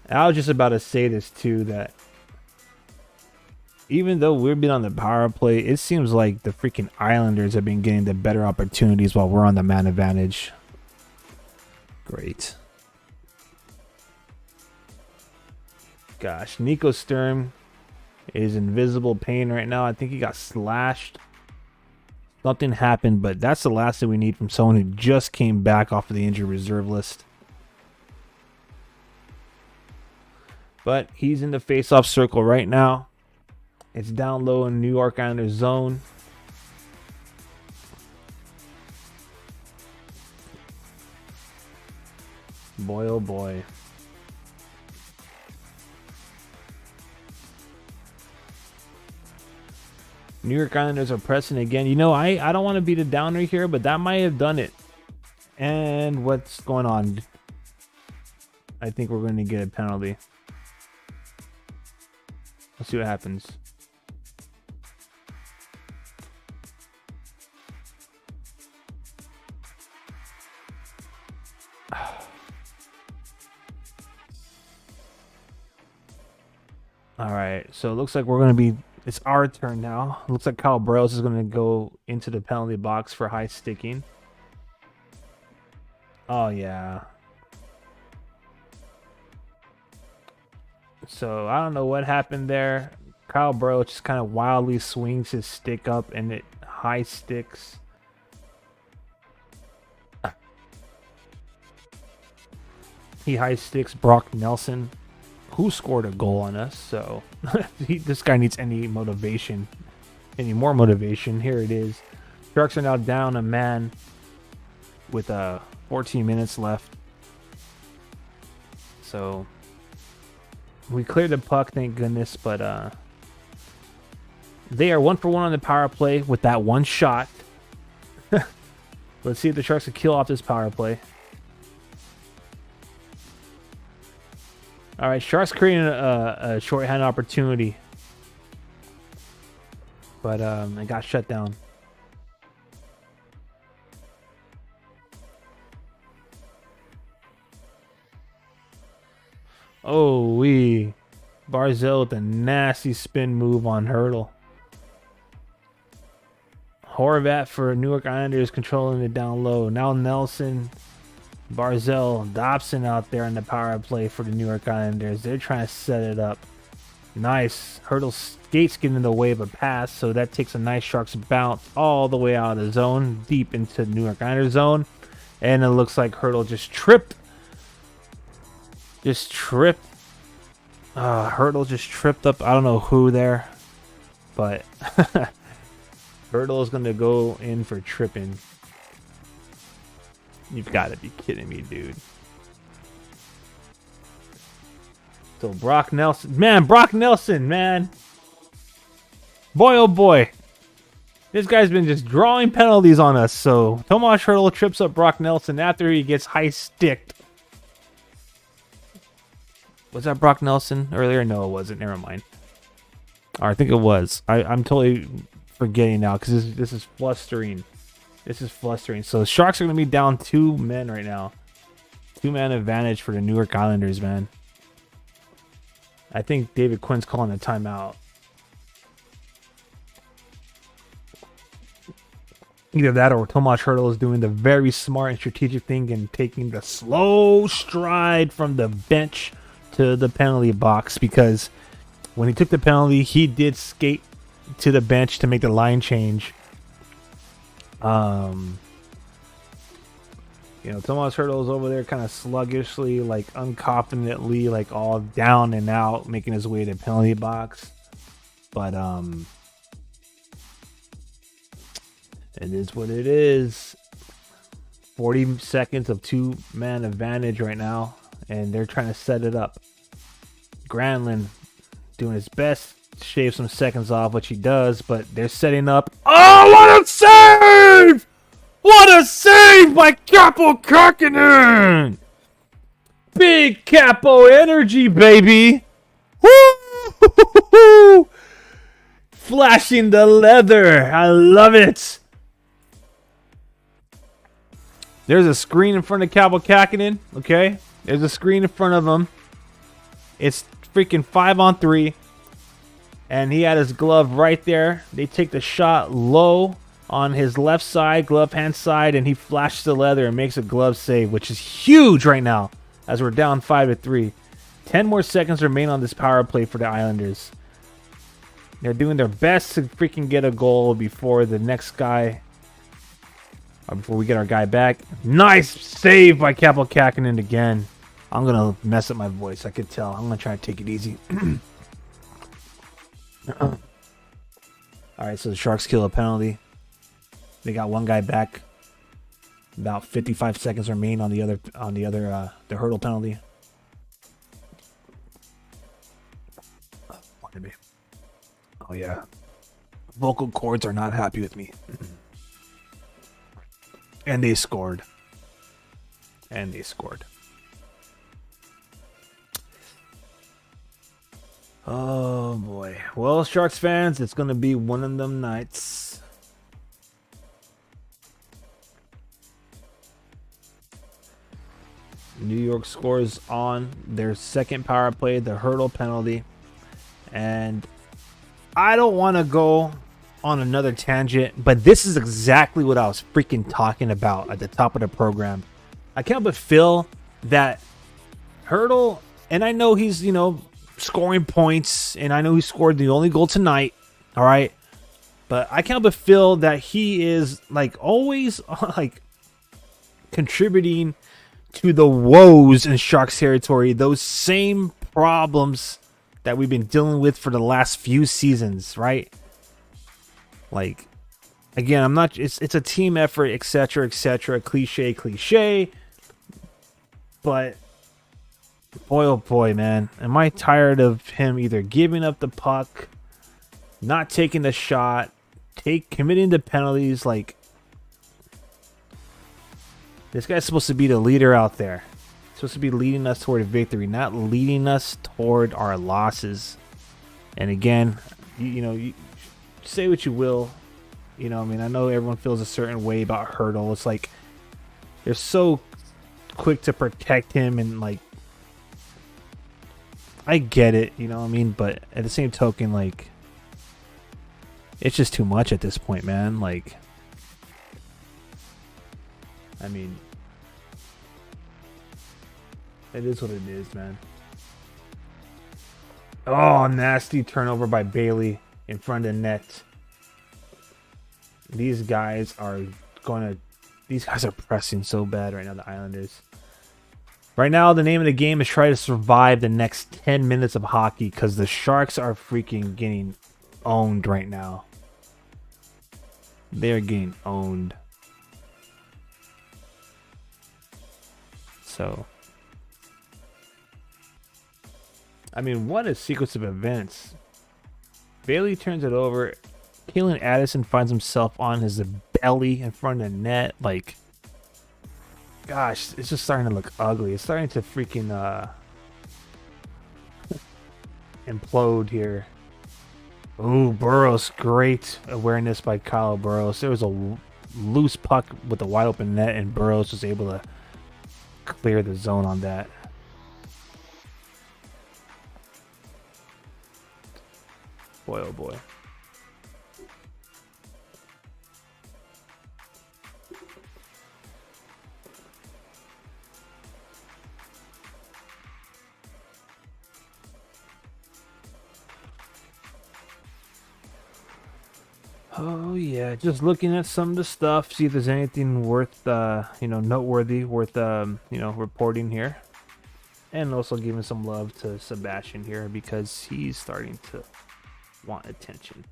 I was just about to say this too, that even though we've been on the power play, it seems like the freaking Islanders have been getting the better opportunities while we're on the man advantage. Great. Gosh, Nico Sturm is invisible pain right now. I think he got slashed. Something happened, but that's the last thing we need from someone who just came back off of the injured reserve list. But he's in the face-off circle right now. It's down low in New York Islanders zone. Boy, oh boy. New York Islanders are pressing again. You know, I don't want to be the downer here, but that might have done it. And what's going on? I think we're going to get a penalty. Let's see what happens. All right, so it looks like we're going to be, it's our turn now. It looks like Kyle Burrows is going to go into the penalty box for high sticking. Oh, yeah. So I don't know what happened there. Kyle Burrows just kind of wildly swings his stick up and it high sticks. He high sticks Brock Nelson, who scored a goal on us. So this guy needs any motivation, any more motivation. Here it is. Sharks are now down a man with 14 minutes left. So We cleared the puck, thank goodness, but they are 1 for 1 on the power play with that one shot. Let's see if the Sharks can kill off this power play. All right, Sharks creating a shorthand opportunity, but it got shut down. Oh, Barzal with a nasty spin move on Hurdle. Horvat for New York Islanders controlling it down low. Now Nelson, Barzal, Dobson out there in the power play for the New York Islanders. They're trying to set it up. Nice. Hurdle skates get in the way of a pass, so that takes a nice Sharks bounce all the way out of the zone, deep into the New York Islanders zone. And it looks like Hurdle just tripped. Hurdle just tripped up. I don't know who there, but Hurdle is going to go in for tripping. You've got to be kidding me, dude. So Brock Nelson. Man, Brock Nelson, man. Boy, oh boy. This guy's been just drawing penalties on us. So Tomas Hurdle trips up Brock Nelson after he gets high-sticked. Was that Brock Nelson earlier? No, it wasn't. Never mind. I think it was. I'm totally forgetting now because this is flustering. This is flustering. So the Sharks are going to be down 2 men right now. 2-man advantage for the New York Islanders, man. I think David Quinn's calling a timeout. Either that or Tomas Hurdle is doing the very smart and strategic thing and taking the slow stride from the bench to the penalty box, because when he took the penalty, he did skate to the bench to make the line change. Tomas Hurdle is over there kind of sluggishly, like unconfidently, like all down and out, making his way to the penalty box. But it is what it is. 40 seconds of 2-man advantage right now, and they're trying to set it up. Granlund doing his best to shave some seconds off, which he does, but they're setting up. Oh, what a save! What a save by Capo Kakinen! Big Capo energy, baby! Woo! Flashing the leather. I love it. There's a screen in front of Capo Kakinen, okay? There's a screen in front of him. It's freaking 5-on-3. And he had his glove right there. They take the shot low on his left side, glove hand side, and he flashes the leather and makes a glove save, which is huge right now as we're down 5-3. 10 more seconds remain on this power play for the Islanders. They're doing their best to freaking get a goal before the next guy, or before we get our guy back. Nice save by Capo Kakinen again. I'm going to mess up my voice. I could tell. I'm going to try to take it easy. All right, so the Sharks kill a penalty. They got one guy back. About 55 seconds remain on the the Hurdle penalty. Oh yeah, vocal cords are not happy with me. And they scored. Oh boy. Well, Sharks fans, it's gonna be one of them nights. New York scores on their second power play, the Hurdle penalty. And I don't want to go on another tangent, but this is exactly what I was freaking talking about at the top of the program. I can't but feel that Hurdle, and I know he's, scoring points, and I know he scored the only goal tonight, all right? But I can't but feel that he is, always, contributing to the woes in Sharks territory, those same problems that we've been dealing with for the last few seasons, right? Again, I'm not, it's a team effort, etc., cliche, but Boy, oh boy, man. Am I tired of him either giving up the puck, not taking the shot, committing the penalties. Like, this guy's supposed to be the leader out there. He's supposed to be leading us toward victory, not leading us toward our losses. And again, you say what you will. You know, I mean, I know everyone feels a certain way about Hurdle. It's like they're so quick to protect him, and like, I get it, you know what I mean? But at the same token, like, it's just too much at this point, man. Like, I mean, it is what it is, man. Oh, nasty turnover by Bailey in front of the net. These guys are pressing so bad right now, the Islanders. Right now, the name of the game is try to survive the next 10 minutes of hockey, because the Sharks are freaking getting owned right now. They're getting owned. So, I mean, what a sequence of events. Bailey turns it over. Calen Addison finds himself on his belly in front of the net. Like, gosh, it's just starting to look ugly. It's starting to freaking implode here. Ooh, Burrows. Great awareness by Kyle Burrows. There was a loose puck with a wide open net, and Burrows was able to clear the zone on that. Boy, oh boy. Oh yeah, just looking at some of the stuff, see if there's anything worth, noteworthy, worth, reporting here. And also giving some love to Sebastian here, because he's starting to want attention.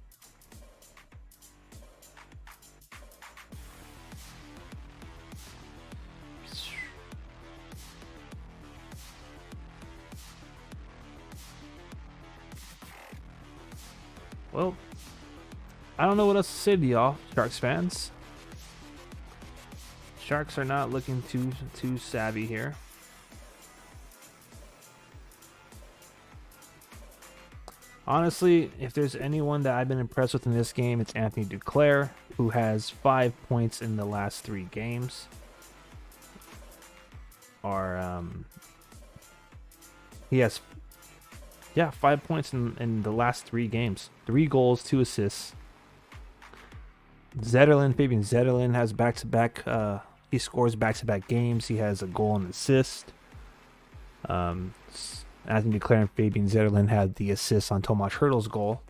Well, I don't know what else to say to y'all, Sharks fans. Sharks are not looking too savvy here. Honestly, if there's anyone that I've been impressed with in this game, it's Anthony Duclair, who has 5 points in the last 3 games. He has 5 points in the last 3 games. 3 goals, 2 assists. Fabian Zetterlund has back-to-back. He scores back-to-back games. He has a goal and assist. Anthony Duclair and Fabian Zetterlund had the assist on Tomas Hertl's goal.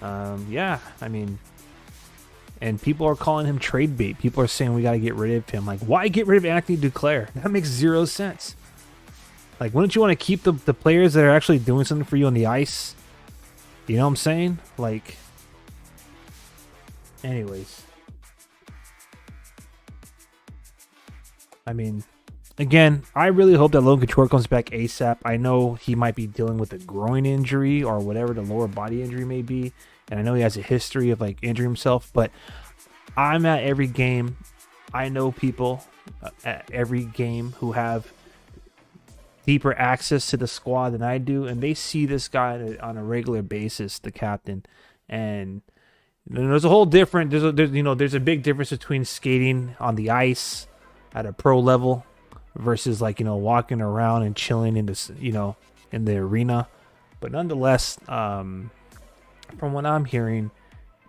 I mean, and people are calling him trade bait. People are saying we got to get rid of him. Like, why get rid of Anthony Duclair? That makes 0 sense. Like, wouldn't you want to keep the players that are actually doing something for you on the ice? You know what I'm saying? Like, anyways. I mean, again, I really hope that Logan Couture comes back ASAP. I know he might be dealing with a groin injury or whatever the lower body injury may be. And I know he has a history of, like, injuring himself. But I'm at every game. I know people at every game who have deeper access to the squad than I do, and they see this guy on a regular basis, the captain. And there's a whole different there's a big difference between skating on the ice at a pro level versus, like, walking around and chilling in this, in the arena. But nonetheless, from what I'm hearing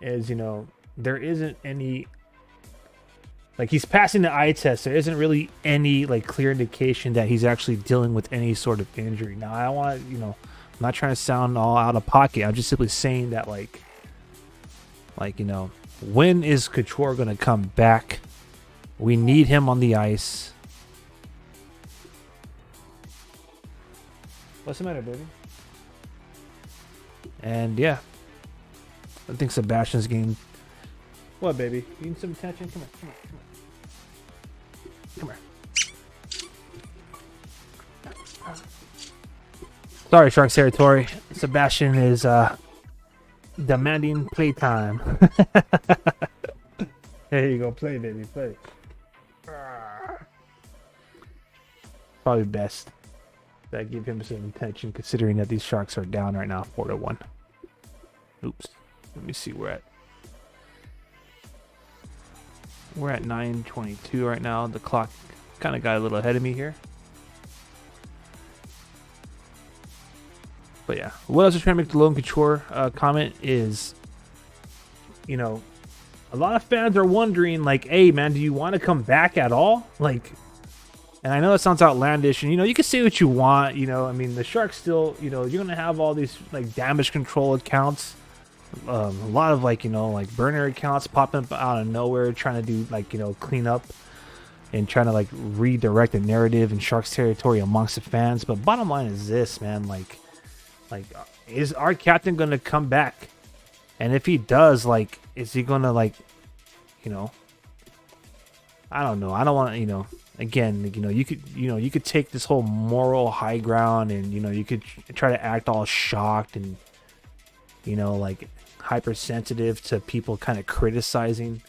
is, there isn't any, like, he's passing the eye test. There isn't really any, like, clear indication that he's actually dealing with any sort of injury. Now, I want to, I'm not trying to sound all out of pocket. I'm just simply saying that, like, when is Couture going to come back? We need him on the ice. What's the matter, baby? And, yeah. I think Sebastian's getting... What, baby? You need some attention? Come here. Come here. Sorry, Sharks territory. Sebastian is demanding playtime. There you go, play, baby, play. Probably best that I give him some attention, considering that these Sharks are down right now, 4-1. Oops. Let me see where at. We're at 9:22 right now. The clock kind of got a little ahead of me here. But yeah, what else is trying to make the Logan Couture comment is, you know, a lot of fans are wondering, like, hey, man, do you want to come back at all? Like, and I know that sounds outlandish, and, you know, you can say what you want, you know, I mean, the Sharks still, you know, you're going to have all these, like, damage control accounts, a lot of, like, you know, like, burner accounts popping up out of nowhere, trying to do, like, you know, clean up and trying to, like, redirect the narrative in Sharks territory amongst the fans. But bottom line is this, man, like, is our captain going to come back? And if he does, like, is he going to, like, you know, I don't know. I don't want to, you know, again, like, you could take this whole moral high ground, and, you know, you could try to act all shocked and, you know, like, hypersensitive to people kind of criticizing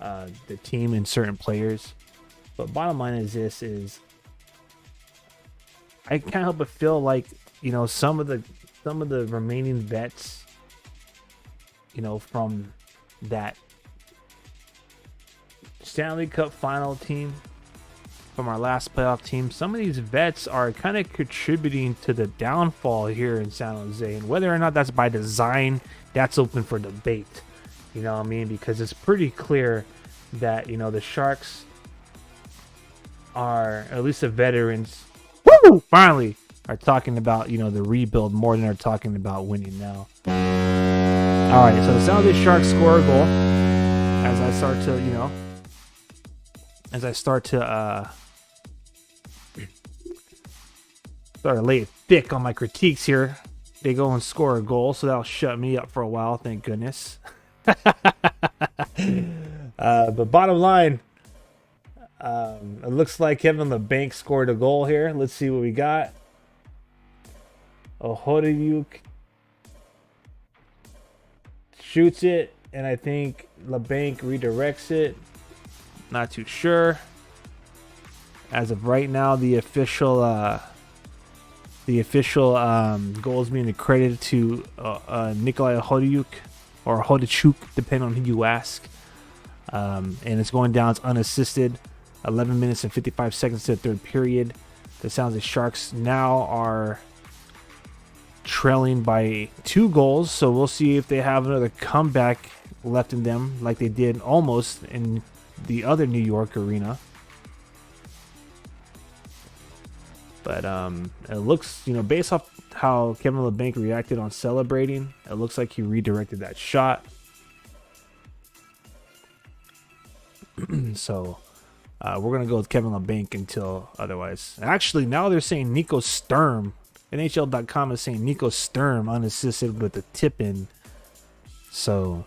the team and certain players. But bottom line is this, is I can't help but feel like, you know, some of the remaining vets, you know, from that Stanley Cup final team, from our last playoff team, some of these vets are kind of contributing to the downfall here in San Jose. And whether or not that's by design, that's open for debate. You know what I mean? Because it's pretty clear that, you know, the Sharks are, at least the veterans, woo, finally, are talking about, you know, the rebuild more than they're talking about winning now. All right, so the San Jose Sharks score a goal as I start to, you know, start to lay it thick on my critiques here. They go and score a goal, so that'll shut me up for a while, thank goodness. But bottom line, it looks like Kevin LeBanc scored a goal here. Let's see what we got. Ohotyuk shoots it, and I think LeBanc redirects it. Not too sure. As of right now, the official goal is being accredited to Nikolai Ohotyuk, or Hodachuk, depending on who you ask. And it's going down. It's unassisted. 11 minutes and 55 seconds to the third period. The San Jose Sharks now are trailing by 2 goals, so we'll see if they have another comeback left in them, like they did almost in the other New York arena. But it looks, you know, based off how Kevin LeBanc reacted on celebrating, it looks like he redirected that shot. So we're gonna go with Kevin LeBanc until otherwise. Actually, now they're saying Nico Sturm. NHL.com is saying Nico Sturm unassisted with the tip in. So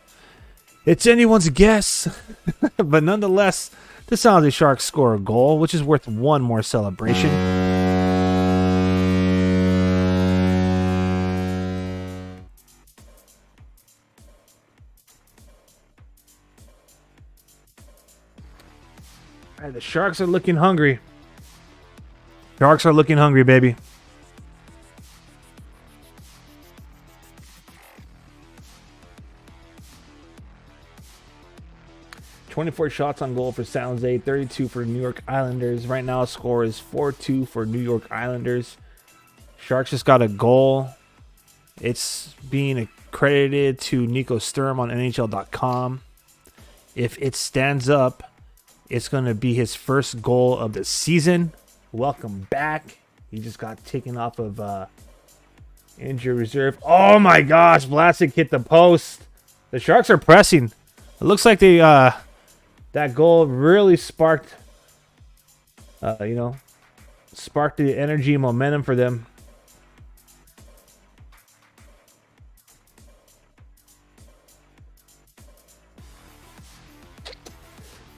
it's anyone's guess. But nonetheless, the San Jose Sharks score a goal, which is worth one more celebration. All right, the Sharks are looking hungry. Sharks are looking hungry, baby. "24 shots on goal for San Jose, 32 for New York Islanders." Right now, score is 4-2 for New York Islanders. Sharks just got a goal. It's being accredited to Nico Sturm on NHL.com. If it stands up, it's going to be his first goal of the season. Welcome back. He just got taken off of injury reserve. Oh my gosh, Vlasic hit the post. The Sharks are pressing. It looks like they that goal really sparked sparked the energy and momentum for them.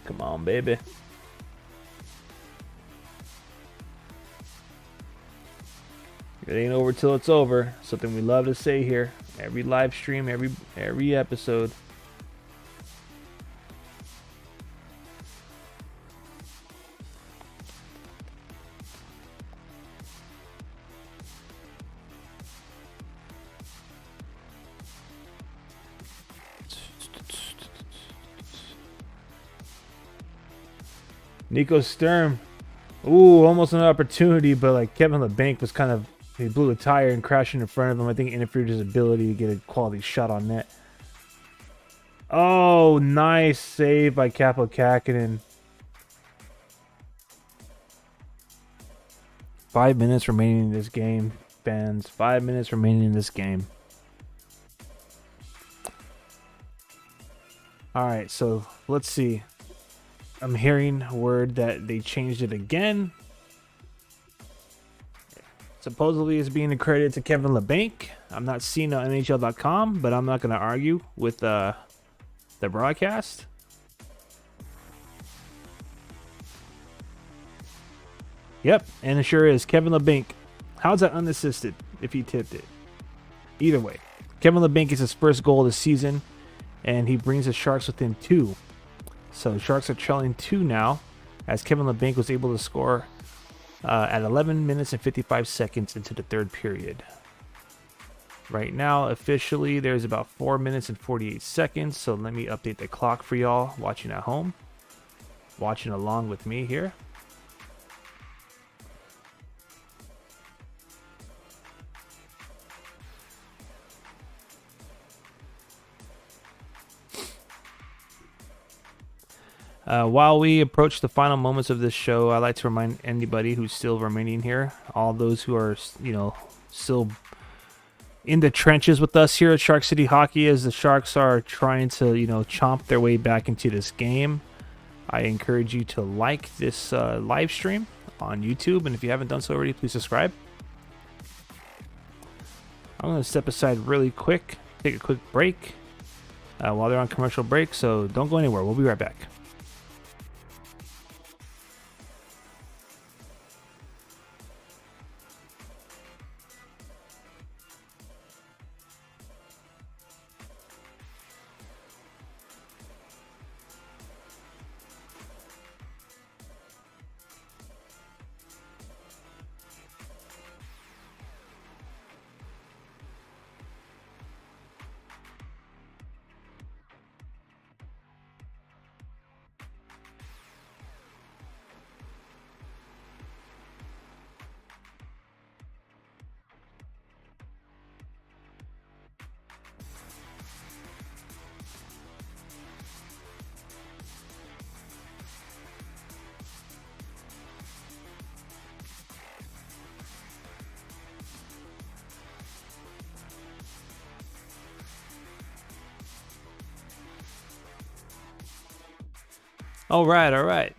Come on, baby. It ain't over till it's over. Something we love to say here. Every live stream, every episode. Nico Sturm. Ooh, almost an opportunity, but like Kevin LeBanc was kind of, he blew a tire and crashed in front of him. I think it interfered his ability to get a quality shot on net. Oh, nice save by Kaapo Kähkönen. 5 minutes remaining in this game, fans. 5 minutes remaining in this game. All right, so let's see. I'm hearing word that they changed it again. Supposedly it's being accredited to Kevin LeBanc. I'm not seeing it on NHL.com, but I'm not going to argue with the broadcast. Yep, and it sure is. Kevin LeBanc. How's that unassisted if he tipped it? Either way, Kevin LeBanc gets his first goal of the season, and he brings the Sharks within 2. So Sharks are trailing 2 now, as Kevin LeBanc was able to score at 11 minutes and 55 seconds into the third period. Right now, officially, there's about 4 minutes and 48 seconds. So let me update the clock for y'all watching at home, watching along with me here. While we approach the final moments of this show, I'd like to remind anybody who's still remaining here, all those who are, still in the trenches with us here at Shark City Hockey, as the Sharks are trying to, chomp their way back into this game. I encourage you to like this live stream on YouTube, and if you haven't done so already, please subscribe. I'm going to step aside really quick, take a quick break while they're on commercial break, so don't go anywhere. We'll be right back. All right.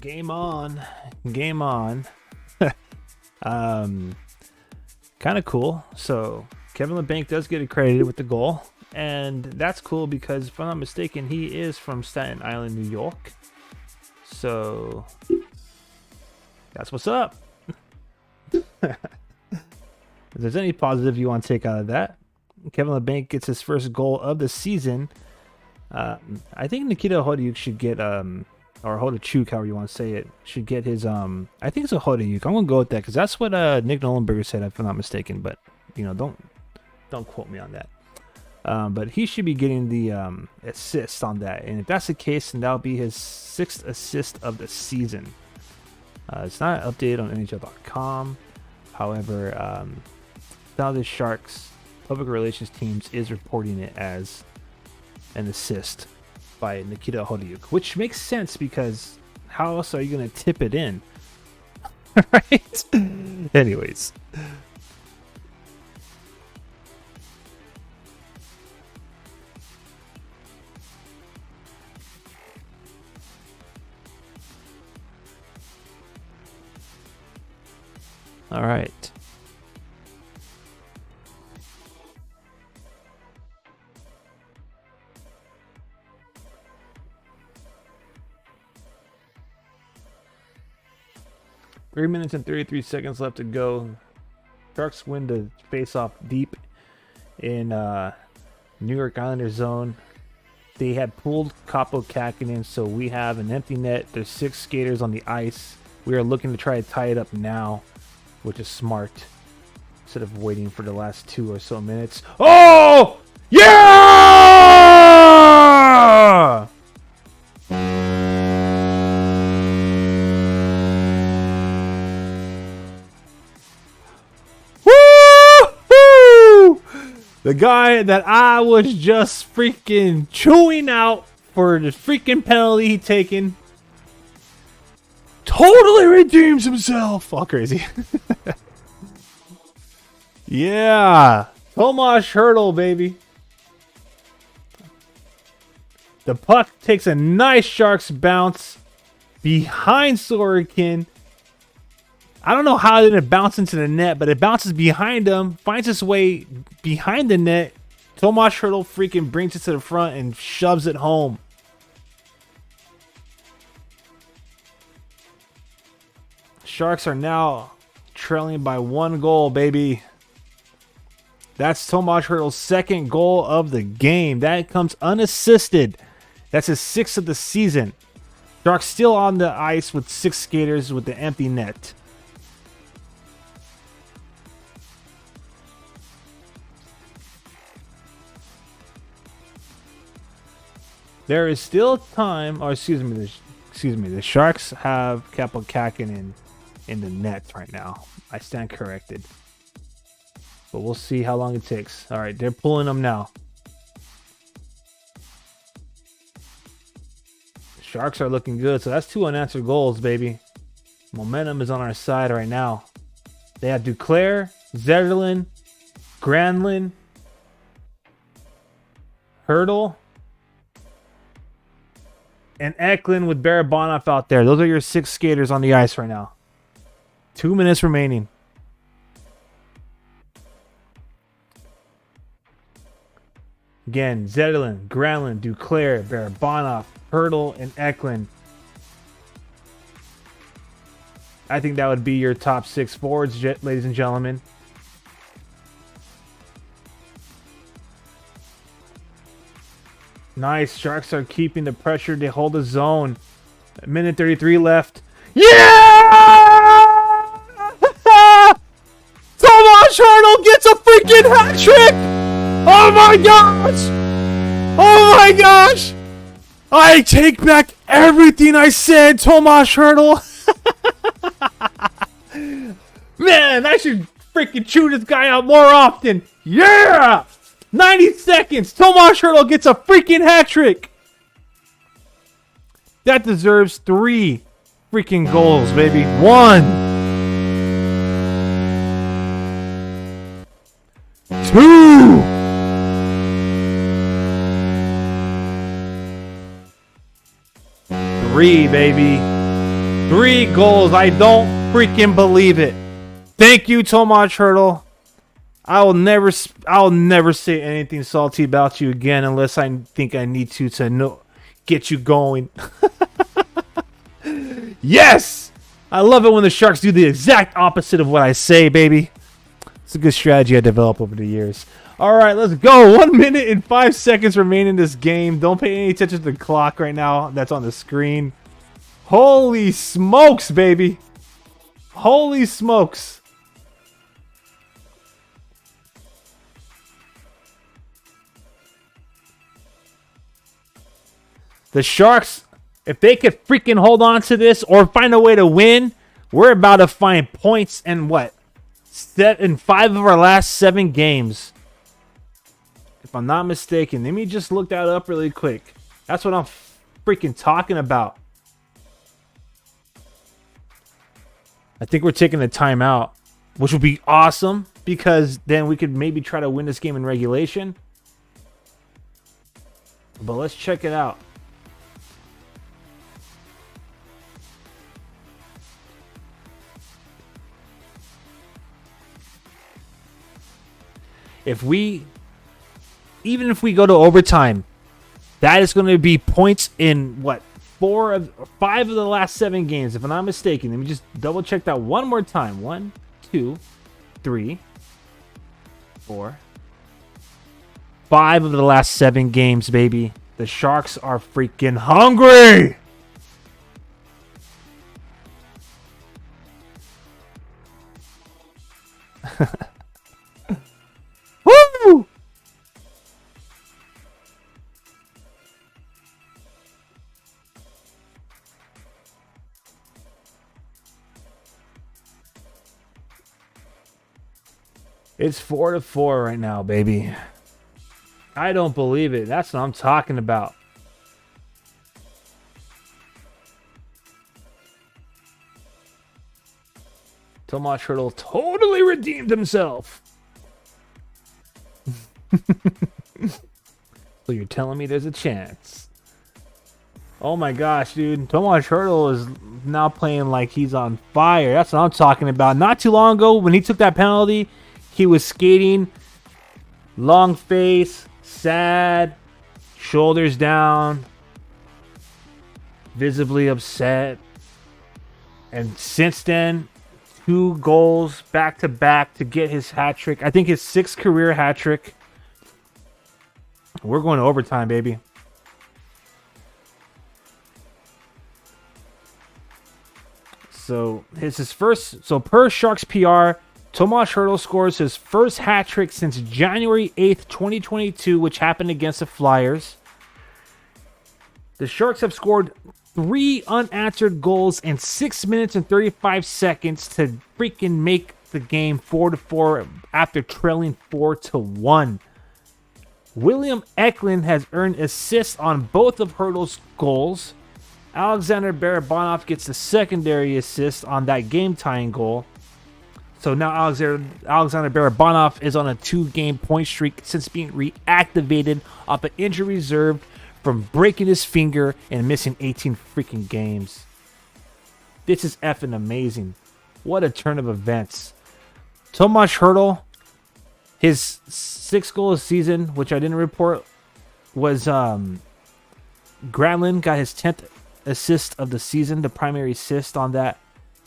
Game on. Kind of cool. So Kevin LeBanc does get accredited with the goal, and that's cool because if I'm not mistaken, he is from Staten Island, New York. So that's what's up. If there's any positive you want to take out of that, Kevin LeBanc gets his first goal of the season. I think Nikita Hodeyuk should get or Hodeychuk, however you want to say it, should get his I think it's a Hodeyuk. I'm gonna go with that because that's what Nick Nollenberger said, if I'm not mistaken. But don't quote me on that. But he should be getting the assist on that, and if that's the case, then that'll be his 6th assist of the season. It's not updated on NHL.com. However, now the Sharks public relations teams is reporting it as an assist by Nikita Hodeyuk, which makes sense because how else are you going to tip it in? Right? Anyways. All right. 3 minutes and 33 seconds left to go. Sharks win the face-off deep in New York Islander zone. They had pulled Kaapo Kähkönen, so we have an empty net. There's 6 skaters on the ice. We are looking to try to tie it up now, which is smart, instead of waiting for the last 2 or so minutes. Oh! Yeah! Woo! The guy that I was just freaking chewing out for the freaking penalty he taken totally redeems himself. All crazy. Yeah. Tomas Hertl, baby. The puck takes a nice Sharks bounce behind Sorokin. I don't know how it didn't bounce into the net, but it bounces behind him, finds its way behind the net. Tomas Hertl freaking brings it to the front and shoves it home. Sharks are now trailing by 1 goal, baby. That's Tomas Hertl's 2nd goal of the game. That comes unassisted. That's his 6th of the season. Sharks still on the ice with 6 skaters with the empty net. There is still time, or excuse me, the Sharks have Kaapo Kähkönen in the net right now. I stand corrected. But we'll see how long it takes. All right, they're pulling them now. The Sharks are looking good, so that's 2 unanswered goals, baby. Momentum is on our side right now. They have Duclair, Zetterlund, Granlund, Hertl, and Eklund with Barabanov out there. Those are your 6 skaters on the ice right now. 2 minutes remaining. Again, Zetterlund, Granlund, Duclair, Barabanov, Hertl, and Eklund. I think that would be your top 6 forwards, ladies and gentlemen. Nice. Sharks are keeping the pressure. They hold the zone. 1:33 left. Yeah! Tomas Hertl gets a freaking hat trick! Oh my gosh! Oh my gosh! I take back everything I said, Tomas Hertl. Man, I should freaking chew this guy out more often. Yeah! 90 seconds. Tomas Hertl gets a freaking hat trick. That deserves 3 freaking goals, baby. 1, 2. 3, baby. 3 goals. I don't freaking believe it. Thank you, Tomas Hertl. I'll never say anything salty about you again unless I think I need to get you going. Yes! I love it when the Sharks do the exact opposite of what I say, baby. It's a good strategy I developed over the years. All right, let's go. 1 minute and 5 seconds remain in this game. Don't pay any attention to the clock right now that's on the screen. Holy smokes, baby. Holy smokes. The Sharks, if they could freaking hold on to this or find a way to win, we're about to find points in what? In 5 of our last 7 games. If I'm not mistaken. Let me just look that up really quick. That's what I'm freaking talking about. I think we're taking a timeout, which would be awesome because then we could maybe try to win this game in regulation. But let's check it out. Even if we go to overtime, that is going to be points in what, 5 of the last 7 games, if I'm not mistaken. Let me just double check that one more time. 1, 2, 3, 4, 5 of the last 7 games, baby. The Sharks are freaking hungry. Woo! It's 4-4 right now, baby. I don't believe it. That's what I'm talking about. Tomas Hertl totally redeemed himself. So you're telling me there's a chance? Oh my gosh, dude. Tomas Hertl is now playing like he's on fire. That's what I'm talking about. Not too long ago, when he took that penalty, he was skating, long face, sad, shoulders down, visibly upset. And since then, 2 goals back-to-back to get his hat trick. I think his 6th career hat trick. We're going to overtime, baby. So it's his first. So per Sharks PR, Tomas Hertl scores his first hat trick since January 8th, 2022, which happened against the Flyers. The Sharks have scored 3 unanswered goals in 6 minutes and 35 seconds to freaking make the game 4-4 after trailing 4-1. William Eklund has earned assists on both of Hertl's goals. Alexander Barabanov gets the secondary assist on that game-tying goal. So now Alexander Barabanov is on a 2-game point streak since being reactivated off an injury reserve from breaking his finger and missing 18 freaking games. This is effing amazing. What a turn of events. Tomas Hertl, his 6th goal of the season, which I didn't report, was Granlund got his 10th assist of the season, the primary assist on that.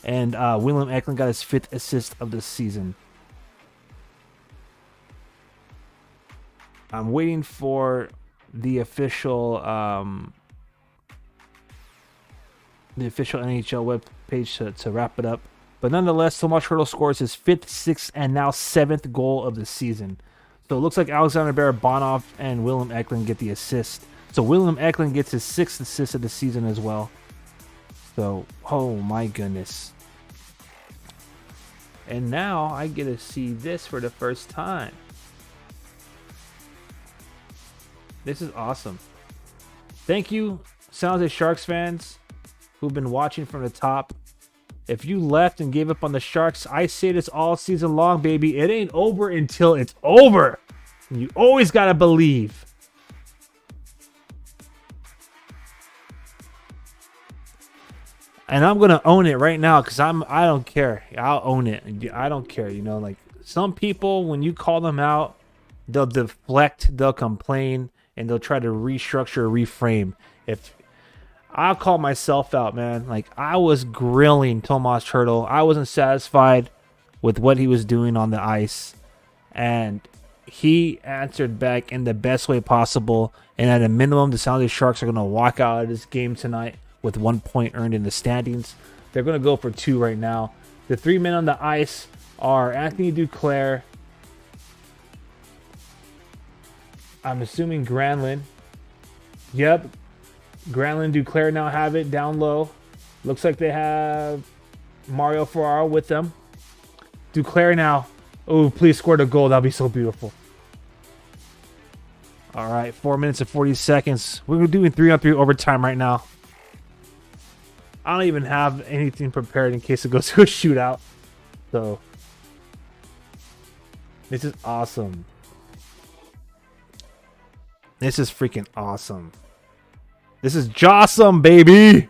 And William Eklund got his 5th assist of the season. I'm waiting for the official NHL web page to wrap it up. But nonetheless, Tomas Hertl scores his 5th, 6th, and now 7th goal of the season. So it looks like Alexander Barabanov and William Eklund get the assist. So William Eklund gets his 6th assist of the season as well. So, oh my goodness. And now I get to see this for the first time. This is awesome. Thank you, San Jose Sharks fans who've been watching from the top. If you left and gave up on the Sharks, I say this all season long, baby. It ain't over until it's over. And you always got to believe. And I'm going to own it right now because I don't care. I'll own it. I don't care. You know, like some people, when you call them out, they'll deflect, they'll complain, and they'll try to restructure, reframe. If I'll call myself out, man. Like, I was grilling Tomas Hertl. I wasn't satisfied with what he was doing on the ice. And he answered back in the best way possible. And at a minimum, the San Jose Sharks are going to walk out of this game tonight with 1 point earned in the standings. They're going to go for 2 right now. The 3 men on the ice are Anthony Duclair. I'm assuming Granlund. Yep. Granlund, Duclair now have it down low. Looks like they have Mario Ferraro with them. Duclair now. Oh, please score the goal. That'll be so beautiful. All right, 4 minutes and 40 seconds. We're doing 3-on-3 overtime right now. I don't even have anything prepared in case it goes to a shootout. So, this is awesome. This is freaking awesome. This is Jossum, baby.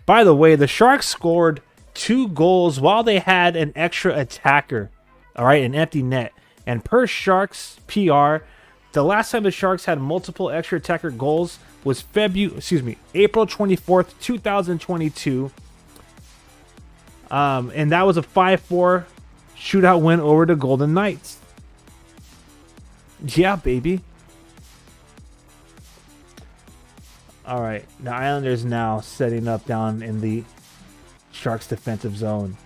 By the way, the Sharks scored 2 goals while they had an extra attacker. All right, an empty net. And per Sharks PR, The last time the Sharks had multiple extra attacker goals was April 24th, 2022. And that was a 5-4 shootout win over the Golden Knights. Yeah, baby. All right, the Islanders now setting up down in the Sharks defensive zone.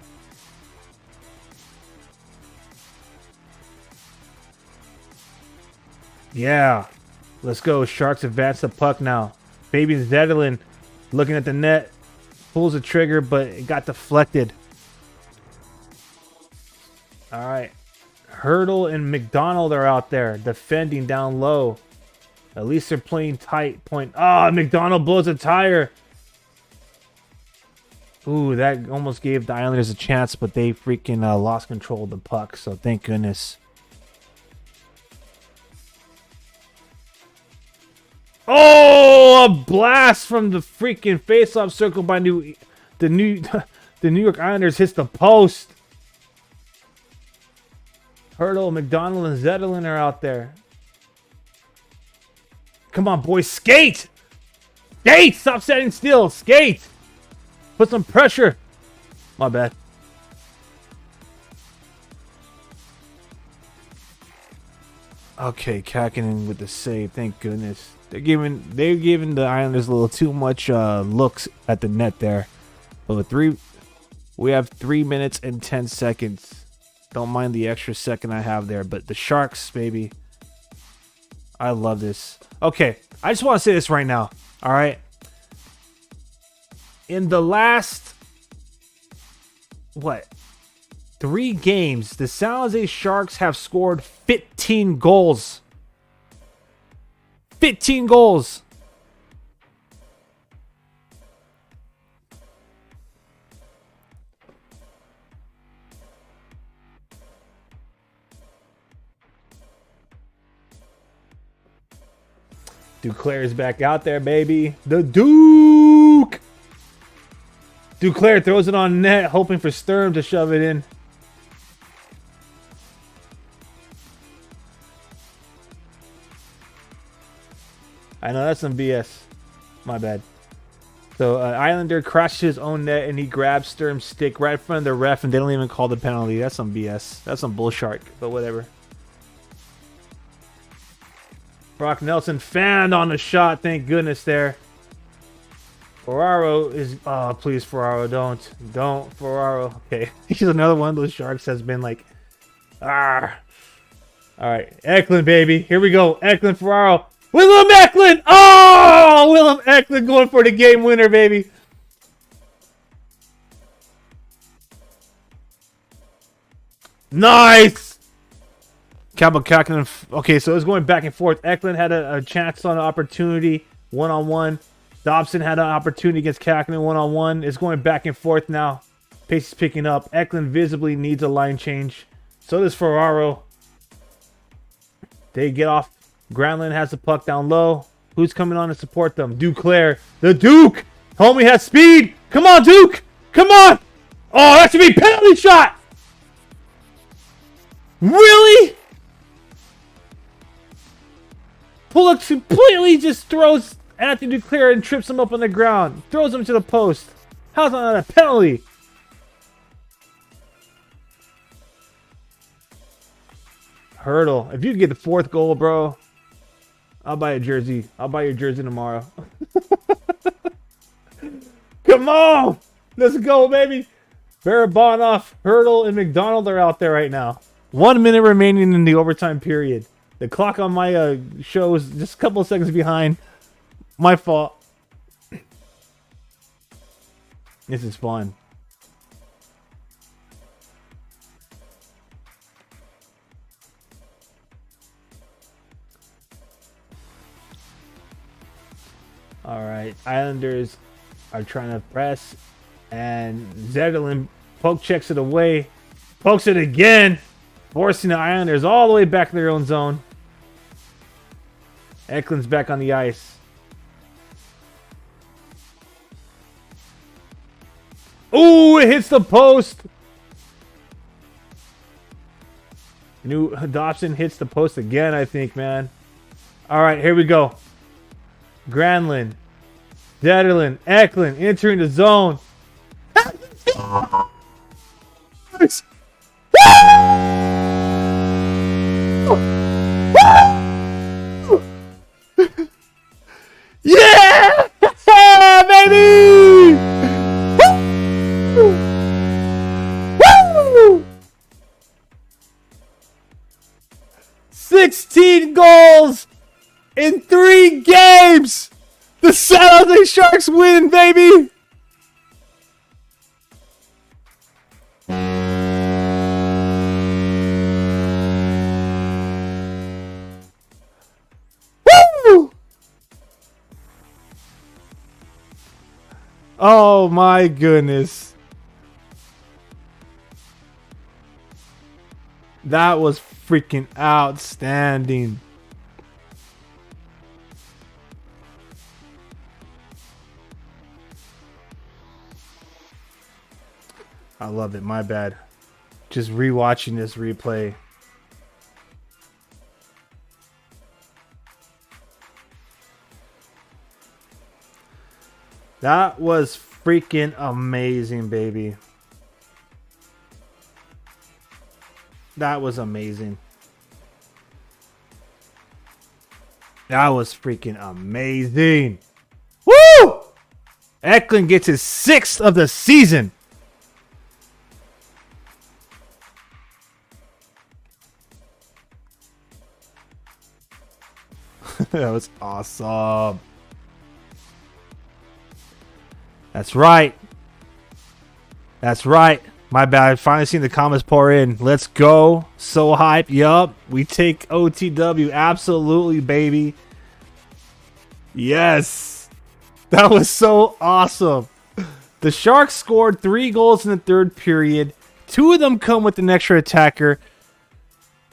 Yeah, let's go. Sharks advance the puck now. Fabian Zetterlund looking at the net, pulls the trigger, but it got deflected. All right, Hurdle and McDonald are out there defending down low. At least they're playing tight. McDonald blows a tire. Ooh, that almost gave the Islanders a chance, but they freaking lost control of the puck, so thank goodness. Oh, a blast from the freaking face-off circle by the New York Islanders hits the post. Hurdle, McDonald, and Zetterlund are out there. Come on, boys. Skate! Skate! Stop standing still. Skate! Put some pressure. My bad. Okay, Kakinen with the save. Thank goodness. They're giving the Islanders a little too much looks at the net there. But we have 3 minutes and 10 seconds. Don't mind the extra second I have there. But the Sharks, baby. I love this. Okay, I just want to say this right now. All right. In the last, 3 games, the San Jose Sharks have scored 15 goals. 15 goals. Duclair is back out there, baby. The Duke! Duclair throws it on net, hoping for Sturm to shove it in. I know that's some BS. My bad. So Islander crashes his own net and he grabs Sturm's stick right in front of the ref and they don't even call the penalty. That's some BS. That's some bullshark, but whatever. Brock Nelson fanned on the shot. Thank goodness there. Ferraro is... Oh, please, Ferraro, don't, Ferraro. Okay, he's another one of those Sharks that's been like... Ah. All right, Eklund, baby. Here we go. Eklund, Ferraro. Willem Eklund! Oh! Willem Eklund going for the game winner, baby. Nice! Kakinen. Okay, so it was going back and forth. Eklund had a chance on an opportunity, one-on-one. Dobson had an opportunity against Kakinen, one-on-one. It's going back and forth now. Pace is picking up. Eklund visibly needs a line change. So does Ferraro. They get off. Granlund has the puck down low. Who's coming on to support them? Duclair. The Duke! Homie has speed! Come on, Duke! Come on! Oh, that should be a penalty shot! Really? Pulock completely just throws Anthony Duclair and trips him up on the ground. Throws him to the post. How's that not a penalty? Hurdle. If you can get the 4th goal, bro, I'll buy a jersey. I'll buy your jersey tomorrow. Come on! Let's go, baby! Barabanov, Hurdle, and McDonald are out there right now. 1 minute remaining in the overtime period. The clock on my show is just a couple of seconds behind. My fault. This is fun. All right, Islanders are trying to press, and Zetterlund poke checks it away, pokes it again, forcing the Islanders all the way back to their own zone. Eklund's back on the ice. Ooh, it hits the post. New Dobson hits the post again, I think, man. All right, here we go. Granlund, Zetterlund, Eklund entering the zone. 16 goals in 3 games. The San Jose Sharks win, baby. Woo! Oh my goodness. That was freaking outstanding. I love it. My bad. Just rewatching this replay. That was freaking amazing, baby. That was amazing. That was freaking amazing. Woo! Eklund gets his 6th of the season. That was awesome. That's right. That's right. My bad. I've finally seen the comments pour in. Let's go. So hype. Yup. We take OTW. Absolutely, baby. Yes. That was so awesome. The Sharks scored 3 goals in the 3rd period. 2 of them come with an extra attacker.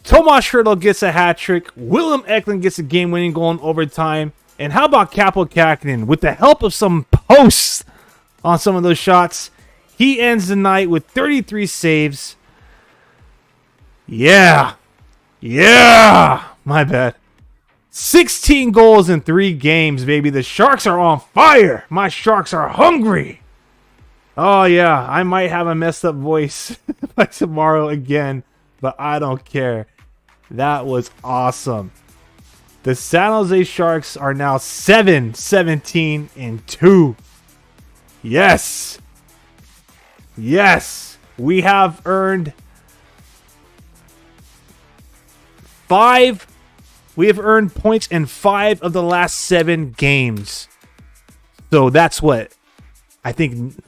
Tomas Hertl gets a hat trick. Willem Eklund gets a game-winning goal in overtime. And how about Kaapo Kähkönen? With the help of some posts on some of those shots, he ends the night with 33 saves. Yeah. Yeah. My bad. 16 goals in 3 games, baby. The Sharks are on fire. My Sharks are hungry. Oh, yeah. I might have a messed up voice by tomorrow again, but I don't care. That was awesome. The San Jose Sharks are now 7-17-2. Yes. Yes. We have earned 5. We have earned points in 5 of the last 7 games. So that's what I think.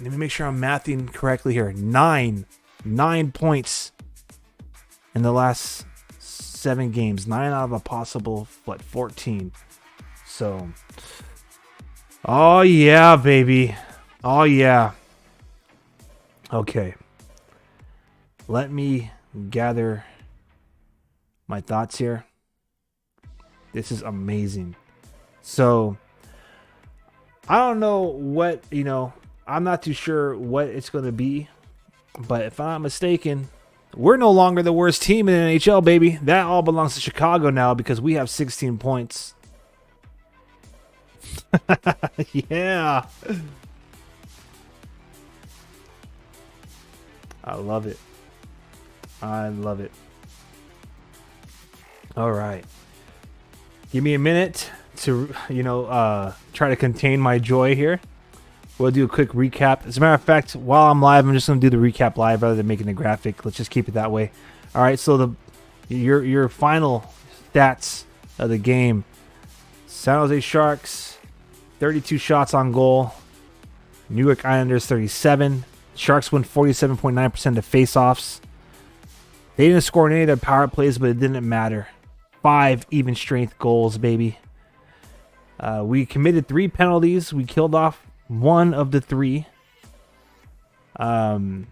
Let me make sure I'm mathing correctly here. 9 points in the last 7 games. 9 out of a possible, 14. So, oh yeah, baby. Oh yeah. Okay. Let me gather my thoughts here. This is amazing. So, I don't know what, I'm not too sure what it's going to be. But if I'm not mistaken, we're no longer the worst team in the NHL, baby. That all belongs to Chicago now because we have 16 points. Yeah. I love it. I love it. All right. Give me a minute to, try to contain my joy here. We'll do a quick recap. As a matter of fact, while I'm live, I'm just going to do the recap live rather than making a graphic. Let's just keep it that way. All right, so your final stats of the game. San Jose Sharks, 32 shots on goal. New York Islanders, 37. Sharks win 47.9% of faceoffs. They didn't score in any of their power plays, but it didn't matter. 5 even strength goals, baby. We committed 3 penalties. We killed off 1 of the 3. Again,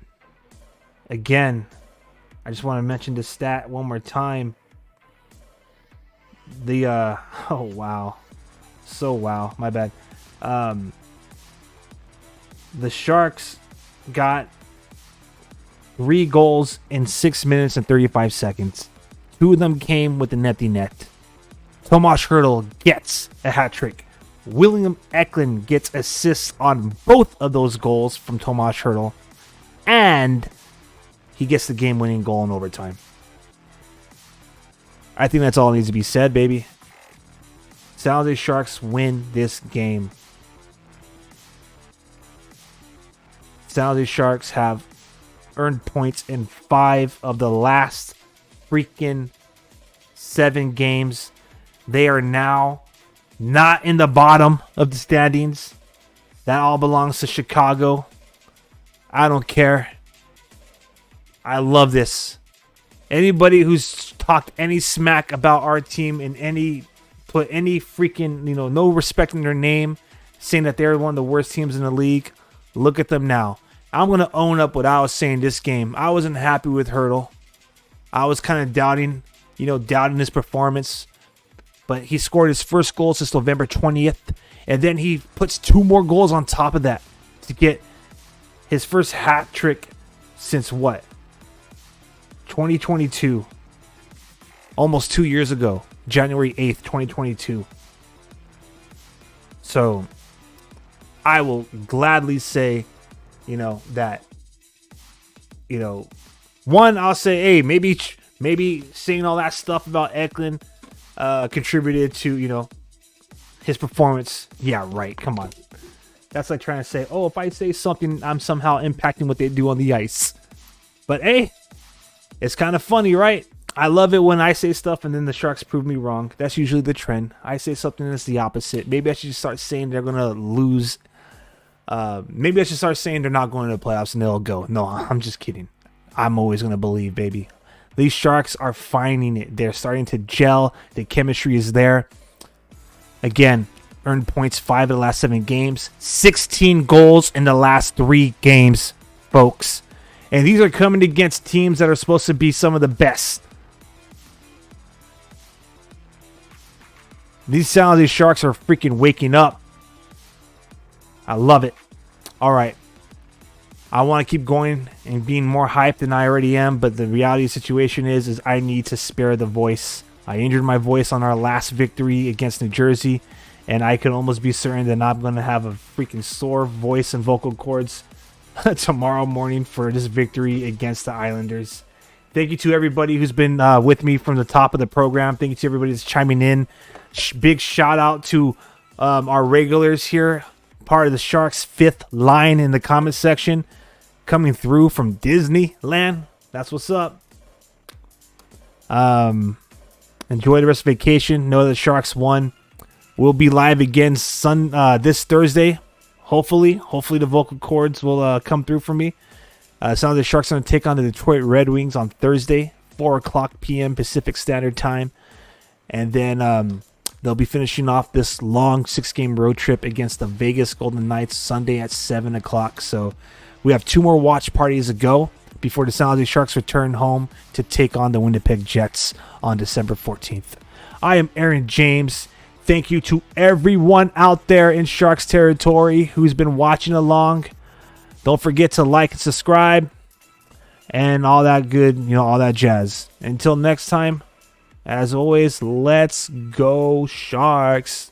I just want to mention the stat one more time. Oh wow. So wow, my bad. The Sharks got 3 goals in 6 minutes and 35 seconds. 2 of them came with an empty net. Tomas Hertl gets a hat trick. William Eklund gets assists on both of those goals from Tomas Hertl. And he gets the game-winning goal in overtime. I think that's all that needs to be said, baby. San Jose Sharks win this game. San Jose Sharks have earned points in 5 of the last freaking 7 games. They are now not in the bottom of the standings. That all belongs to Chicago. I don't care. I love this. Anybody who's talked any smack about our team and put any freaking, no respect in their name, saying that they're one of the worst teams in the league, look at them now. I'm going to own up what I was saying this game. I wasn't happy with Hertl. I was kind of doubting his performance. But he scored his first goal since November 20th. And then he puts 2 more goals on top of that to get his first hat trick since what? 2022. Almost 2 years ago. January 8th, 2022. So, I will gladly say, that, one, I'll say, hey, maybe saying all that stuff about Eklund contributed to, his performance. Yeah, right. Come on. That's like trying to say, oh, if I say something, I'm somehow impacting what they do on the ice. But hey, it's kind of funny, right? I love it when I say stuff and then the Sharks prove me wrong. That's usually the trend. I say something that's the opposite. Maybe I should start saying they're going to lose. Maybe I should start saying they're not going to the playoffs and they'll go. No, I'm just kidding. I'm always going to believe, baby. These Sharks are finding it. They're starting to gel. The chemistry is there. Again, earned points 5 of the last 7 games. 16 goals in the last 3 games, folks. And these are coming against teams that are supposed to be some of the best. These San Jose Sharks are freaking waking up. I love it. All right. I want to keep going and being more hyped than I already am, but the reality of the situation is I need to spare the voice. I injured my voice on our last victory against New Jersey, and I can almost be certain that I'm going to have a freaking sore voice and vocal cords tomorrow morning for this victory against the Islanders. Thank you to everybody who's been with me from the top of the program. Thank you to everybody that's chiming in. Big shout out to our regulars here, part of the Sharks' 5th line in the comment section, coming through from Disneyland. That's what's up. Enjoy the rest of vacation. Know that the Sharks won. We'll be live again this Thursday. Hopefully the vocal cords will come through for me. Some of the Sharks are going to take on the Detroit Red Wings on Thursday, 4 o'clock p.m. Pacific Standard Time. And then they'll be finishing off this long 6-game road trip against the Vegas Golden Knights Sunday at 7 o'clock. So we have 2 more watch parties to go before the San Jose Sharks return home to take on the Winnipeg Jets on December 14th. I am Aaron James. Thank you to everyone out there in Sharks territory who's been watching along. Don't forget to like and subscribe and all that good, all that jazz. Until next time, as always, let's go Sharks.